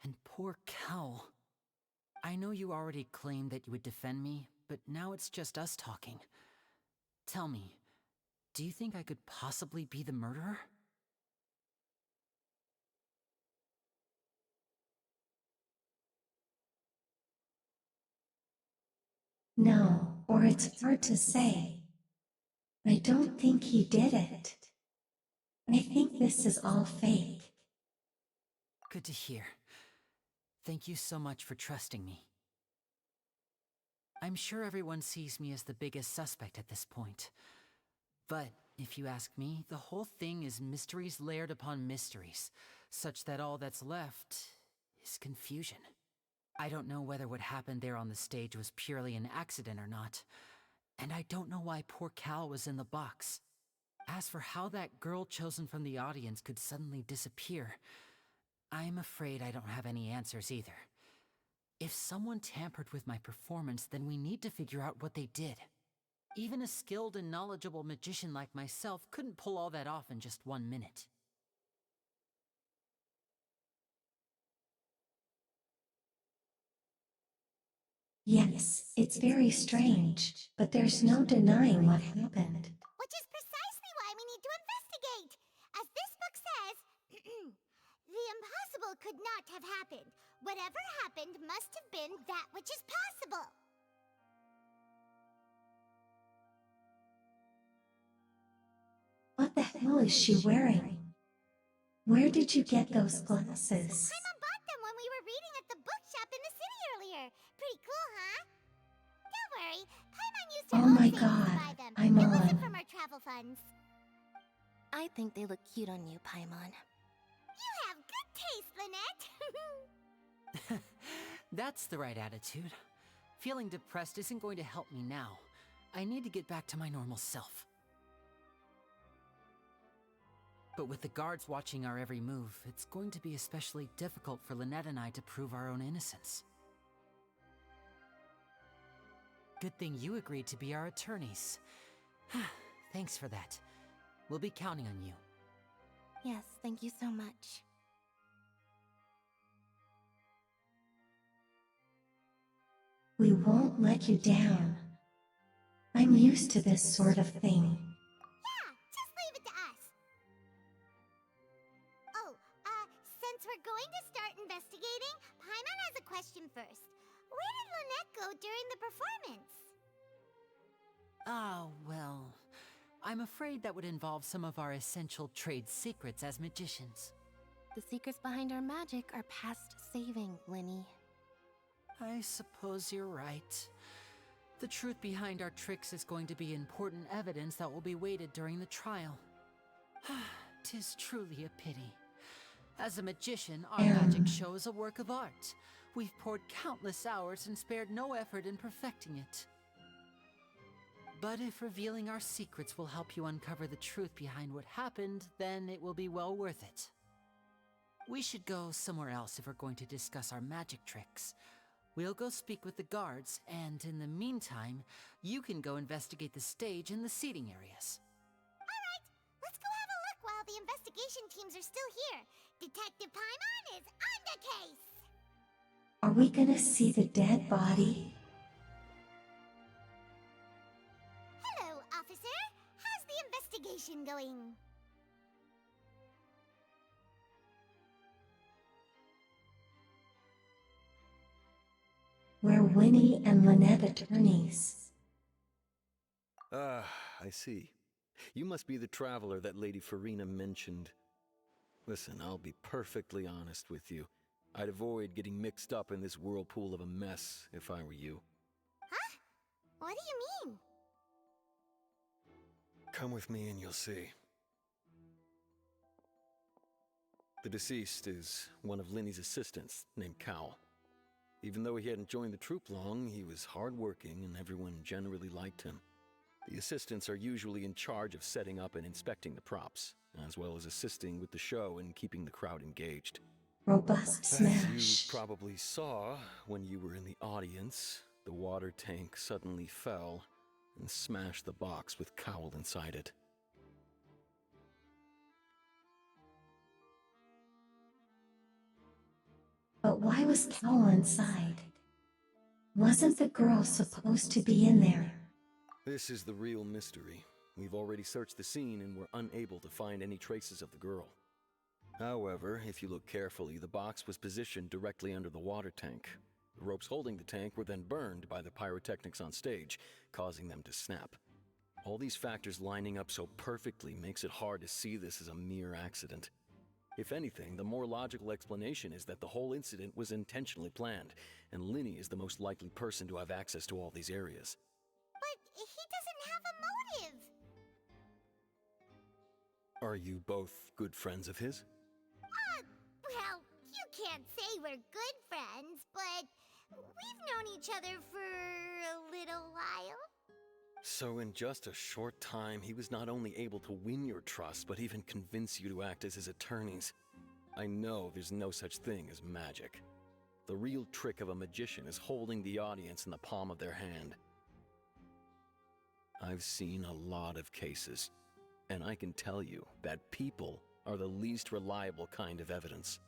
And poor Cal. I know you already claimed that you would defend me, but now it's just us talking. Tell me, Do you think I could possibly be the murderer? No, or it's hard to say. I don't think he did it. I think this is all fake. Good to hear. Thank you so much for trusting me. I'm sure everyone sees me as the biggest suspect at this point. But, if you ask me, the whole thing is mysteries layered upon mysteries, such that all that's left is confusion. I don't know whether what happened there on the stage was purely an accident or not, and I don't know why poor Cal was in the box. As for how that girl chosen from the audience could suddenly disappear, I'm afraid I don't have any answers either. If someone tampered with my performance, then we need to figure out what they did. Even a skilled and knowledgeable magician like myself couldn't pull all that off in just 1 minute. Yes, it's very strange, but there's no denying what happened. Which is precisely why we need to investigate. As this book says, the impossible could not have happened. Whatever happened must have been that which is possible. What the hell is she wearing? Where did you get those glasses? Paimon bought them when we were reading at the bookshop in the city earlier. Pretty cool, huh? Don't worry, Paimon used her Oh own my savings to God, buy them. I'm It wasn't on. from our travel funds. I think they look cute on you, Paimon. You have good taste, Lynette. That's the right attitude. Feeling depressed isn't going to help me now. I need to get back to my normal self. But with the guards watching our every move, it's going to be especially difficult for Lynette and I to prove our own innocence. Good thing you agreed to be our attorneys. Thanks for that. We'll be counting on you. Yes, thank you so much. We won't let you down. I'm used to this sort of thing. Yeah, just leave it to us. Oh, since we're going to start investigating, Paimon has a question first. Where did Lynette go during the performance? Ah, well, I'm afraid that would involve some of our essential trade secrets as magicians. The secrets behind our magic are past saving, Linny. I suppose you're right. The truth behind our tricks is going to be important evidence that will be weighted during the trial. 'Tis truly a pity. As a magician, our magic show is a work of art. We've poured countless hours and spared no effort in perfecting it. But if revealing our secrets will help you uncover the truth behind what happened, then it will be well worth it. We should go somewhere else if we're going to discuss our magic tricks. We'll go speak with the guards, and in the meantime, you can go investigate the stage and the seating areas. Alright, let's go have a look while the investigation teams are still here. Detective Paimon is on the case! Are we gonna see the dead body? Hello, officer. How's the investigation going? We're Winnie and Lynette attorneys. Ah, I see. You must be the traveler that Lady Farina mentioned. Listen, I'll be perfectly honest with you. I'd avoid getting mixed up in this whirlpool of a mess if I were you. Huh? What do you mean? Come with me and you'll see. The deceased is one of Linny's assistants, named K.O.K.O. Even though he hadn't joined the troupe long, he was hardworking and everyone generally liked him. The assistants are usually in charge of setting up and inspecting the props, as well as assisting with the show and keeping the crowd engaged. Robust smash. As you probably saw when you were in the audience, the water tank suddenly fell and smashed the box with Cowl inside it. But why was Cal inside? Wasn't the girl supposed to be in there? This is the real mystery. We've already searched the scene and were unable to find any traces of the girl. However, if you look carefully, the box was positioned directly under the water tank. The ropes holding the tank were then burned by the pyrotechnics on stage, causing them to snap. All these factors lining up so perfectly makes it hard to see this as a mere accident. If anything, the more logical explanation is that the whole incident was intentionally planned, and Linny is the most likely person to have access to all these areas. But he doesn't have a motive. Are you both good friends of his? Well, you can't say we're good friends, but we've known each other for a little while. So in just a short time, he was not only able to win your trust, but even convince you to act as his attorneys. I know there's no such thing as magic. The real trick of a magician is holding the audience in the palm of their hand. I've seen a lot of cases, and I can tell you that people are the least reliable kind of evidence.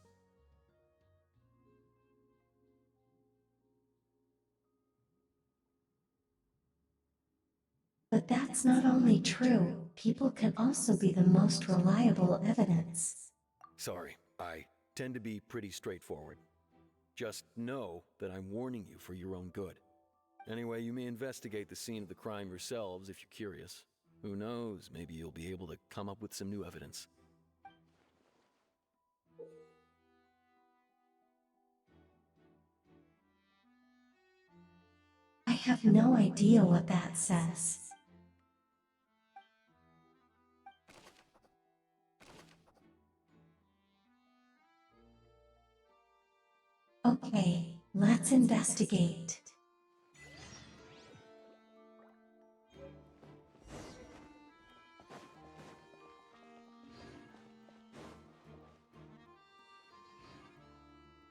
But that's not only true, people can also be the most reliable evidence. Sorry, I tend to be pretty straightforward. Just know that I'm warning you for your own good. Anyway, you may investigate the scene of the crime yourselves if you're curious. Who knows, maybe you'll be able to come up with some new evidence. I have no idea what that says. Okay, let's investigate.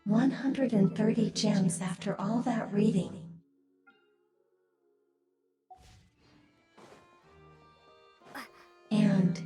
$130 gems after all that reading. And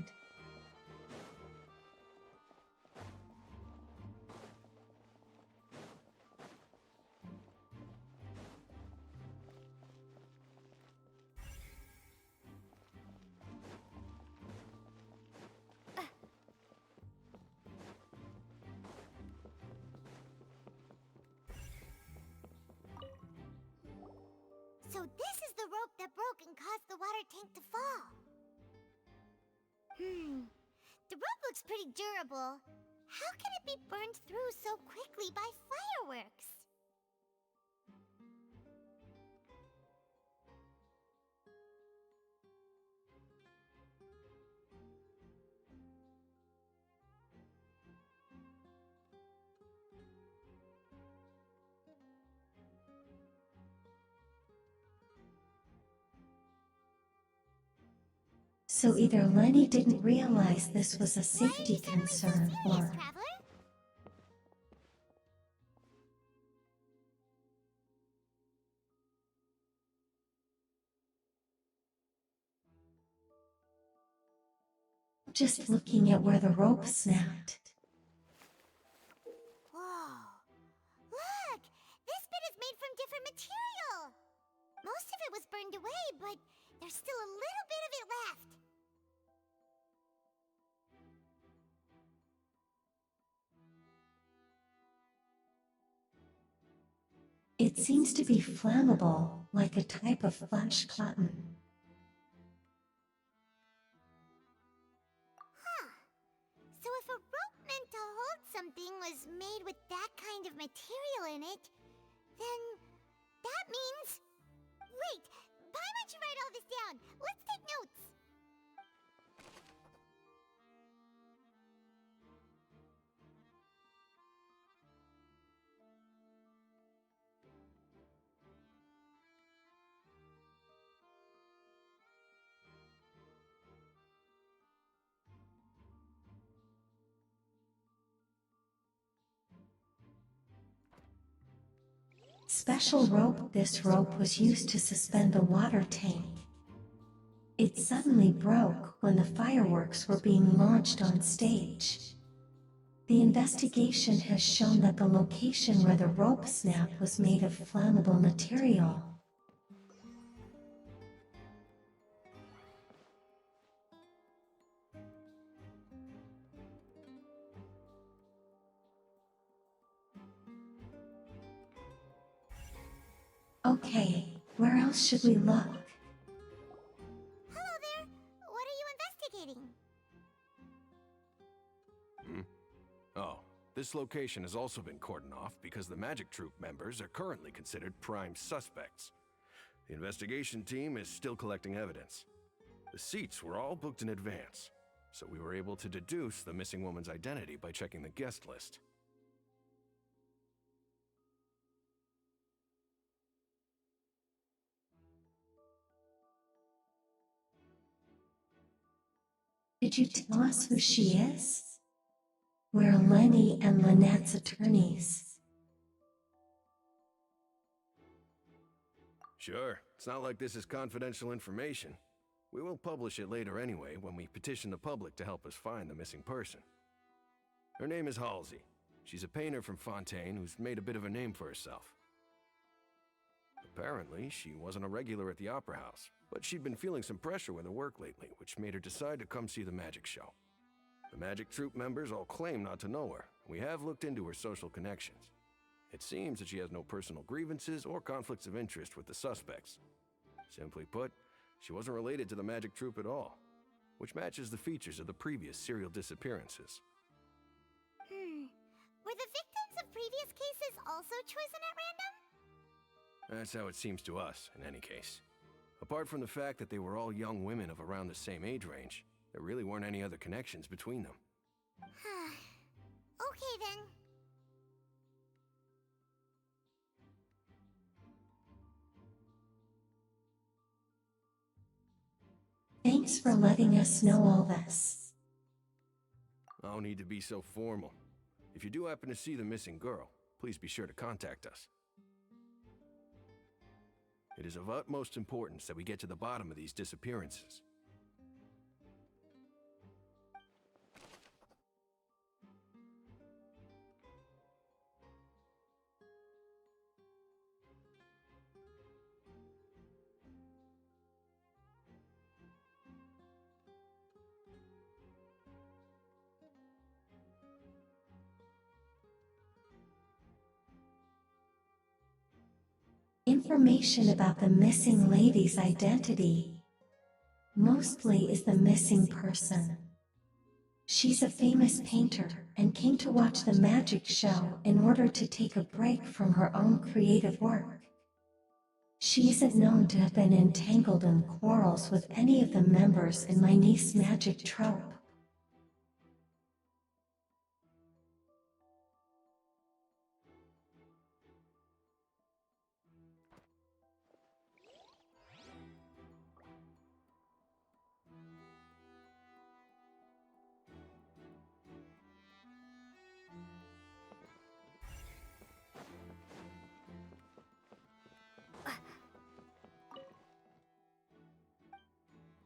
So this is the rope that broke and caused the water tank to fall. The rope looks pretty durable. How can it be burned through so quickly by fireworks? so either Lenny didn't realize this was a safety concern, or just looking at where the rope snapped. Whoa! Look! This bit is made from different material! Most of it was burned away, but there's still a little bit of it left. It seems to be flammable, like a type of flash cotton. So if a rope meant to hold something was made with that kind of material in it, then that means... Wait! Why don't you write all this down? Let's take notes! Special rope. This rope was used to suspend the water tank. It suddenly broke when the fireworks were being launched on stage. The investigation has shown that the location where the rope snapped was made of flammable material. Okay, where else should we look? Hello there. What are you investigating? Oh, this location has also been cordoned off because the Magic Troop members are currently considered prime suspects. The investigation team is still collecting evidence. The seats were all booked in advance, so we were able to deduce the missing woman's identity by checking the guest list. Did you tell us who she is? We're Lenny and Lynette's attorneys. Sure, it's not like this is confidential information. We will publish it later anyway when we petition the public to help us find the missing person. Her name is Halsey. She's a painter from Fontaine who's made a bit of a name for herself. Apparently, she wasn't a regular at the Opera House, but she'd been feeling some pressure with her work lately, which made her decide to come see the magic show. The Magic Troop members all claim not to know her. We have looked into her social connections. It seems that she has no personal grievances or conflicts of interest with the suspects. Simply put, she wasn't related to the Magic Troop at all, which matches the features of the previous serial disappearances. Were the victims of previous cases also chosen at random? That's how it seems to us, in any case. Apart from the fact that they were all young women of around the same age range, there really weren't any other connections between them. Okay then. Thanks for letting us know all this. No need to be so formal. If you do happen to see the missing girl, please be sure to contact us. It is of utmost importance that we get to the bottom of these disappearances. Information about the missing lady's identity. Mostly is the missing person. She's a famous painter and came to watch the magic show in order to take a break from her own creative work. She isn't known to have been entangled in quarrels with any of the members in my niece's magic troupe.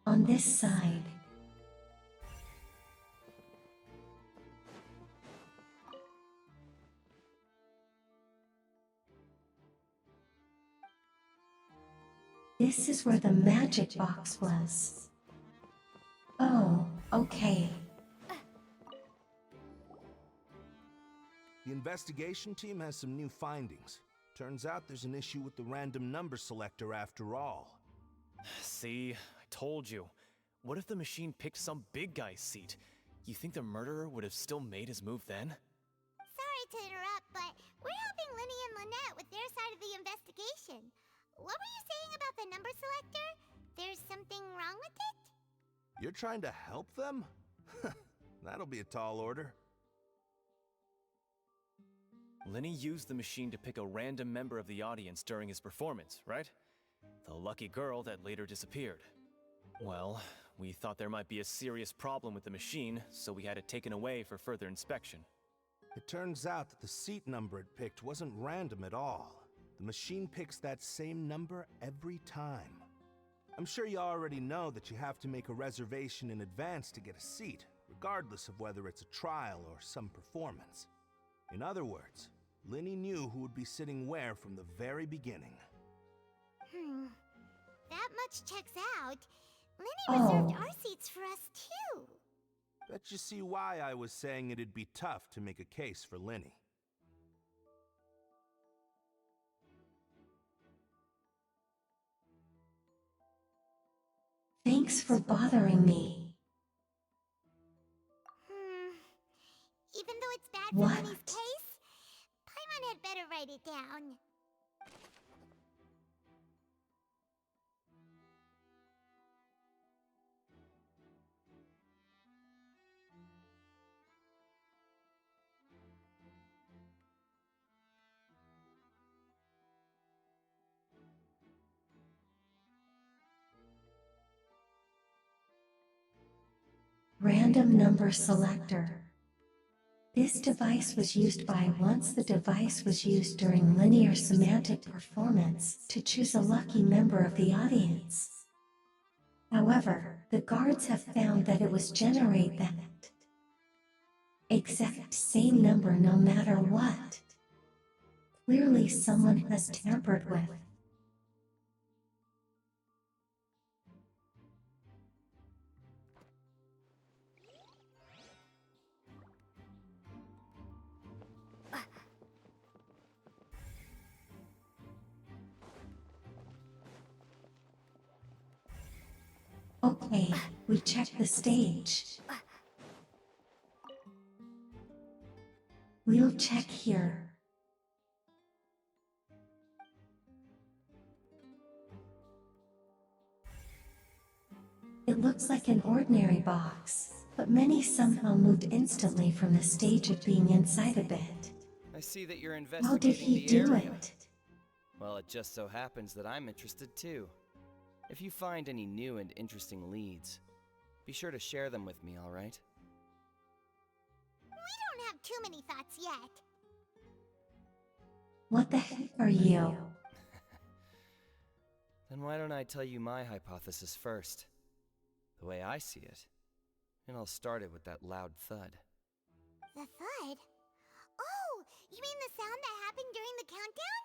On this side. This is where the magic box was. Oh, okay. The investigation team has some new findings. Turns out there's an issue with the random number selector after all. See, I told you. What if the machine picked some big guy's seat? You think the murderer would have still made his move then? Sorry to interrupt, but we're helping Lenny and Lynette with their side of the investigation. What were you saying about the number selector? There's something wrong with it? You're trying to help them? That'll be a tall order. Lenny used the machine to pick a random member of the audience during his performance, right? The lucky girl that later disappeared. Well, we thought there might be a serious problem with the machine, so we had it taken away for further inspection. It turns out that the seat number it picked wasn't random at all. The machine picks that same number every time. I'm sure you already know that you have to make a reservation in advance to get a seat, regardless of whether it's a trial or some performance. In other words, Lenny knew who would be sitting where from the very beginning. That much checks out. Lenny reserved our seats for us too. Bet you see why I was saying it'd be tough to make a case for Lenny. Thanks for bothering me. Even though it's bad for What? Lenny's case, Paimon had better write it down. Random number selector. This device was used by once the device was used during linear semantic performance to choose a lucky member of the audience. However, the guards have found that it was generate that exact same number no matter what. Clearly someone has tampered with. Okay, we checked the stage. We'll check here. It looks like an ordinary box, but many somehow moved instantly from the stage of being inside of it. I see that you're How did investigating he the do area. it? Well, it just so happens that I'm interested too. If you find any new and interesting leads, be sure to share them with me, alright? We don't have too many thoughts yet. What the heck are you? Then why don't I tell you my hypothesis first? The way I see it. And I'll start it with that loud thud. The thud? Oh, you mean the sound that happened during the countdown?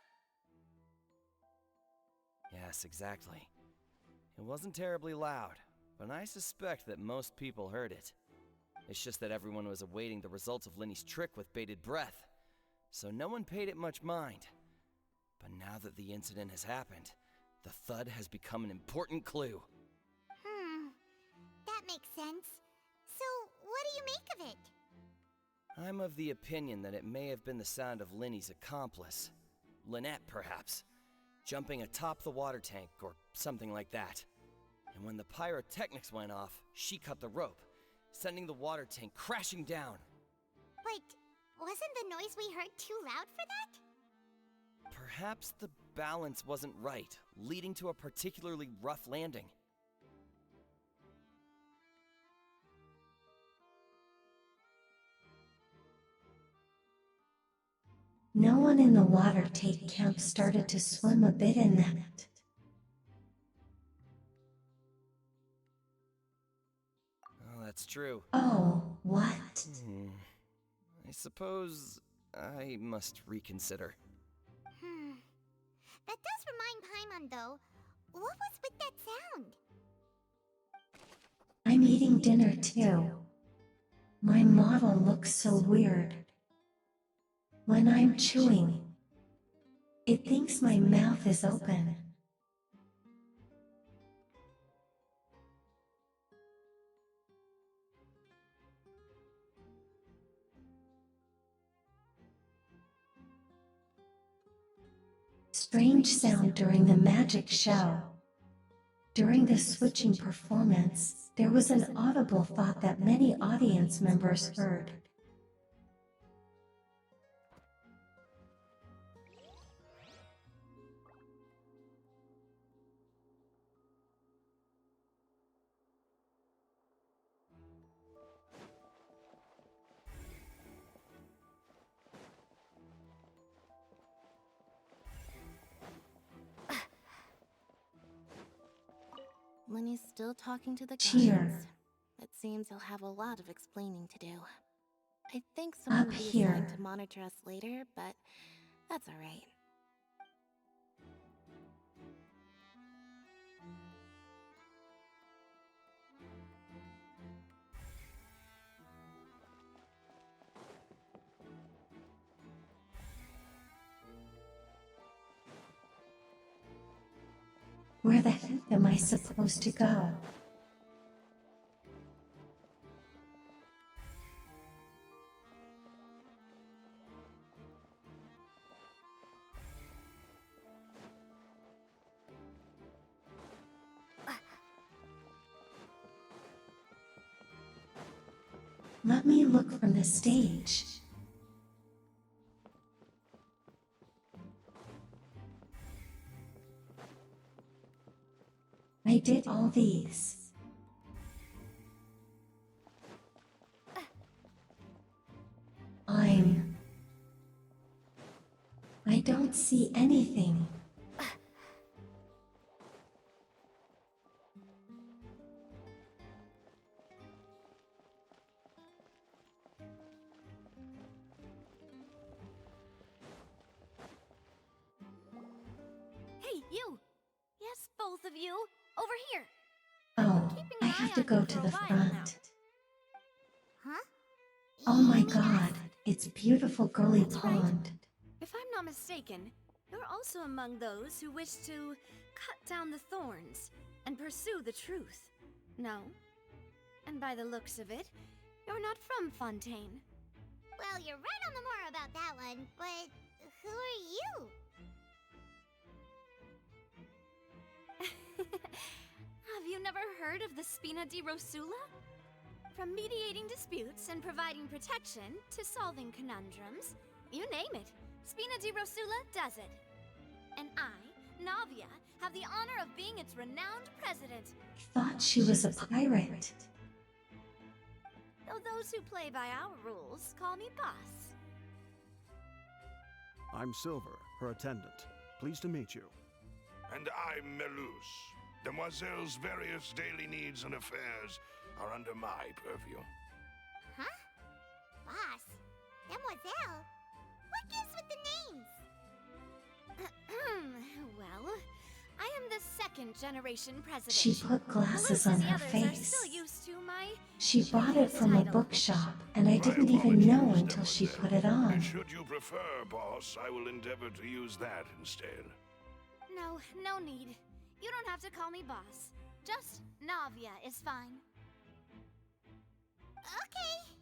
Yes, exactly. It wasn't terribly loud, but I suspect that most people heard it. It's just that everyone was awaiting the results of Lenny's trick with bated breath, so no one paid it much mind. But now that the incident has happened, the thud has become an important clue. That makes sense. So, what do you make of it? I'm of the opinion that it may have been the sound of Lenny's accomplice. Lynette, perhaps. Jumping atop the water tank, or something like that. And when the pyrotechnics went off, she cut the rope, sending the water tank crashing down. But wasn't the noise we heard too loud for that? Perhaps the balance wasn't right, leading to a particularly rough landing. No one in the water take camp started to swim a bit in that. Oh, that's true. Oh, what? I suppose I must reconsider. That does remind Paimon, though. What was with that sound? I'm eating dinner too. My model looks so weird. When I'm chewing, it thinks my mouth is open. Strange sound during the magic show. During the switching performance, there was an audible thought that many audience members heard. Lenny's still talking to the Cheer. guards. It seems he'll have a lot of explaining to do. I think Up someone will be here. assigned to monitor us later, but that's alright. Where the heck am I supposed to go? Let me look from the stage. I did all these. I don't see anything. Hey, you! Yes, both of you! Over here! Oh, I have to go to the front. Oh my god, it's beautiful girly pond. If I'm not mistaken, you're also among those who wish to cut down the thorns and pursue the truth. No? And by the looks of it, you're not from Fontaine. Well, you're right on the more about that one, but who are you? Have you never heard of the Spina di Rosula? From mediating disputes and providing protection to solving conundrums, you name it, Spina di Rosula does it. And I, Navia, have the honor of being its renowned president. Thought she was a pirate. Though those who play by our rules call me boss. I'm Silver, her attendant. Pleased to meet you. And I'm Melus. Demoiselle's various daily needs and affairs are under my purview. Huh? Boss? Demoiselle? What gives with the names? Well, I am the second generation president. She put glasses on her face. Still used to my She bought it from a bookshop, and I didn't even know until she put it on. Should you prefer, boss, I will endeavor to use that instead. No, no need. You don't have to call me boss. Just Navia is fine. Okay,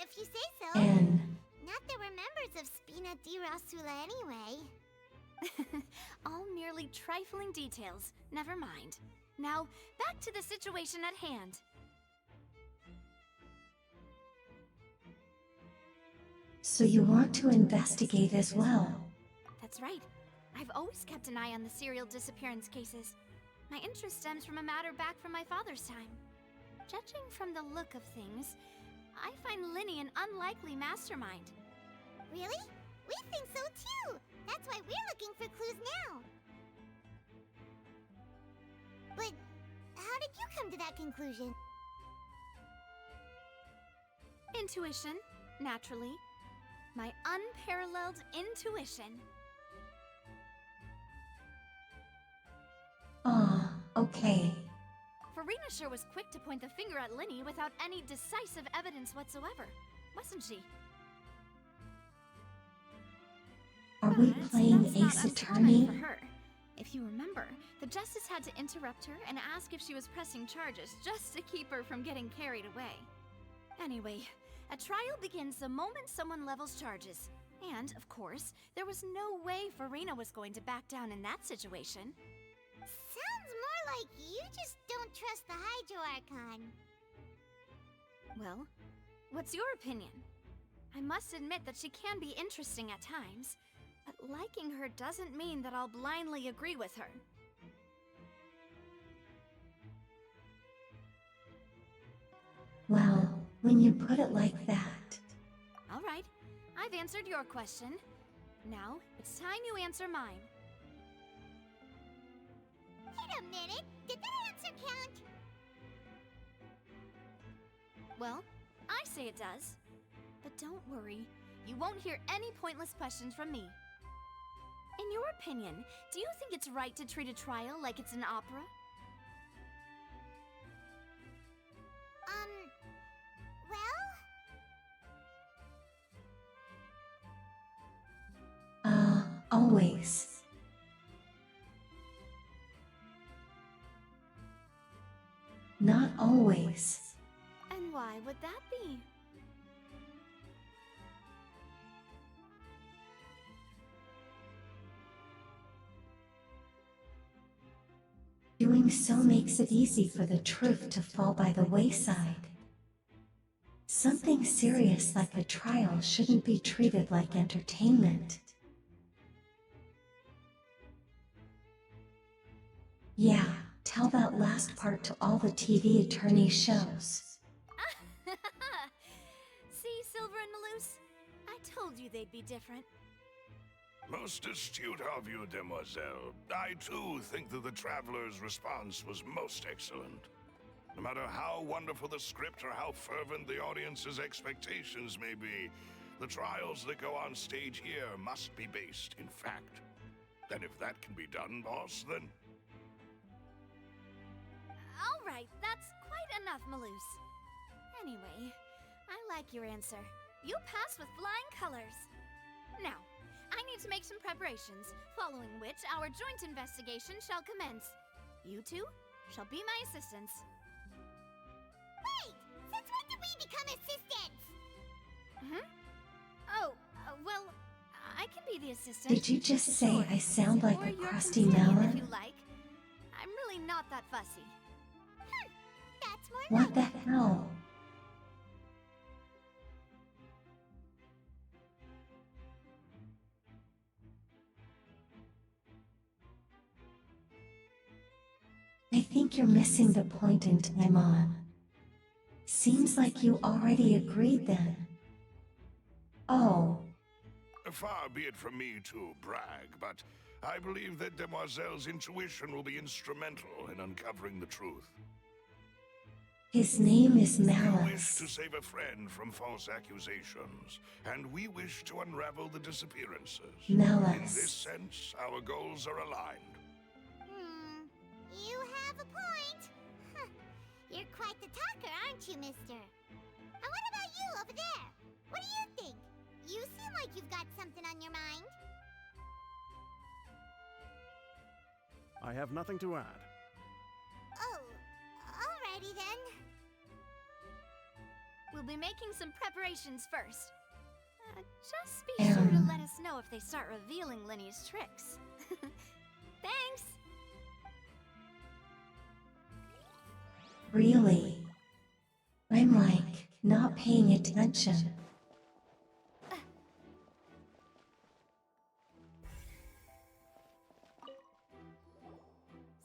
if you say so. Not that we're members of Spina di Rosula anyway. All merely trifling details. Never mind. Now, back to the situation at hand. So you want to investigate as well? That's right. I've always kept an eye on the serial disappearance cases. My interest stems from a matter back from my father's time. Judging from the look of things, I find Linny an unlikely mastermind. Really? We think so too! That's why we're looking for clues now! But how did you come to that conclusion? Intuition, naturally. My unparalleled intuition. Okay. Farina sure was quick to point the finger at Linny without any decisive evidence whatsoever, wasn't she? Are we playing That's not Ace uncommon Attorney? for her. If you remember, the Justice had to interrupt her and ask if she was pressing charges just to keep her from getting carried away. Anyway, a trial begins the moment someone levels charges. And, of course, there was no way Farina was going to back down in that situation. Sounds more like you just don't trust the Hydro Archon. Well, what's your opinion? I must admit that she can be interesting at times, but liking her doesn't mean that I'll blindly agree with her. Well, when you put it like that. All right, I've answered your question. Now, it's time you answer mine. Wait a minute, did that answer count? Well, I say it does. But don't worry, you won't hear any pointless questions from me. In your opinion, do you think it's right to treat a trial like it's an opera? Always. Not always. And why would that be? Doing so makes it easy for the truth to fall by the wayside. Something serious like a trial shouldn't be treated like entertainment. Yeah, tell that last part to all the TV attorney shows. See, Silver and Maloose? I told you they'd be different. Most astute of you, demoiselle. I too think that the Traveler's response was most excellent. No matter how wonderful the script or how fervent the audience's expectations may be, the trials that go on stage here must be based in fact. And if that can be done, boss, then... All right, that's quite enough, Maloose. Anyway, I like your answer. You passed with flying colors. Now, I need to make some preparations, following which our joint investigation shall commence. You two shall be my assistants. Wait! Since when did we become assistants? Oh, well, I can be the assistant. Did you just say I sound like Or a your crusty companion, melon? if you like. I'm really not that fussy. That's more What the hell? I think you're missing the point in time on. Seems like you already agreed then. Oh. Far be it from me to brag, but I believe that Demoiselle's intuition will be instrumental in uncovering the truth. His name is You wish Malice. to save a friend from false accusations, and we wish to unravel the disappearances. Malice. In this sense, our goals are aligned. You have a point. Huh. You're quite the talker, aren't you, mister? And what about you over there? What do you think? You seem like you've got something on your mind. I have nothing to add. Oh, alrighty then. We'll be making some preparations first. Just be sure to let us know if they start revealing Lenny's tricks. Thanks! Really? I'm like, not paying attention.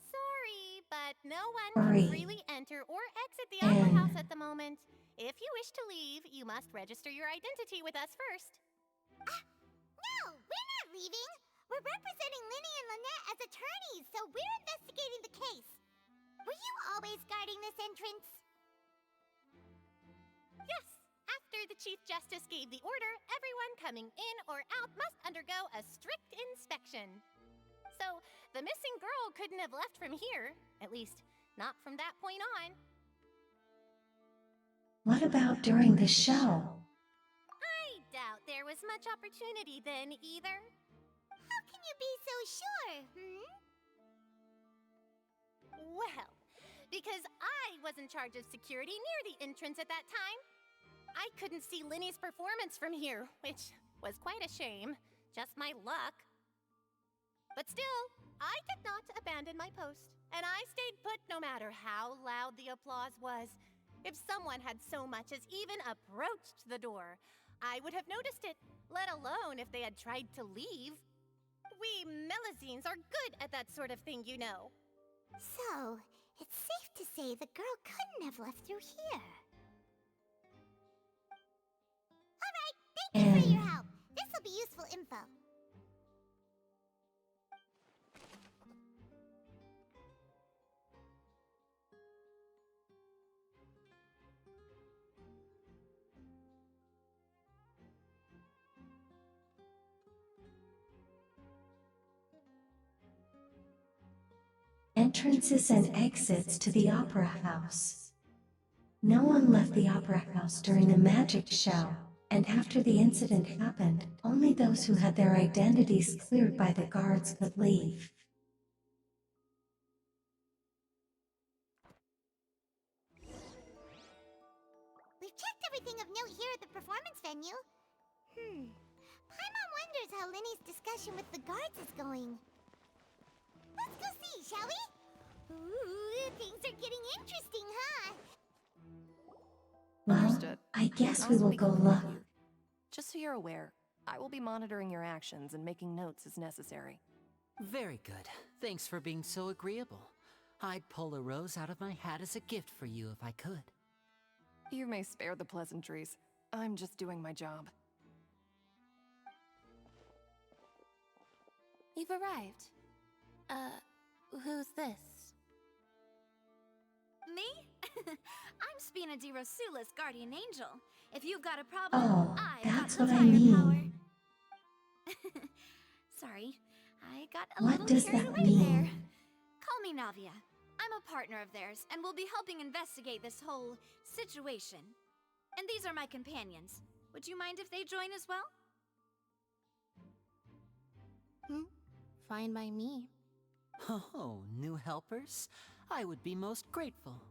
Sorry, but no one Sorry. can freely enter or exit the Opera House at the moment. If you wish to leave, you must register your identity with us first. No, we're not leaving. We're representing Linny and Lynette as attorneys, so we're investigating the case. Were you always guarding this entrance? Yes, after the Chief Justice gave the order, everyone coming in or out must undergo a strict inspection. So, the missing girl couldn't have left from here. At least, not from that point on. What about during the show? I doubt there was much opportunity then, either. How can you be so sure, Well, because I was in charge of security near the entrance at that time. I couldn't see Linny's performance from here, which was quite a shame. Just my luck. But still, I did not abandon my post, and I stayed put no matter how loud the applause was. If someone had so much as even approached the door, I would have noticed it, let alone if they had tried to leave. We Melazines are good at that sort of thing, you know. So, it's safe to say the girl couldn't have left through here. Alright, thank you for your help. This'll be useful info. Entrances and exits to the Opera House. No one left the Opera House during the magic show, and after the incident happened, only those who had their identities cleared by the guards could leave. We've checked everything of note here at the performance venue. Paimon wonders how Linny's discussion with the guards is going. Let's go see, shall we? Ooh, things are getting interesting, huh? Well, Understood. I guess I'll we will speak go with look. you. Just so you're aware, I will be monitoring your actions and making notes as necessary. Very good. Thanks for being so agreeable. I'd pull a rose out of my hat as a gift for you if I could. You may spare the pleasantries. I'm just doing my job. You've arrived. Who's this? Me? I'm Spina di Rosula's guardian angel. If you've got a problem, Oh, I've that's got what the I firepower. mean. Sorry, I got a What little does carried that away mean? there. Call me Navia. I'm a partner of theirs, and will be helping investigate this whole situation. And these are my companions. Would you mind if they join as well? Fine by me. Oh, new helpers? I would be most grateful.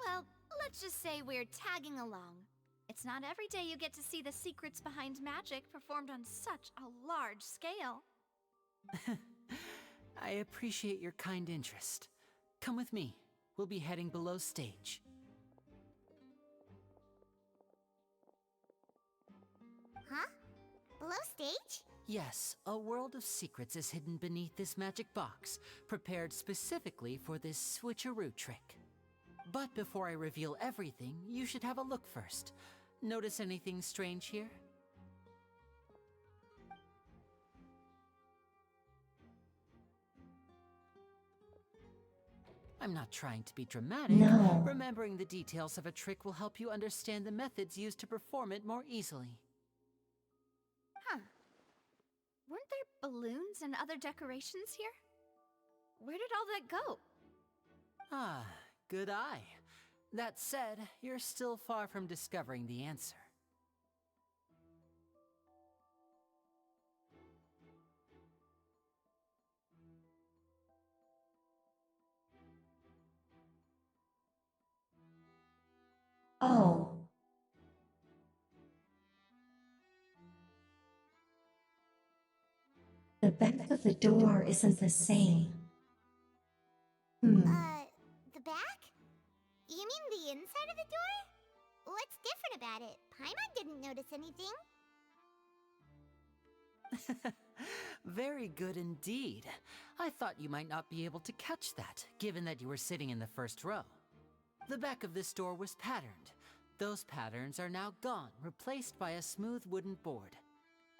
Well, let's just say we're tagging along. It's not every day you get to see the secrets behind magic performed on such a large scale. I appreciate your kind interest. Come with me. We'll be heading below stage. Huh? Below stage? Yes, a world of secrets is hidden beneath this magic box, prepared specifically for this switcheroo trick. But before I reveal everything, you should have a look first. Notice anything strange here? I'm not trying to be dramatic. No. Remembering the details of a trick will help you understand the methods used to perform it more easily. Huh. Weren't there balloons and other decorations here? Where did all that go? Ah, good eye. That said, you're still far from discovering the answer. Oh. The back of the door isn't the same. The back? You mean the inside of the door? What's different about it? Paimon didn't notice anything. Very good indeed. I thought you might not be able to catch that, given that you were sitting in the first row. The back of this door was patterned. Those patterns are now gone, replaced by a smooth wooden board.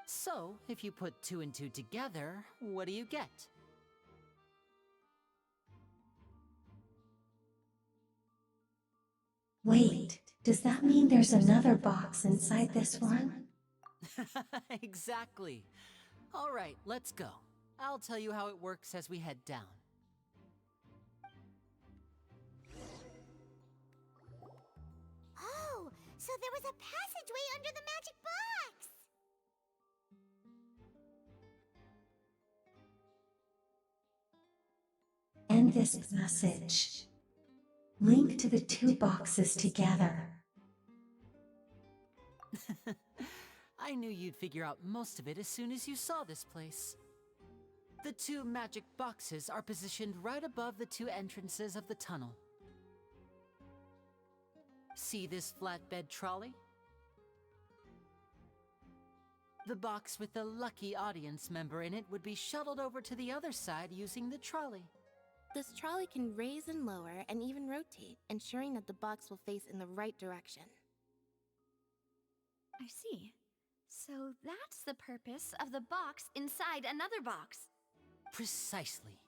So, if you put 2 and 2 together, what do you get? Wait, does that mean there's another box inside this one? Exactly. All right, let's go. I'll tell you how it works as we head down. Oh, so there was a passageway under the magic box! And this passage. Link to the 2 boxes together. I knew you'd figure out most of it as soon as you saw this place. The 2 magic boxes are positioned right above the 2 entrances of the tunnel. See this flatbed trolley? The box with the lucky audience member in it would be shuttled over to the other side using the trolley. This trolley can raise and lower and even rotate, ensuring that the box will face in the right direction. I see. So that's the purpose of the box inside another box. Precisely.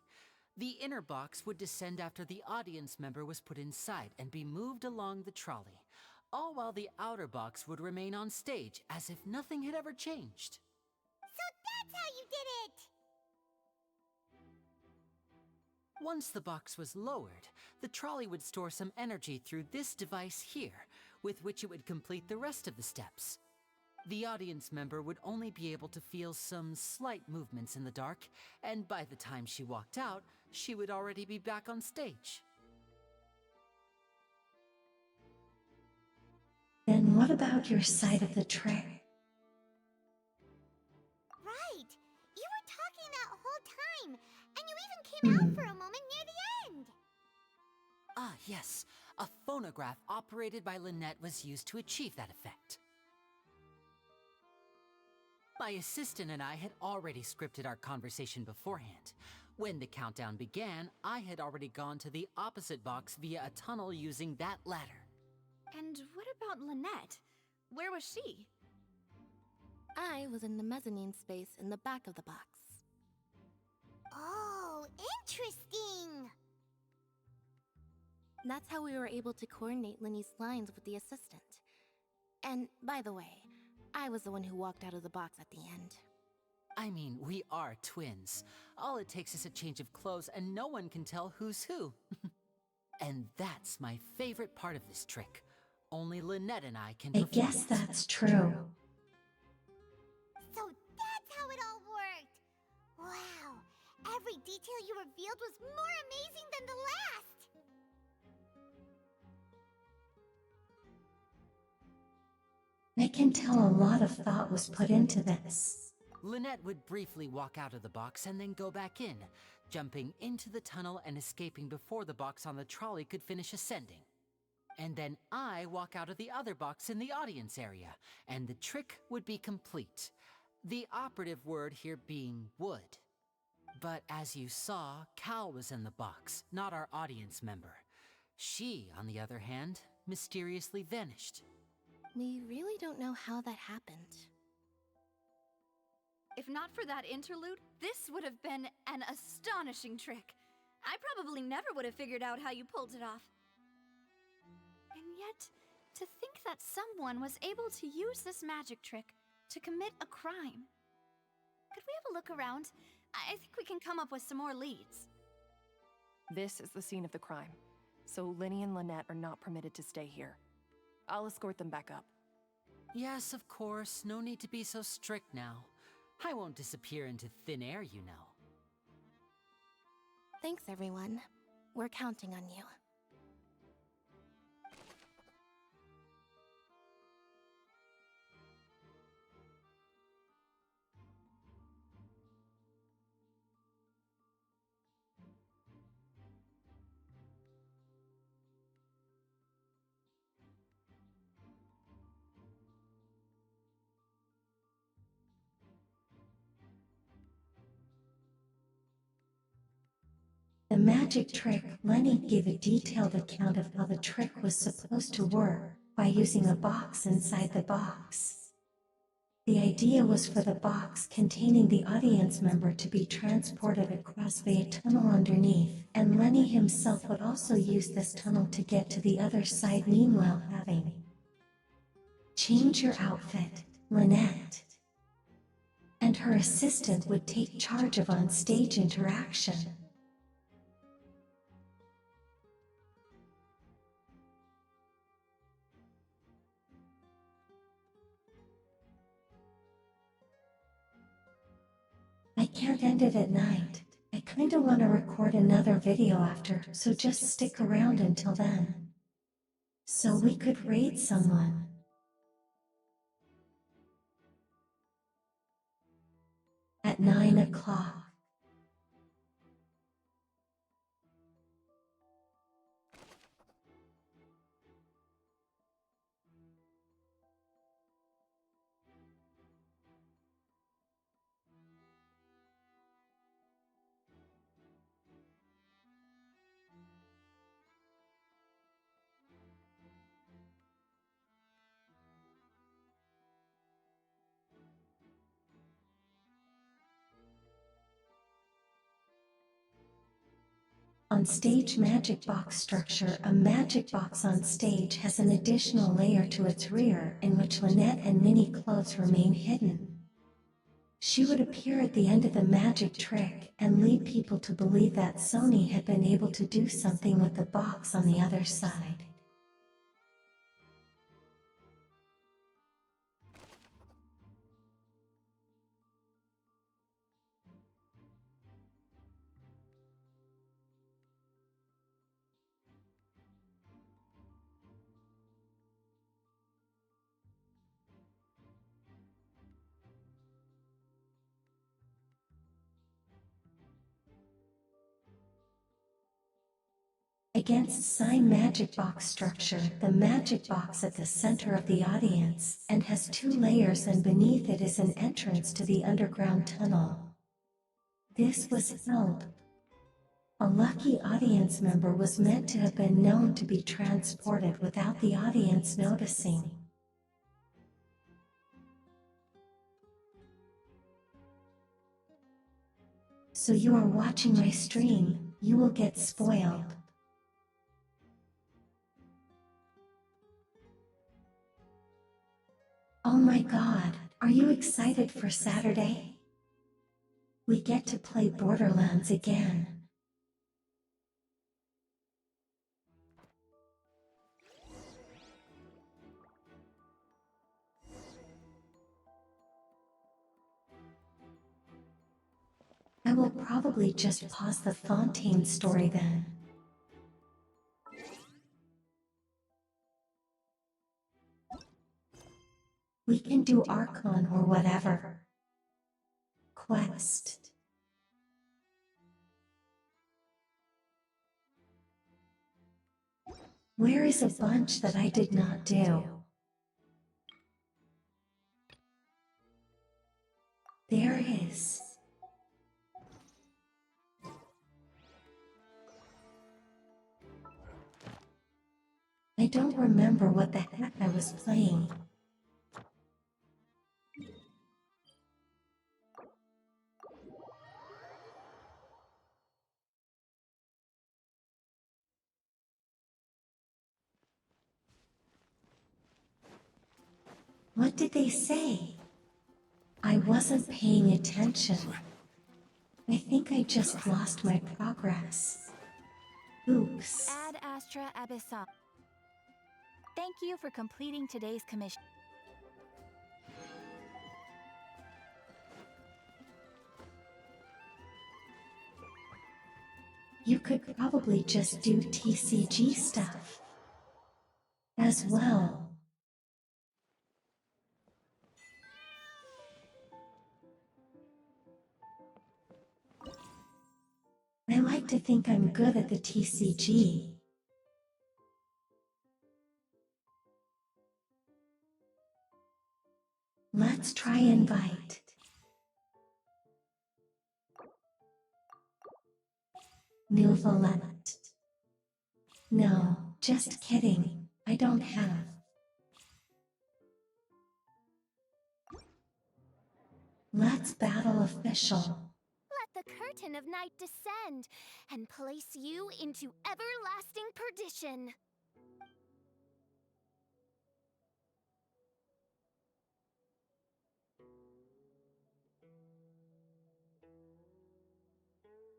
The inner box would descend after the audience member was put inside and be moved along the trolley, all while the outer box would remain on stage as if nothing had ever changed. So that's how you did it! Once the box was lowered, the trolley would store some energy through this device here, with which it would complete the rest of the steps. The audience member would only be able to feel some slight movements in the dark, and by the time she walked out, she would already be back on stage. Then what about your side of the trick? Right! You were talking that whole time, and you even came out for a moment near the end! Ah, yes. A phonograph operated by Lynette was used to achieve that effect. My assistant and I had already scripted our conversation beforehand. When the countdown began, I had already gone to the opposite box via a tunnel using that ladder. And what about Lynette? Where was she? I was in the mezzanine space in the back of the box. Oh, interesting! That's how we were able to coordinate Linny's lines with the assistant. And, by the way, I was the one who walked out of the box at the end. I mean, we are twins. All it takes is a change of clothes and no one can tell who's who. And that's my favorite part of this trick. Only Lynette and I can I perform guess it. that's true. So that's how it all worked! Wow! Every detail you revealed was more amazing than the last! I can tell a lot of thought was put into this. Lynette would briefly walk out of the box and then go back in, jumping into the tunnel and escaping before the box on the trolley could finish ascending. And then I walk out of the other box in the audience area, and the trick would be complete. The operative word here being would. But as you saw, Cal was in the box, not our audience member. She, on the other hand, mysteriously vanished. We really don't know how that happened. If not for that interlude, this would have been an astonishing trick. I probably never would have figured out how you pulled it off. And yet, to think that someone was able to use this magic trick to commit a crime. Could we have a look around? I think we can come up with some more leads. This is the scene of the crime, so Linny and Lynette are not permitted to stay here. I'll escort them back up. Yes, of course. No need to be so strict now. I won't disappear into thin air, you know. Thanks, everyone. We're counting on you. The magic trick, Lenny gave a detailed account of how the trick was supposed to work by using a box inside the box. The idea was for the box containing the audience member to be transported across a tunnel underneath, and Lenny himself would also use this tunnel to get to the other side, meanwhile having change your outfit, Lynette. And her assistant would take charge of on-stage interaction. I can't end it at night. I kinda wanna record another video after, so just stick around until then. So we could raid someone. At 9 o'clock. On stage magic box structure, a magic box on stage has an additional layer to its rear in which Lynette and Minnie clothes remain hidden. She would appear at the end of the magic trick and lead people to believe that Sony had been able to do something with the box on the other side. against Sign Magic Box structure, the magic box at the center of the audience, and has 2 layers, and beneath it is an entrance to the underground tunnel. This was held. A lucky audience member was meant to have been known to be transported without the audience noticing. So you are watching my stream, you will get spoiled. Oh my god, are you excited for Saturday? We get to play Borderlands again. I will probably just pause the Fontaine story then. We can do Archon or whatever. Quest. Where is a bunch that I did not do? There is. I don't remember what the heck I was playing. What did they say? I wasn't paying attention. I think I just lost my progress. Oops. Ad Astra Abyssal. Thank you for completing today's commission. You could probably just do TCG stuff as well. I like to think I'm good at the TCG. Let's try invite. New Valette. No, just kidding. I don't have. Let's battle official. Let the curtain of night descend and place you into everlasting perdition.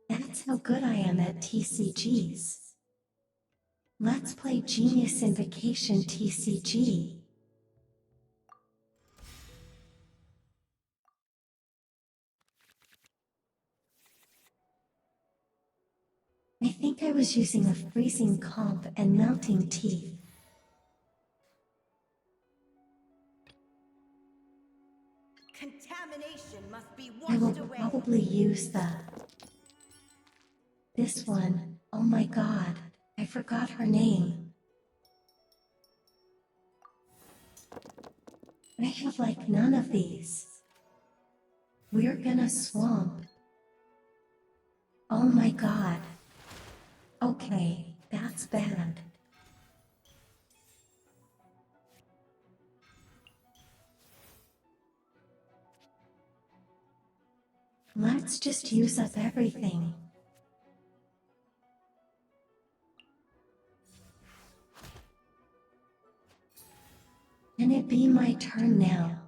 That's how good I am at TCGs. Let's play Genius Invocation TCG. I think I was using a freezing comp and melting teeth. Contamination must be I will washed away. probably use this one. Oh my god, I forgot her name. I have like none of these. We're gonna swamp. Oh my god. Okay, that's bad. Let's just use up everything. Can it be my turn now?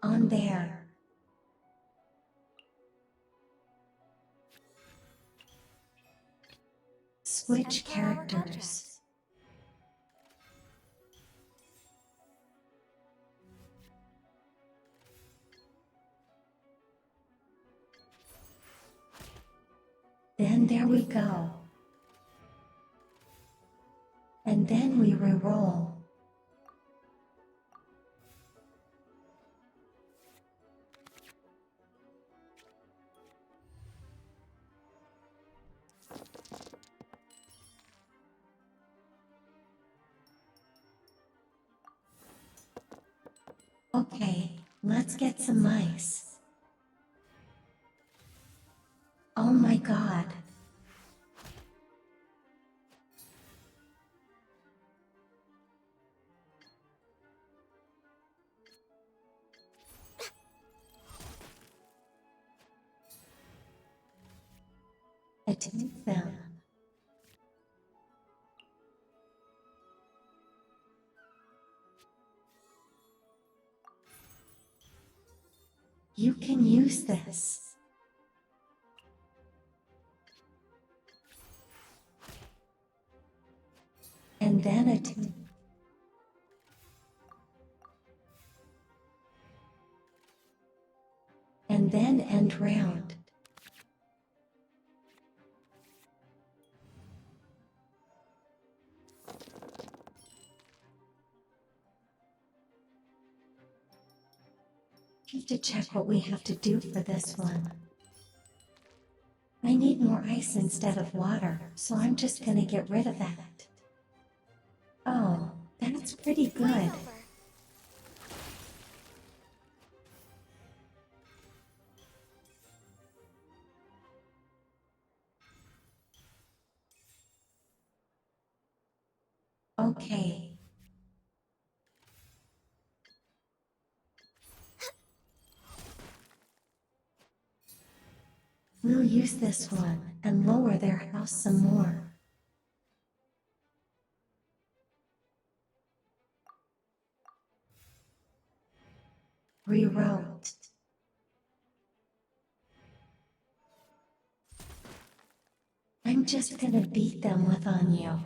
On there. Switch characters. Then there we go. And then we re-roll. Okay, let's get some mice. Oh my god. Attack them. You can use this. And then attack. And then end round. Have to check what we have to do for this one. I need more ice instead of water, so I'm just gonna get rid of that. Oh, that's pretty good. Okay. We'll use this one and lower their house some more. Rewrote. I'm just gonna beat them with on you.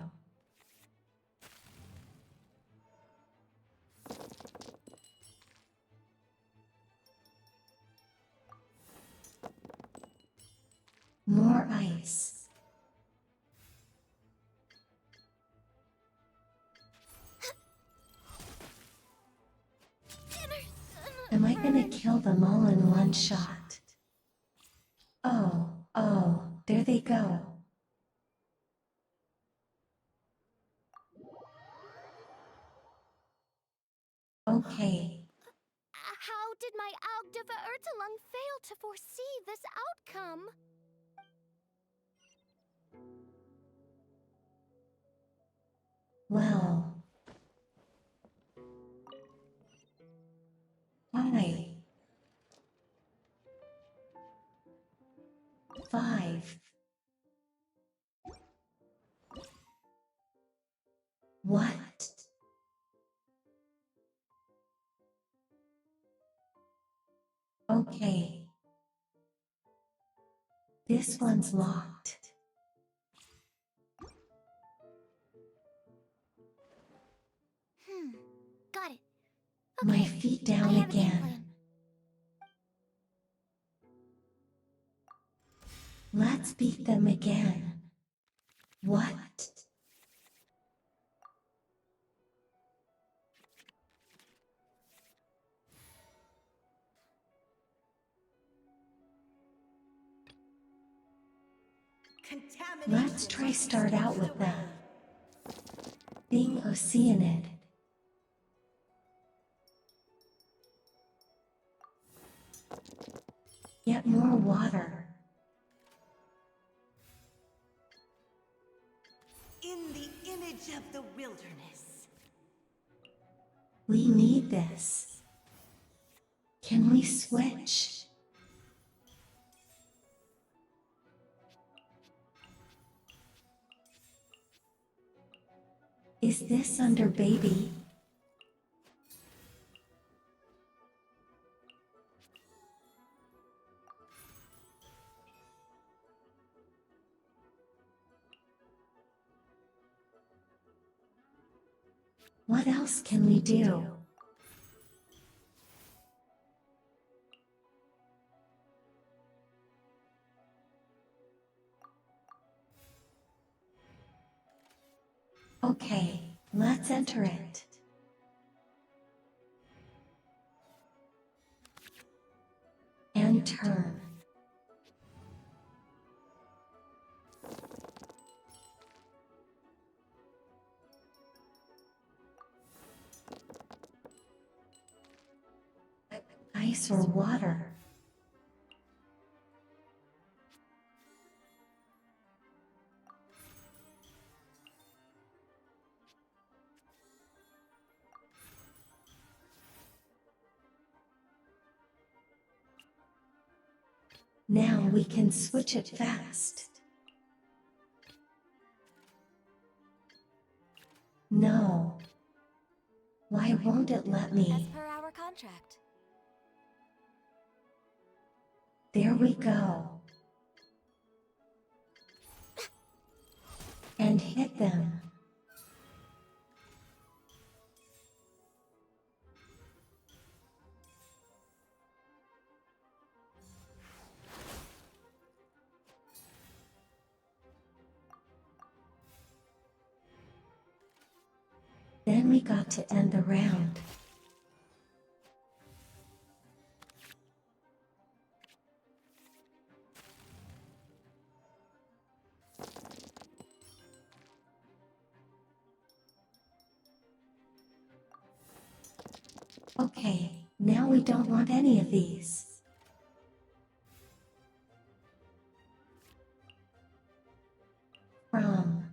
More ice. Am I gonna kill them all in one shot? Oh, there they go. Okay. How did my Augdiva Ertelung fail to foresee this outcome? Well. Hi. 5. What? Okay. This one's locked. Got it. My feet down again. Let's beat them again. What? Let's try start out with the thing Oceanid. Get more water. In the image of the wilderness. We need this. Can we switch? Is this under baby? What else can we do? Okay, let's enter it. And turn. ice or water. Now we can switch it fast. No. Why won't it let As me? per our contract. There we go. And hit them. Then we got to end the round. Okay, now we don't want any of these. From.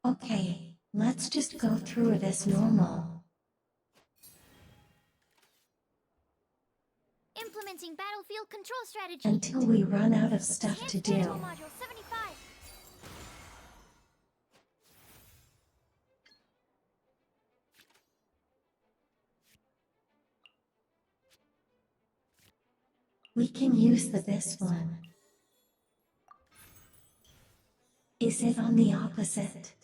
Okay, let's just go through it as normal. Implementing battlefield control strategy. Until we run out of stuff to do. Module 75. We can use this one. Is it on the opposite?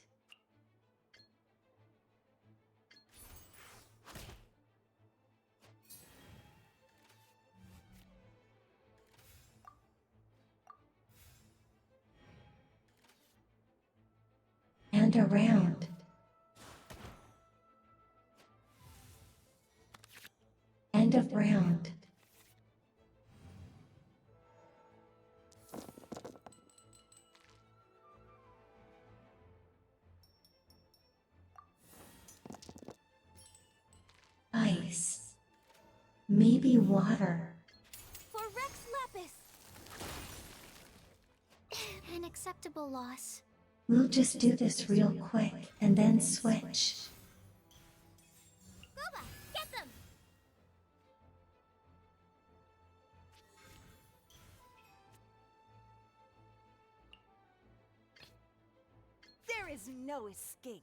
And around. End of round. Ice. Maybe water. For Rex Lapis. An acceptable loss. We'll just do this real quick and then switch. Gooba, get them! There is no escape.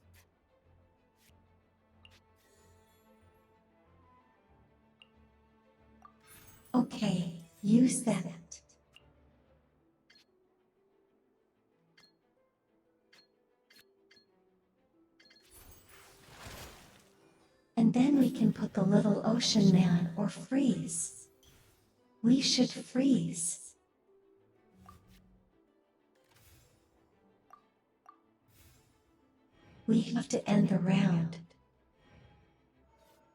Okay, use that. And then we can put the little ocean man or freeze. We should freeze. We have to end the round.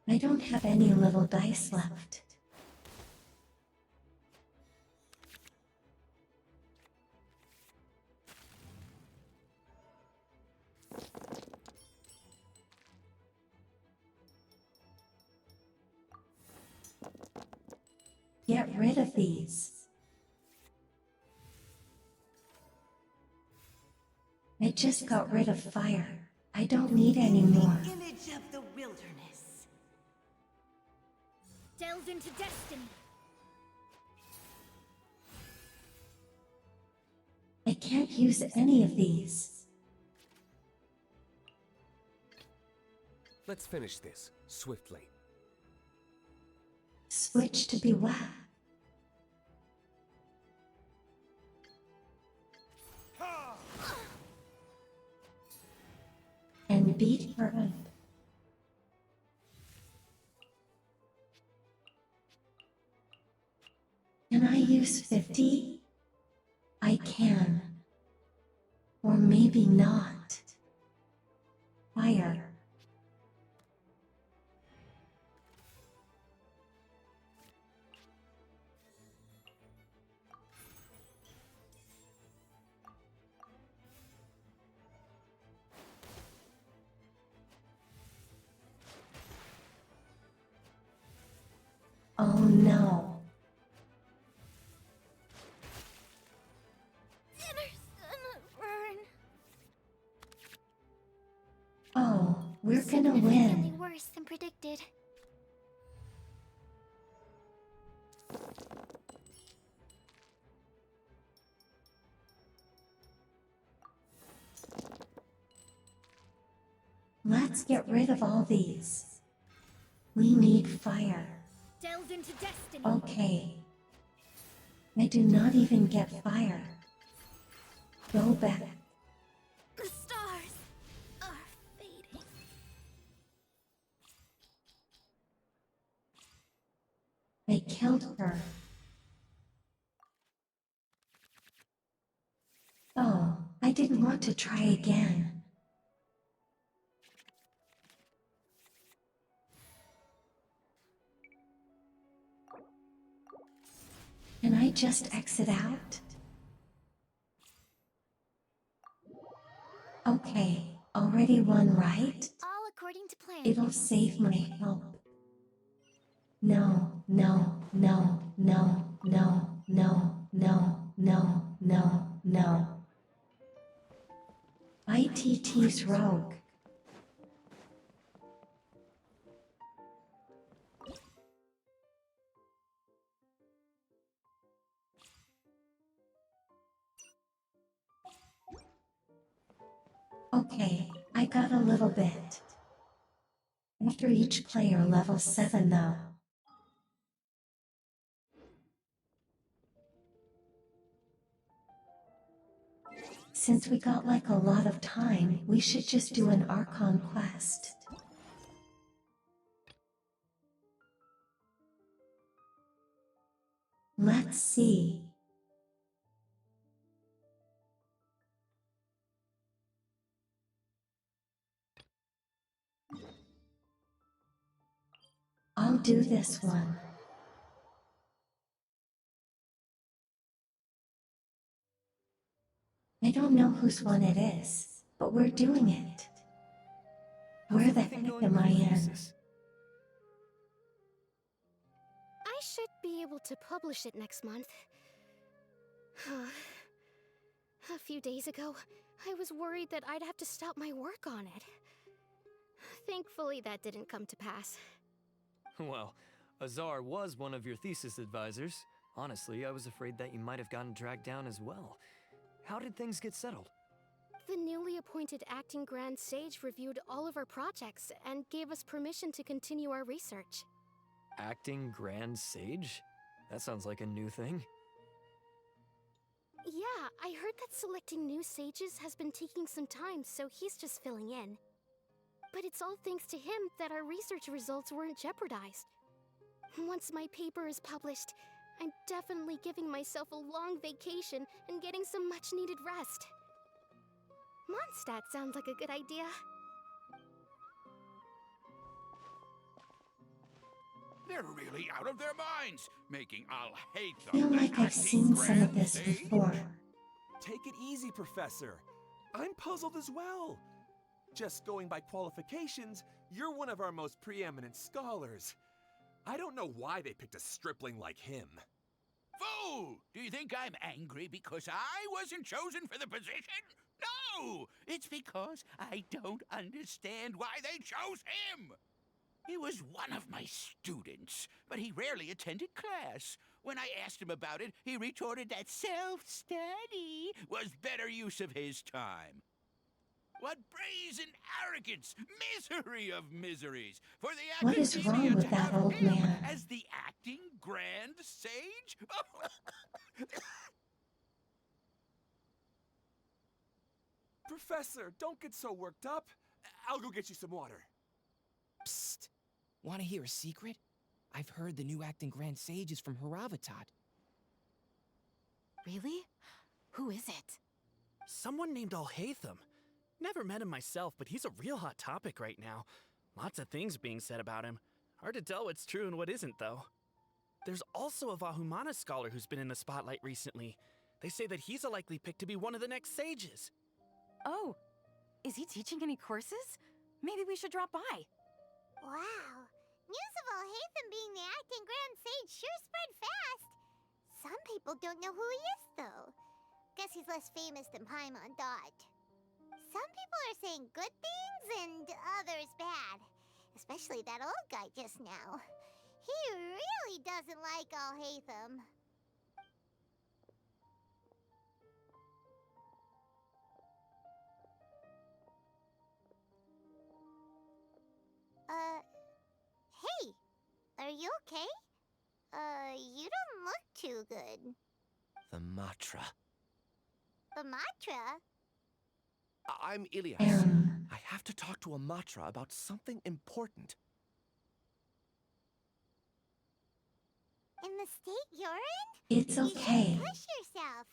I don't have any little dice left. Get rid of these. I just got rid of fire. I don't need any more. Image of the wilderness. Delve into destiny. I can't use any of these. Let's finish this swiftly. Switch to be wet. And beat her up. Can I use 50? I can. Or maybe not. Fire. no. Dinner's gonna burn. Oh, we're gonna Significantly win. worse than predicted. Let's get rid of all these. We need fire. Delved into destiny. Okay. I do not even get fire. Go back. The stars are fading. I killed her. Oh, I didn't want to try again. Can I just exit out? Okay, already won, right? All according to plan. It'll save my help. No, no, no, no, no, no, no, no, no, no. ITT's rogue. Okay, I got a little bit. After each player level 7 though. Since we got like a lot of time, we should just do an Archon quest. Let's see. I'll do this one. I don't know whose one it is, but we're doing it. Where the heck am I in? I should be able to publish it next month. A few days ago, I was worried that I'd have to stop my work on it. Thankfully, that didn't come to pass. Well, Azar was one of your thesis advisors. Honestly, I was afraid that you might have gotten dragged down as well. How did things get settled? The newly appointed acting Grand Sage reviewed all of our projects and gave us permission to continue our research. Acting Grand Sage? That sounds like a new thing. Yeah, I heard that selecting new sages has been taking some time, so he's just filling in. But it's all thanks to him that our research results weren't jeopardized. Once my paper is published, I'm definitely giving myself a long vacation and getting some much-needed rest. Mondstadt sounds like a good idea. They're really out of their minds, making I'll hate I them. feel like I've seen some of this before. Take it easy, Professor. I'm puzzled as well. Just going by qualifications, you're one of our most preeminent scholars. I don't know why they picked a stripling like him. Fool! Do you think I'm angry because I wasn't chosen for the position? No! It's because I don't understand why they chose him! He was one of my students, but he rarely attended class. When I asked him about it, he retorted that self-study was better use of his time. What brazen arrogance! Misery of miseries! For the What is wrong academia with to that have old him man? as the acting Grand Sage? Professor, don't get so worked up. I'll go get you some water. Psst. Want to hear a secret? I've heard the new acting Grand Sage is from Haravatat. Really? Who is it? Someone named Alhaitham. Never met him myself, but he's a real hot topic right now. Lots of things being said about him. Hard to tell what's true and what isn't, though. There's also a Vahumana scholar who's been in the spotlight recently. They say that he's a likely pick to be one of the next sages. Oh, is he teaching any courses? Maybe we should drop by. Wow, News of Alhaitham being the acting Grand Sage sure spread fast. Some people don't know who he is, though. Guess he's less famous than Paimon thought. Some people are saying good things and others bad. Especially that old guy just now. He really doesn't like Alhaitham. Hey, are you okay? You don't look too good. The Matra. The Matra? I'm Ilias. I have to talk to a Matra about something important. In the state you're in? It's You okay. should push yourself.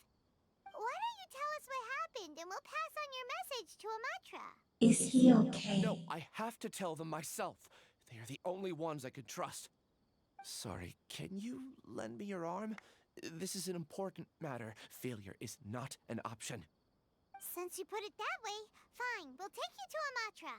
Why don't you tell us what happened and we'll pass on your message to a Matra? Is he okay? No, I have to tell them myself. They are the only ones I can trust. Sorry, can you lend me your arm? This is an important matter. Failure is not an option. Since you put it that way, fine. We'll take you to a Matra.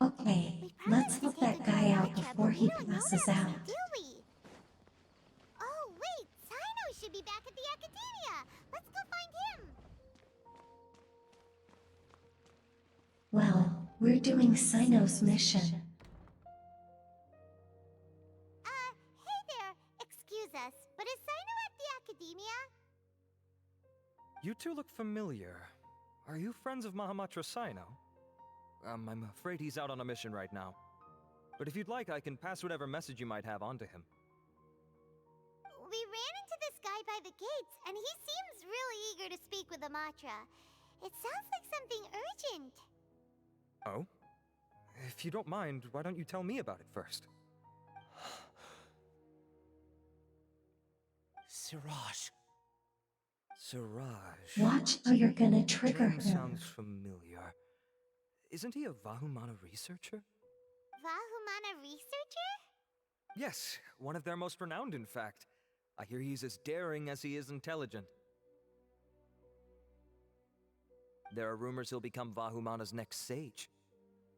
Okay, let's help that guy out before he passes out. Do we? Oh, wait. Sino should be back at the Academia. Let's go find him. Well, we're doing Sino's mission. Hey there. Excuse us, but is Sino at the Academia? You two look familiar. Are you friends of Mahamatra Sino? I'm afraid he's out on a mission right now. But if you'd like, I can pass whatever message you might have on to him. We ran into this guy by the gates, and he seems really eager to speak with a Matra. It sounds like something urgent. Oh? If you don't mind, why don't you tell me about it first? Siraj. Siraj. Watch how you're gonna trigger Name him. sounds familiar. Isn't he a Vahumana researcher? Vahumana researcher? Yes, one of their most renowned, in fact. I hear he's as daring as he is intelligent. There are rumors he'll become Vahumana's next sage.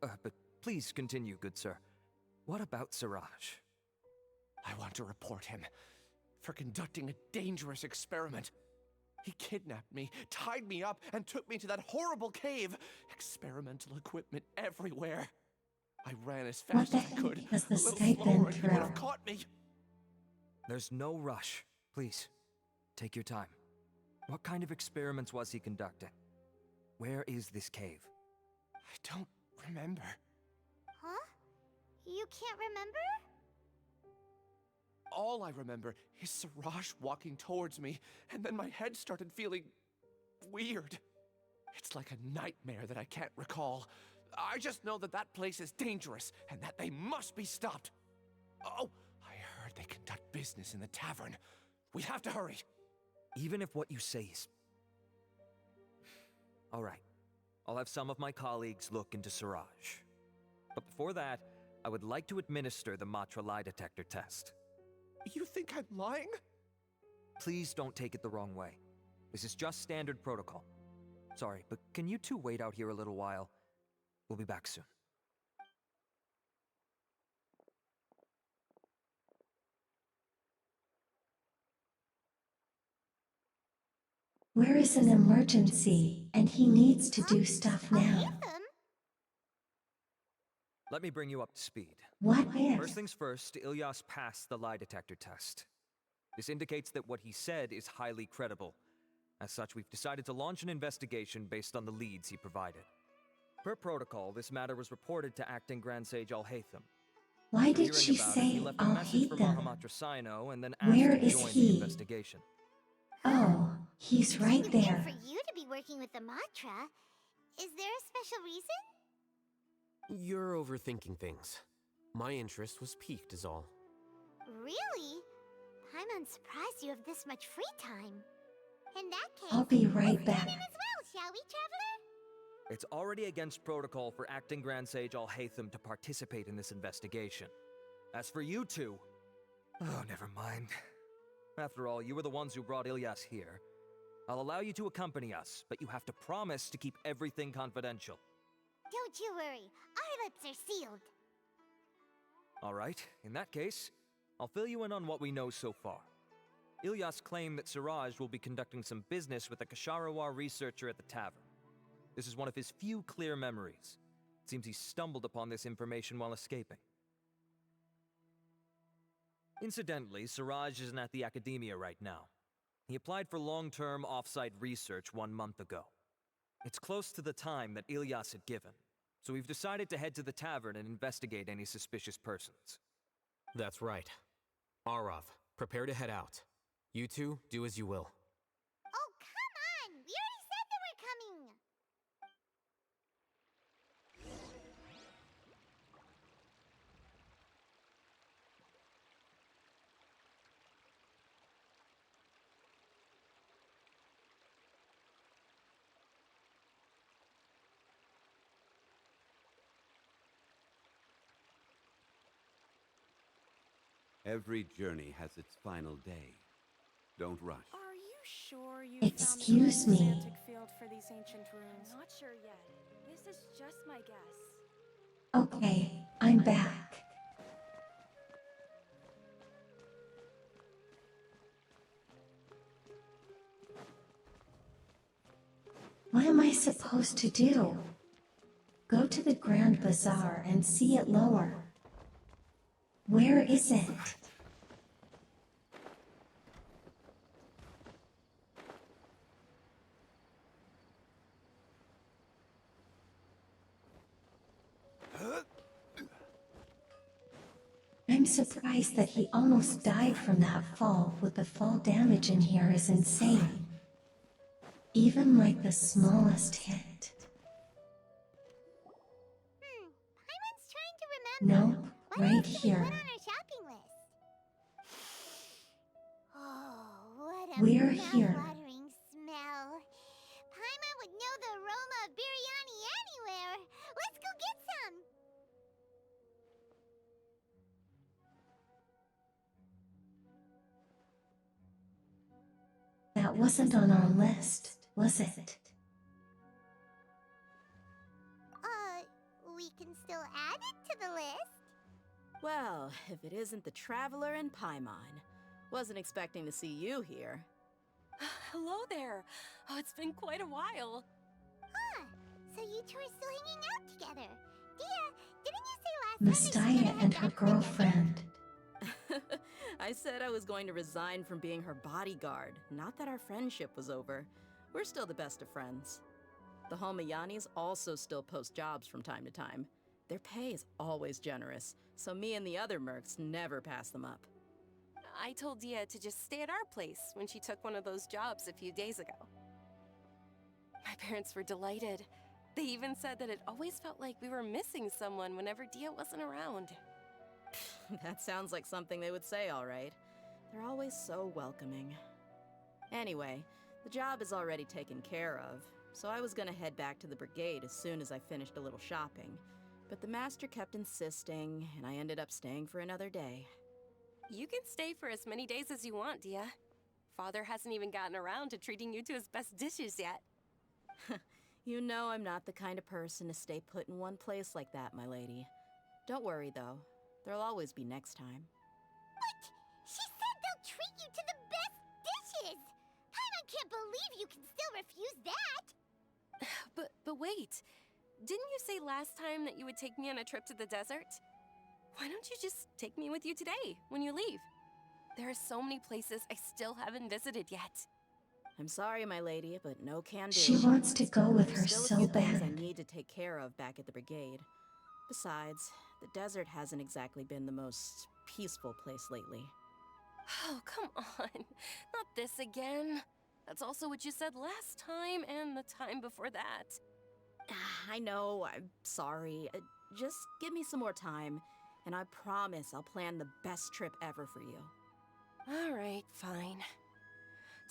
But please continue, good sir. What about Siraj? I want to report him for conducting a dangerous experiment. He kidnapped me, tied me up, and took me to that horrible cave. Experimental equipment everywhere. I ran as fast as I could. Has the A little Skype slower been and he would have through? caught me. There's no rush. Please, take your time. What kind of experiments was he conducting? Where is this cave? I don't remember. Huh? You can't remember? All I remember is Siraj walking towards me, and then my head started feeling weird. It's like a nightmare that I can't recall. I just know that that place is dangerous, and that they must be stopped. Oh, I heard they conduct business in the tavern. We have to hurry. Even if what you say is... All right. I'll have some of my colleagues look into Siraj. But before that, I would like to administer the Matra lie detector test. You think I'm lying? Please don't take it the wrong way. This is just standard protocol. Sorry, but can you two wait out here a little while? We'll be back soon. Where is an emergency, and he needs to do stuff now. Let me bring you up to speed. What if? First things first, Ilyas passed the lie detector test. This indicates that what he said is highly credible. As such, we've decided to launch an investigation based on the leads he provided. Per protocol, this matter was reported to Acting Grand Sage Alhaitham. Why did Hearing she about it, say he left a message for Alhaitham? Mahamatra Sino and then asked Where to is join he? the investigation. Oh, he's right For there. you to be working with the Matra, is there a special reason? You're overthinking things. My interest was piqued is all. Really? I'm surprised you have this much free time. In that case, I'll be right let's back. join in as well, shall we, Traveler? It's already against protocol for Acting Grand Sage Alhaitham to participate in this investigation. As for you two... Oh, never mind. After all, you were the ones who brought Ilyas here. I'll allow you to accompany us, but you have to promise to keep everything confidential. Don't you worry, our lips are sealed. Alright, in that case, I'll fill you in on what we know so far. Ilyas claimed that Siraj will be conducting some business with a Kasharawar researcher at the tavern. This is one of his few clear memories. It seems he stumbled upon this information while escaping. Incidentally, Siraj isn't at the academia right now. He applied for long-term off-site research 1 month ago. It's close to the time that Ilyas had given, so we've decided to head to the tavern and investigate any suspicious persons. That's right. Arav, prepare to head out. You two, do as you will. Oh, come on! We already said that we're coming! Every journey has its final day. Don't rush. Are you sure you Excuse found the me. semantic field for these ancient runes? I'm not sure yet. This is just my guess. Okay, I'm back. What am I supposed to do? Go to the Grand Bazaar and see it lower. Where is it? I'm surprised that he almost died from that fall. With the fall damage in here is insane. Even like the smallest hit. Paimon's trying to remember. Nope, What right else did we here. put on our shopping list? Oh, what a We're here. mouth-watering smell. Paimon would know the aroma of biryani anywhere. Let's go get some. That wasn't on our list, was it? We can still add it to the list. Well, if it isn't the Traveler and Paimon. Wasn't expecting to see you here. Hello there. Oh, it's been quite a while. Huh. So you two are still hanging out together. Dia, didn't you say last time that you Mastaya and her girlfriend. I said I was going to resign from being her bodyguard, not that our friendship was over. We're still the best of friends. The Holmayanis also still post jobs from time to time. Their pay is always generous, so me and the other mercs never pass them up. I told Dia to just stay at our place when she took one of those jobs a few days ago. My parents were delighted. They even said that it always felt like we were missing someone whenever Dia wasn't around. That sounds like something they would say, all right. They're always so welcoming. Anyway, the job is already taken care of, so I was gonna head back to the brigade as soon as I finished a little shopping. But the master kept insisting, and I ended up staying for another day. You can stay for as many days as you want, Dia. Father hasn't even gotten around to treating you to his best dishes yet. You know I'm not the kind of person to stay put in one place like that, my lady. Don't worry, though. There'll always be next time. What? She said they'll treat you to the best dishes! Paimon can't believe you can still refuse that! But wait. Didn't you say last time that you would take me on a trip to the desert? Why don't you just take me with you today, when you leave? There are so many places I still haven't visited yet. I'm sorry, my lady, but no can do. She wants to go with her There's still so a few things I bad. need to take care of back at the brigade. Besides, the desert hasn't exactly been the most peaceful place lately. Oh, come on. Not this again. That's also what you said last time and the time before that. I know, I'm sorry. Just give me some more time, and I promise I'll plan the best trip ever for you. All right, fine.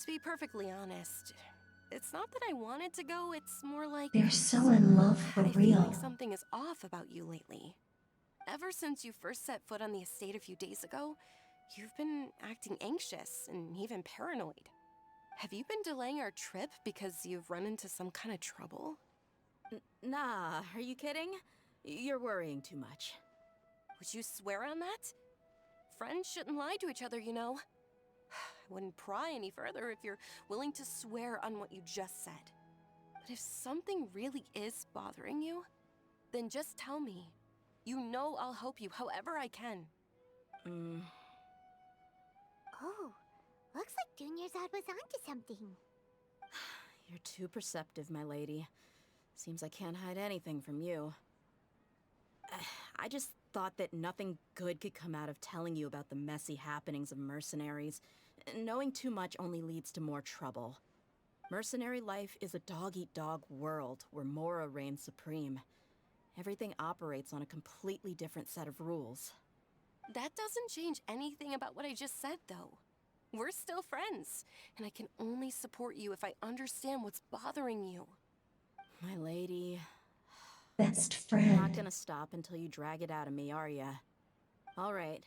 To be perfectly honest, it's not that I wanted to go, it's more like... They're so in love for I feel real. like something is off about you lately. Ever since you first set foot on the estate a few days ago, You've been acting anxious and even paranoid. Have you been delaying our trip because you've run into some kind of trouble? Nah, are you kidding? You're worrying too much. Would you swear on that? Friends shouldn't lie to each other, you know. I wouldn't pry any further if you're willing to swear on what you just said. But if something really is bothering you, then just tell me. You know I'll help you however I can. Oh, looks like Junior's was onto something. You're too perceptive, my lady. Seems I can't hide anything from you. I just thought that nothing good could come out of telling you about the messy happenings of mercenaries. Knowing too much only leads to more trouble. Mercenary life is a dog-eat-dog world where Mora reigns supreme. Everything operates on a completely different set of rules. That doesn't change anything about what I just said, though. We're still friends, and I can only support you if I understand what's bothering you. My lady... Best You're friend. not gonna stop until you drag it out of me, are ya? Alright,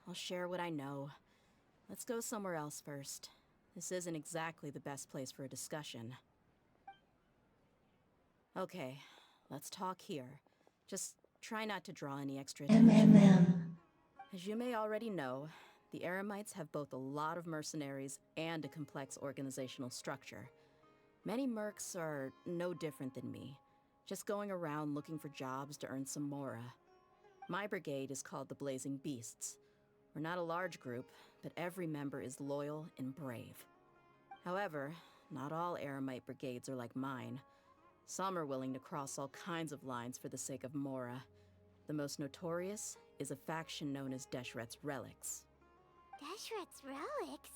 I'll share what I know. Let's go somewhere else first. This isn't exactly the best place for a discussion. Okay, let's talk here. Just try not to draw any extra attention. As you may already know, the Eremites have both a lot of mercenaries and a complex organizational structure. Many mercs are no different than me, just going around looking for jobs to earn some mora. My brigade is called the Blazing Beasts. We're not a large group, but every member is loyal and brave. However, not all Eremite brigades are like mine. Some are willing to cross all kinds of lines for the sake of mora. The most notorious is a faction known as Deshret's Relics. Deshret's Relics?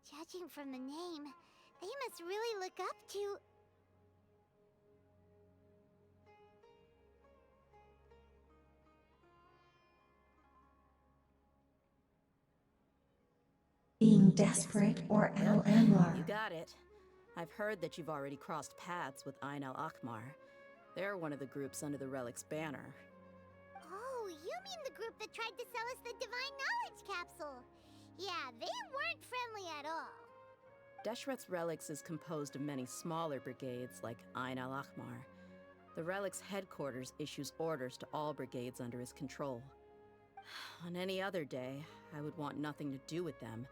Judging from the name, they must really look up to... Being desperate or Al Anwar. You got it. I've heard that you've already crossed paths with Ain al-Akmar. They're one of the groups under the Relic's banner. Oh, you mean the group that tried to sell us the Divine Knowledge Capsule? Yeah, they weren't friendly at all. Deshret's Relics is composed of many smaller brigades like Ain al-Akmar. The Relic's headquarters issues orders to all brigades under his control. On any other day, I would want nothing to do with them.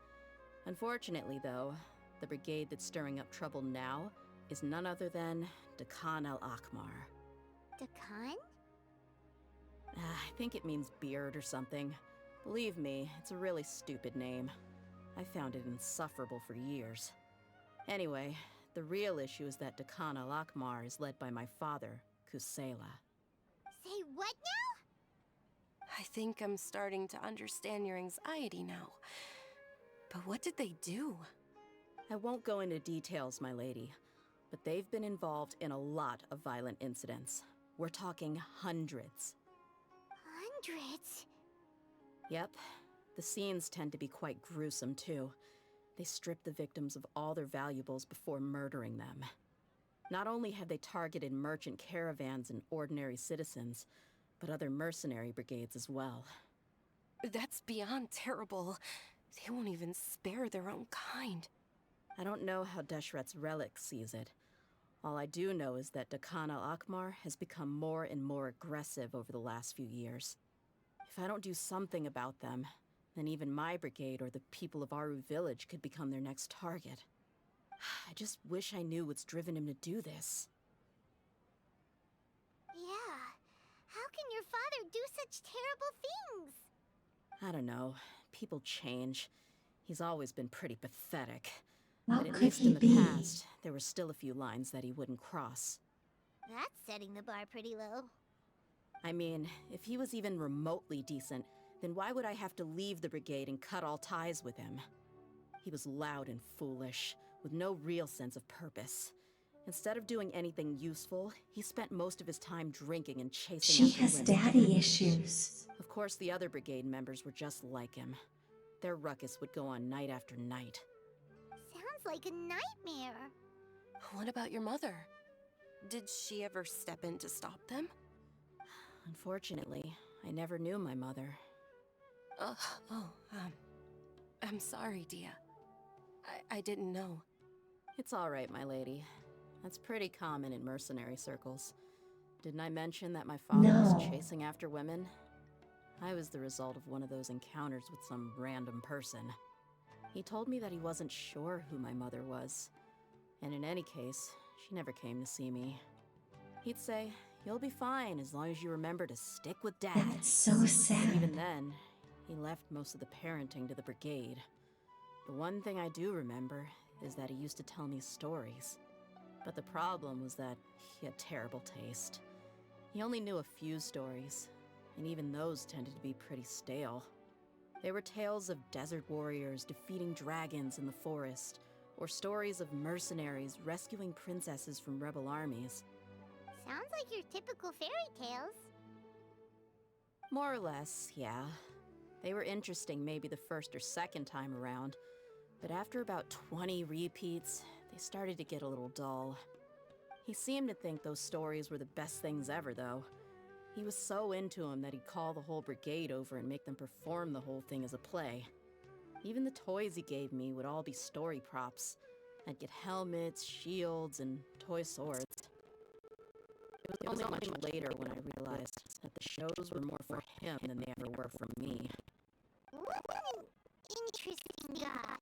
Unfortunately, though, the brigade that's stirring up trouble now is none other than Dakan al-Akmar. Dakan? I think it means beard or something. Believe me, it's a really stupid name. I found it insufferable for years. Anyway, the real issue is that Dakan al-Akmar is led by my father, Kusela. Say what now? I think I'm starting to understand your anxiety now. But what did they do? I won't go into details, my lady, but they've been involved in a lot of violent incidents. We're talking hundreds. Hundreds? Yep. The scenes tend to be quite gruesome, too. They strip the victims of all their valuables before murdering them. Not only have they targeted merchant caravans and ordinary citizens, but other mercenary brigades as well. That's beyond terrible. They won't even spare their own kind. I don't know how Deshret's Relic sees it. All I do know is that Dakan al-Akmar has become more and more aggressive over the last few years. If I don't do something about them, then even my brigade or the people of Aru village could become their next target. I just wish I knew what's driven him to do this. Yeah. How can your father do such terrible things? I don't know. People change. He's always been pretty pathetic. How But at could least he in the be? past, there were still a few lines that he wouldn't cross. That's setting the bar pretty low. I mean, if he was even remotely decent, then why would I have to leave the brigade and cut all ties with him? He was loud and foolish, with no real sense of purpose. Instead of doing anything useful, he spent most of his time drinking and chasing She after has women. daddy issues. Of course, the other brigade members were just like him. Their ruckus would go on night after night. Sounds like a nightmare. What about your mother? Did she ever step in to stop them? Unfortunately, I never knew my mother. I'm sorry, Dia. I didn't know. It's alright, my lady. That's pretty common in mercenary circles. Didn't I mention that my father was No. chasing after women? I was the result of one of those encounters with some random person. He told me that he wasn't sure who my mother was. And in any case, she never came to see me. He'd say, "You'll be fine as long as you remember to stick with Dad." That's so sad. But even then, he left most of the parenting to the brigade. The one thing I do remember is that he used to tell me stories. But the problem was that he had terrible taste. He only knew a few stories, and even those tended to be pretty stale. They were tales of desert warriors defeating dragons in the forest, or stories of mercenaries rescuing princesses from rebel armies. Sounds like your typical fairy tales. More or less, yeah. They were interesting maybe the first or second time around, but after about 20 repeats, they started to get a little dull. He seemed to think those stories were the best things ever, though. He was so into them that he'd call the whole brigade over and make them perform the whole thing as a play. Even the toys he gave me would all be story props. I'd get helmets, shields, and toy swords. It was only much later when I realized that the shows were more for him than they ever were for me. What an interesting guy.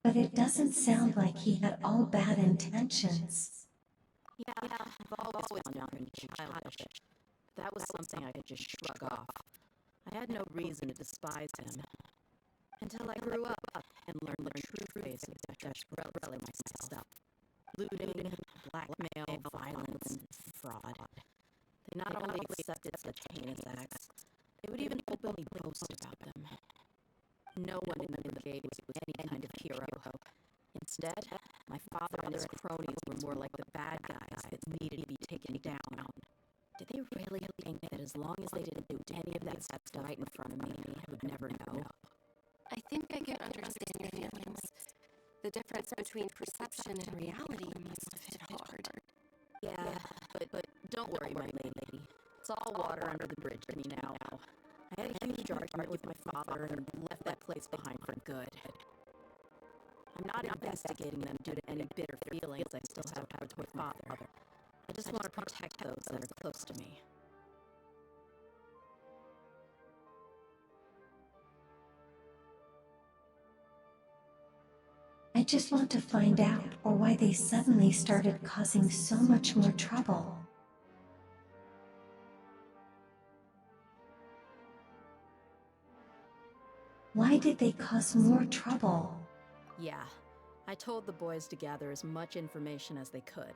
But it doesn't sound like he had all bad intentions. Yeah, I've always found him childish. That was something I could just shrug off. I had no reason to despise him. Until I grew up and learned the true face of the Dutch rebel like myself. Looting, blackmail, violence, and fraud. They not only accepted such heinous acts, they would even openly boast about them. No one in the brigade was any kind of hero. Instead, my father and his cronies were more like the bad guys that needed to be taken down. Did they really think that as long as they didn't do any of that stuff right in front of me, I would never know? I think I can understand your feelings. The difference between perception and reality must have hit hard. Yeah, but don't worry, my lady. It's all water under the bridge to me now. I had a huge argument with my father and left that place behind for good. I'm not investigating them due to any bitter feelings I still have towards my father. I just want to protect those that are close to me. I just want to find out or why they suddenly started causing so much more trouble. Why did they cause more trouble? Yeah, I told the boys to gather as much information as they could.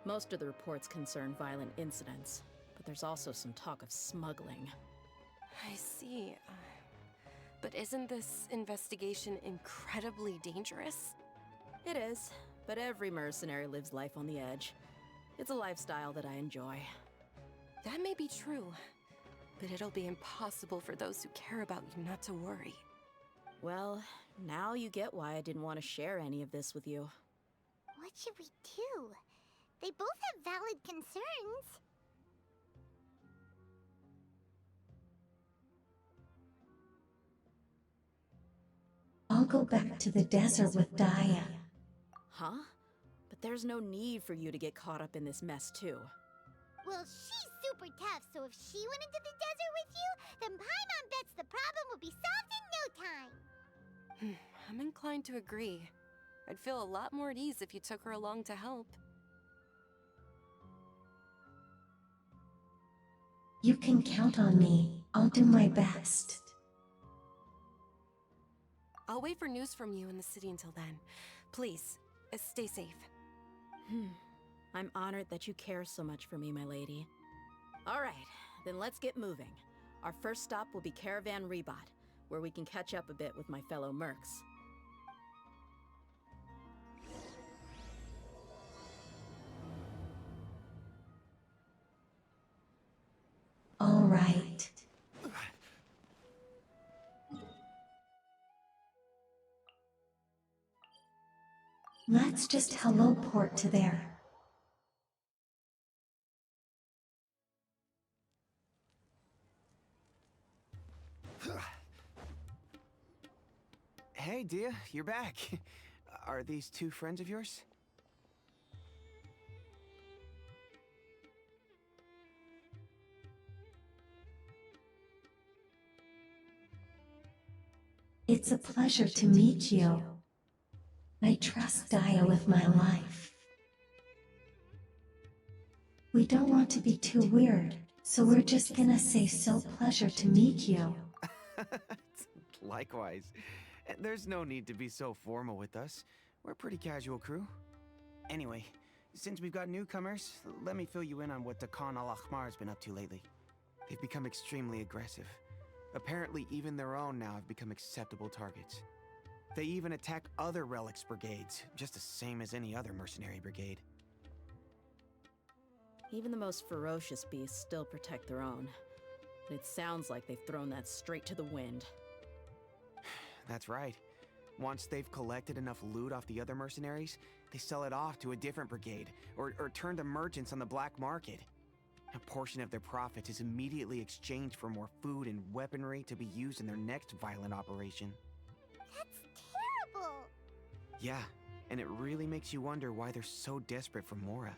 Most of the reports concern violent incidents, but there's also some talk of smuggling. I see. But isn't this investigation incredibly dangerous? It is, but every mercenary lives life on the edge. It's a lifestyle that I enjoy. That may be true, but it'll be impossible for those who care about you not to worry. Well, now you get why I didn't want to share any of this with you. What should we do? They both have valid concerns. I'll go back to the desert with Daya. Huh? But there's no need for you to get caught up in this mess, too. Well, she's super tough, so if she went into the desert with you, then Paimon bets the problem will be solved in no time. I'm inclined to agree. I'd feel a lot more at ease if you took her along to help. You can count on me. I'll do my best. I'll wait for news from you in the city until then. Please, stay safe. I'm honored that you care so much for me, my lady. All right, then let's get moving. Our first stop will be Caravan Rebot, where we can catch up a bit with my fellow mercs. All right. Let's just hello port to there. Hey, Dia, you're back. Are these two friends of yours? It's a pleasure to meet you. I trust Dia with my life. We don't want to be too weird, so we're just gonna say so pleasure to meet you. Likewise. There's no need to be so formal with us. We're a pretty casual crew. Anyway, since we've got newcomers, let me fill you in on what the Khan al-Ahmar has been up to lately. They've become extremely aggressive. Apparently, even their own now have become acceptable targets. They even attack other relics brigades, just the same as any other mercenary brigade. Even the most ferocious beasts still protect their own. But it sounds like they've thrown that straight to the wind. That's right. Once they've collected enough loot off the other mercenaries, they sell it off to a different brigade, or turn to merchants on the black market. A portion of their profits is immediately exchanged for more food and weaponry to be used in their next violent operation. That's terrible! Yeah, and it really makes you wonder why they're so desperate for Mora.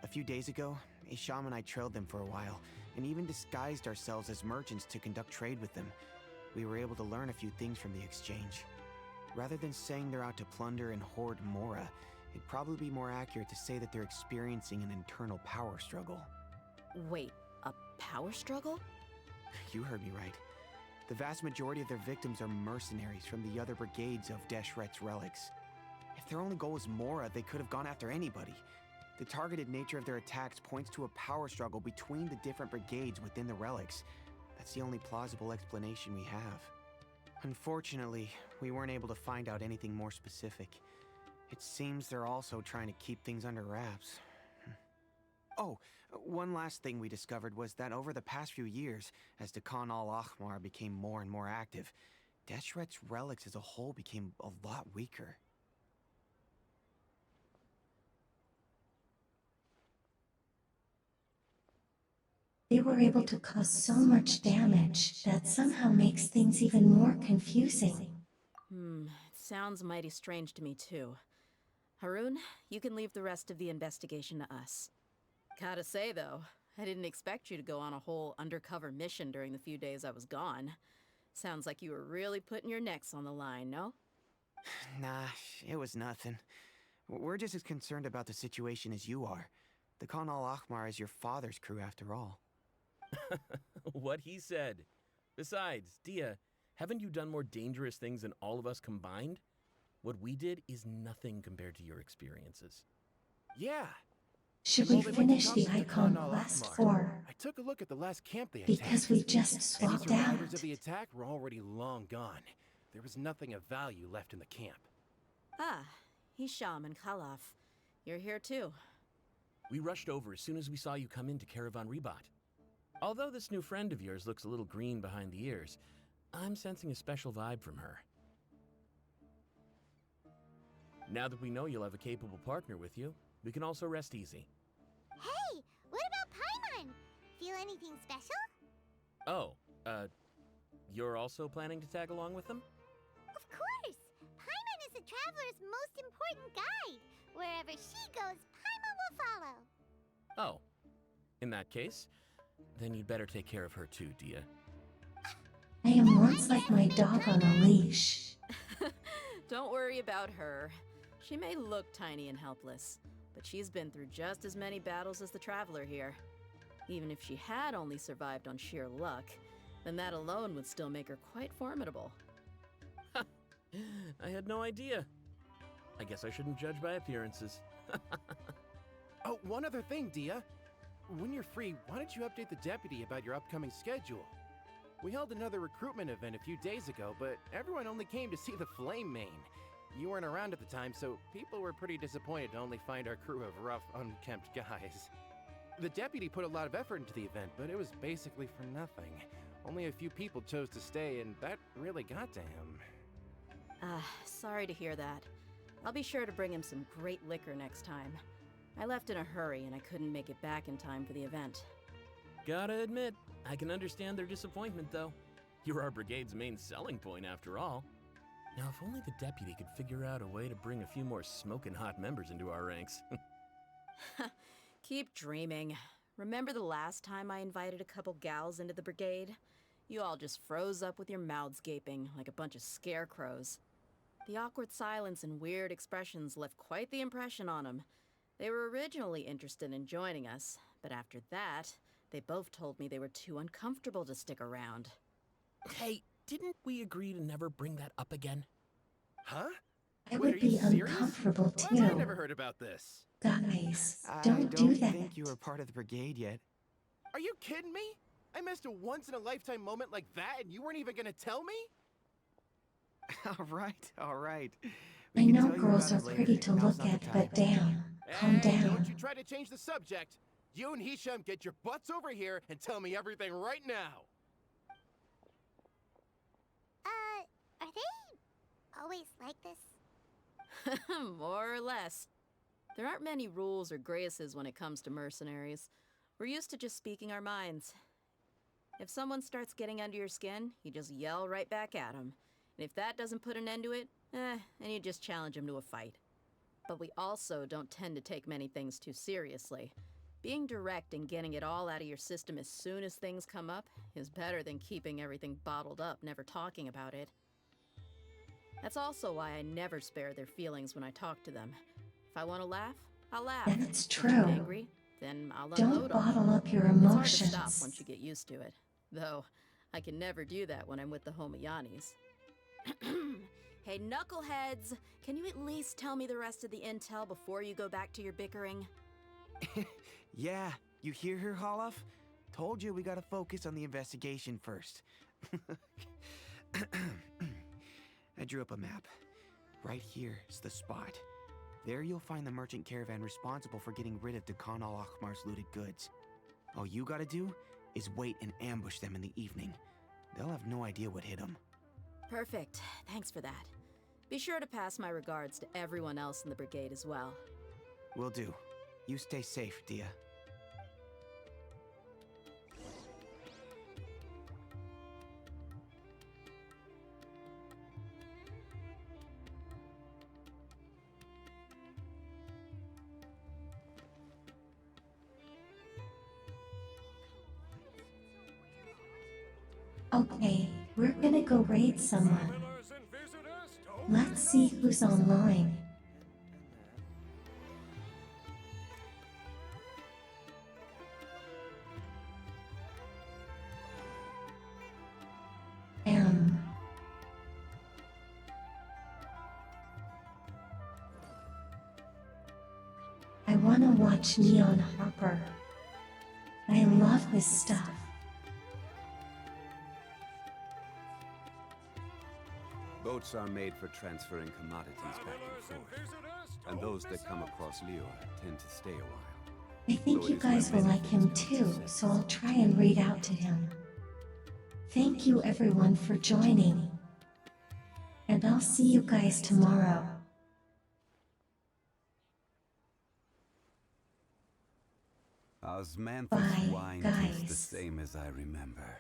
A few days ago, Isham and I trailed them for a while, and even disguised ourselves as merchants to conduct trade with them. We were able to learn a few things from the exchange. Rather than saying they're out to plunder and hoard Mora, it'd probably be more accurate to say that they're experiencing an internal power struggle. Wait, a power struggle? You heard me right. The vast majority of their victims are mercenaries from the other brigades of Deshret's relics. If their only goal was Mora, they could have gone after anybody. The targeted nature of their attacks points to a power struggle between the different brigades within the relics. That's the only plausible explanation we have. Unfortunately, we weren't able to find out anything more specific. It seems they're also trying to keep things under wraps. Oh, one last thing we discovered was that over the past few years, as the Khan al-Ahmar became more and more active, Deshret's relics as a whole became a lot weaker. They were able to cause so much damage that somehow makes things even more confusing. It sounds mighty strange to me too. Harun, you can leave the rest of the investigation to us. Gotta say though, I didn't expect you to go on a whole undercover mission during the few days I was gone. Sounds like you were really putting your necks on the line, no? Nah, it was nothing. We're just as concerned about the situation as you are. The Khan al-Ahmar is your father's crew after all. What he said. Besides, Dia, haven't you done more dangerous things than all of us combined? What we did is nothing compared to your experiences. Yeah. Should we finish the icon quest for? I took a look at the last camp they attacked. Because we just swapped Any survivors out. of the attack were already long gone. There was nothing of value left in the camp. Ah, Hisham and Khalaf. You're here too. We rushed over as soon as we saw you come into Caravan Rebat. Although this new friend of yours looks a little green behind the ears, I'm sensing a special vibe from her. Now that we know you'll have a capable partner with you, we can also rest easy. Hey, what about Paimon? Feel anything special? Oh, you're also planning to tag along with them? Of course! Paimon is the traveler's most important guide. Wherever she goes, Paimon will follow. Oh. In that case, then you'd better take care of her too, Dia. I am once like my dog on a leash. Don't worry about her. She may look tiny and helpless, but she's been through just as many battles as the traveler here. Even if she had only survived on sheer luck, then that alone would still make her quite formidable. I had no idea. I guess I shouldn't judge by appearances. Oh, one other thing, Dia. When you're free, why don't you update the deputy about your upcoming schedule? We held another recruitment event a few days ago, but everyone only came to see the Flame Main. You weren't around at the time, so people were pretty disappointed to only find our crew of rough, unkempt guys. The deputy put a lot of effort into the event, but it was basically for nothing. Only a few people chose to stay, and that really got to him. Sorry to hear that. I'll be sure to bring him some great liquor next time. I left in a hurry and I couldn't make it back in time for the event. Gotta admit, I can understand their disappointment though. You're our brigade's main selling point after all. Now, if only the deputy could figure out a way to bring a few more smoking hot members into our ranks. Keep dreaming. Remember the last time I invited a couple gals into the brigade? You all just froze up with your mouths gaping like a bunch of scarecrows. The awkward silence and weird expressions left quite the impression on them. They were originally interested in joining us, but after that, they both told me they were too uncomfortable to stick around. Hey, didn't we agree to never bring that up again? Huh? I Wait, would are you be serious? uncomfortable What? too. I never heard about this. Guys, I don't do that. think you were part of the brigade yet. Are you kidding me? I missed a once-in-a-lifetime moment like that and you weren't even gonna tell me? All right. I know girls are pretty to look at, but damn, calm Hey, down. don't you try to change the subject. You and Hisham get your butts over here and tell me everything right now. Are they always like this? More or less. There aren't many rules or graces when it comes to mercenaries. We're used to just speaking our minds. If someone starts getting under your skin, you just yell right back at them. And if that doesn't put an end to it, then you just challenge them to a fight. But we also don't tend to take many things too seriously. Being direct and getting it all out of your system as soon as things come up is better than keeping everything bottled up, never talking about it. That's also why I never spare their feelings when I talk to them. If I want to laugh, I'll laugh. That's If I'm true. angry, then I'll Don't unload on them. bottle up your It's hard to emotions. stop once you get used to it. Though, I can never do that when I'm with the Homayanis. Hey, knuckleheads! Can you at least tell me the rest of the intel before you go back to your bickering? Yeah, you hear her, Holof? Told you we gotta focus on the investigation first. I drew up a map. Right here is the spot. There you'll find the merchant caravan responsible for getting rid of Dakan al-Akhmar's looted goods. All you gotta do is wait and ambush them in the evening. They'll have no idea what hit them. Perfect. Thanks for that. Be sure to pass my regards to everyone else in the brigade as well. Will do. You stay safe, Dia. Okay, we're gonna go raid someone. Let's see who's online. I wanna watch Neon Harper. I love his stuff. Boats are made for transferring commodities back and forth. And those that come across Leo tend to stay a while. I think So you it is my guys will like him too, so I'll try and read out to him. Thank you everyone for joining. And I'll see you guys tomorrow. Osmanthus Bye, wine tastes the guys. same as I remember.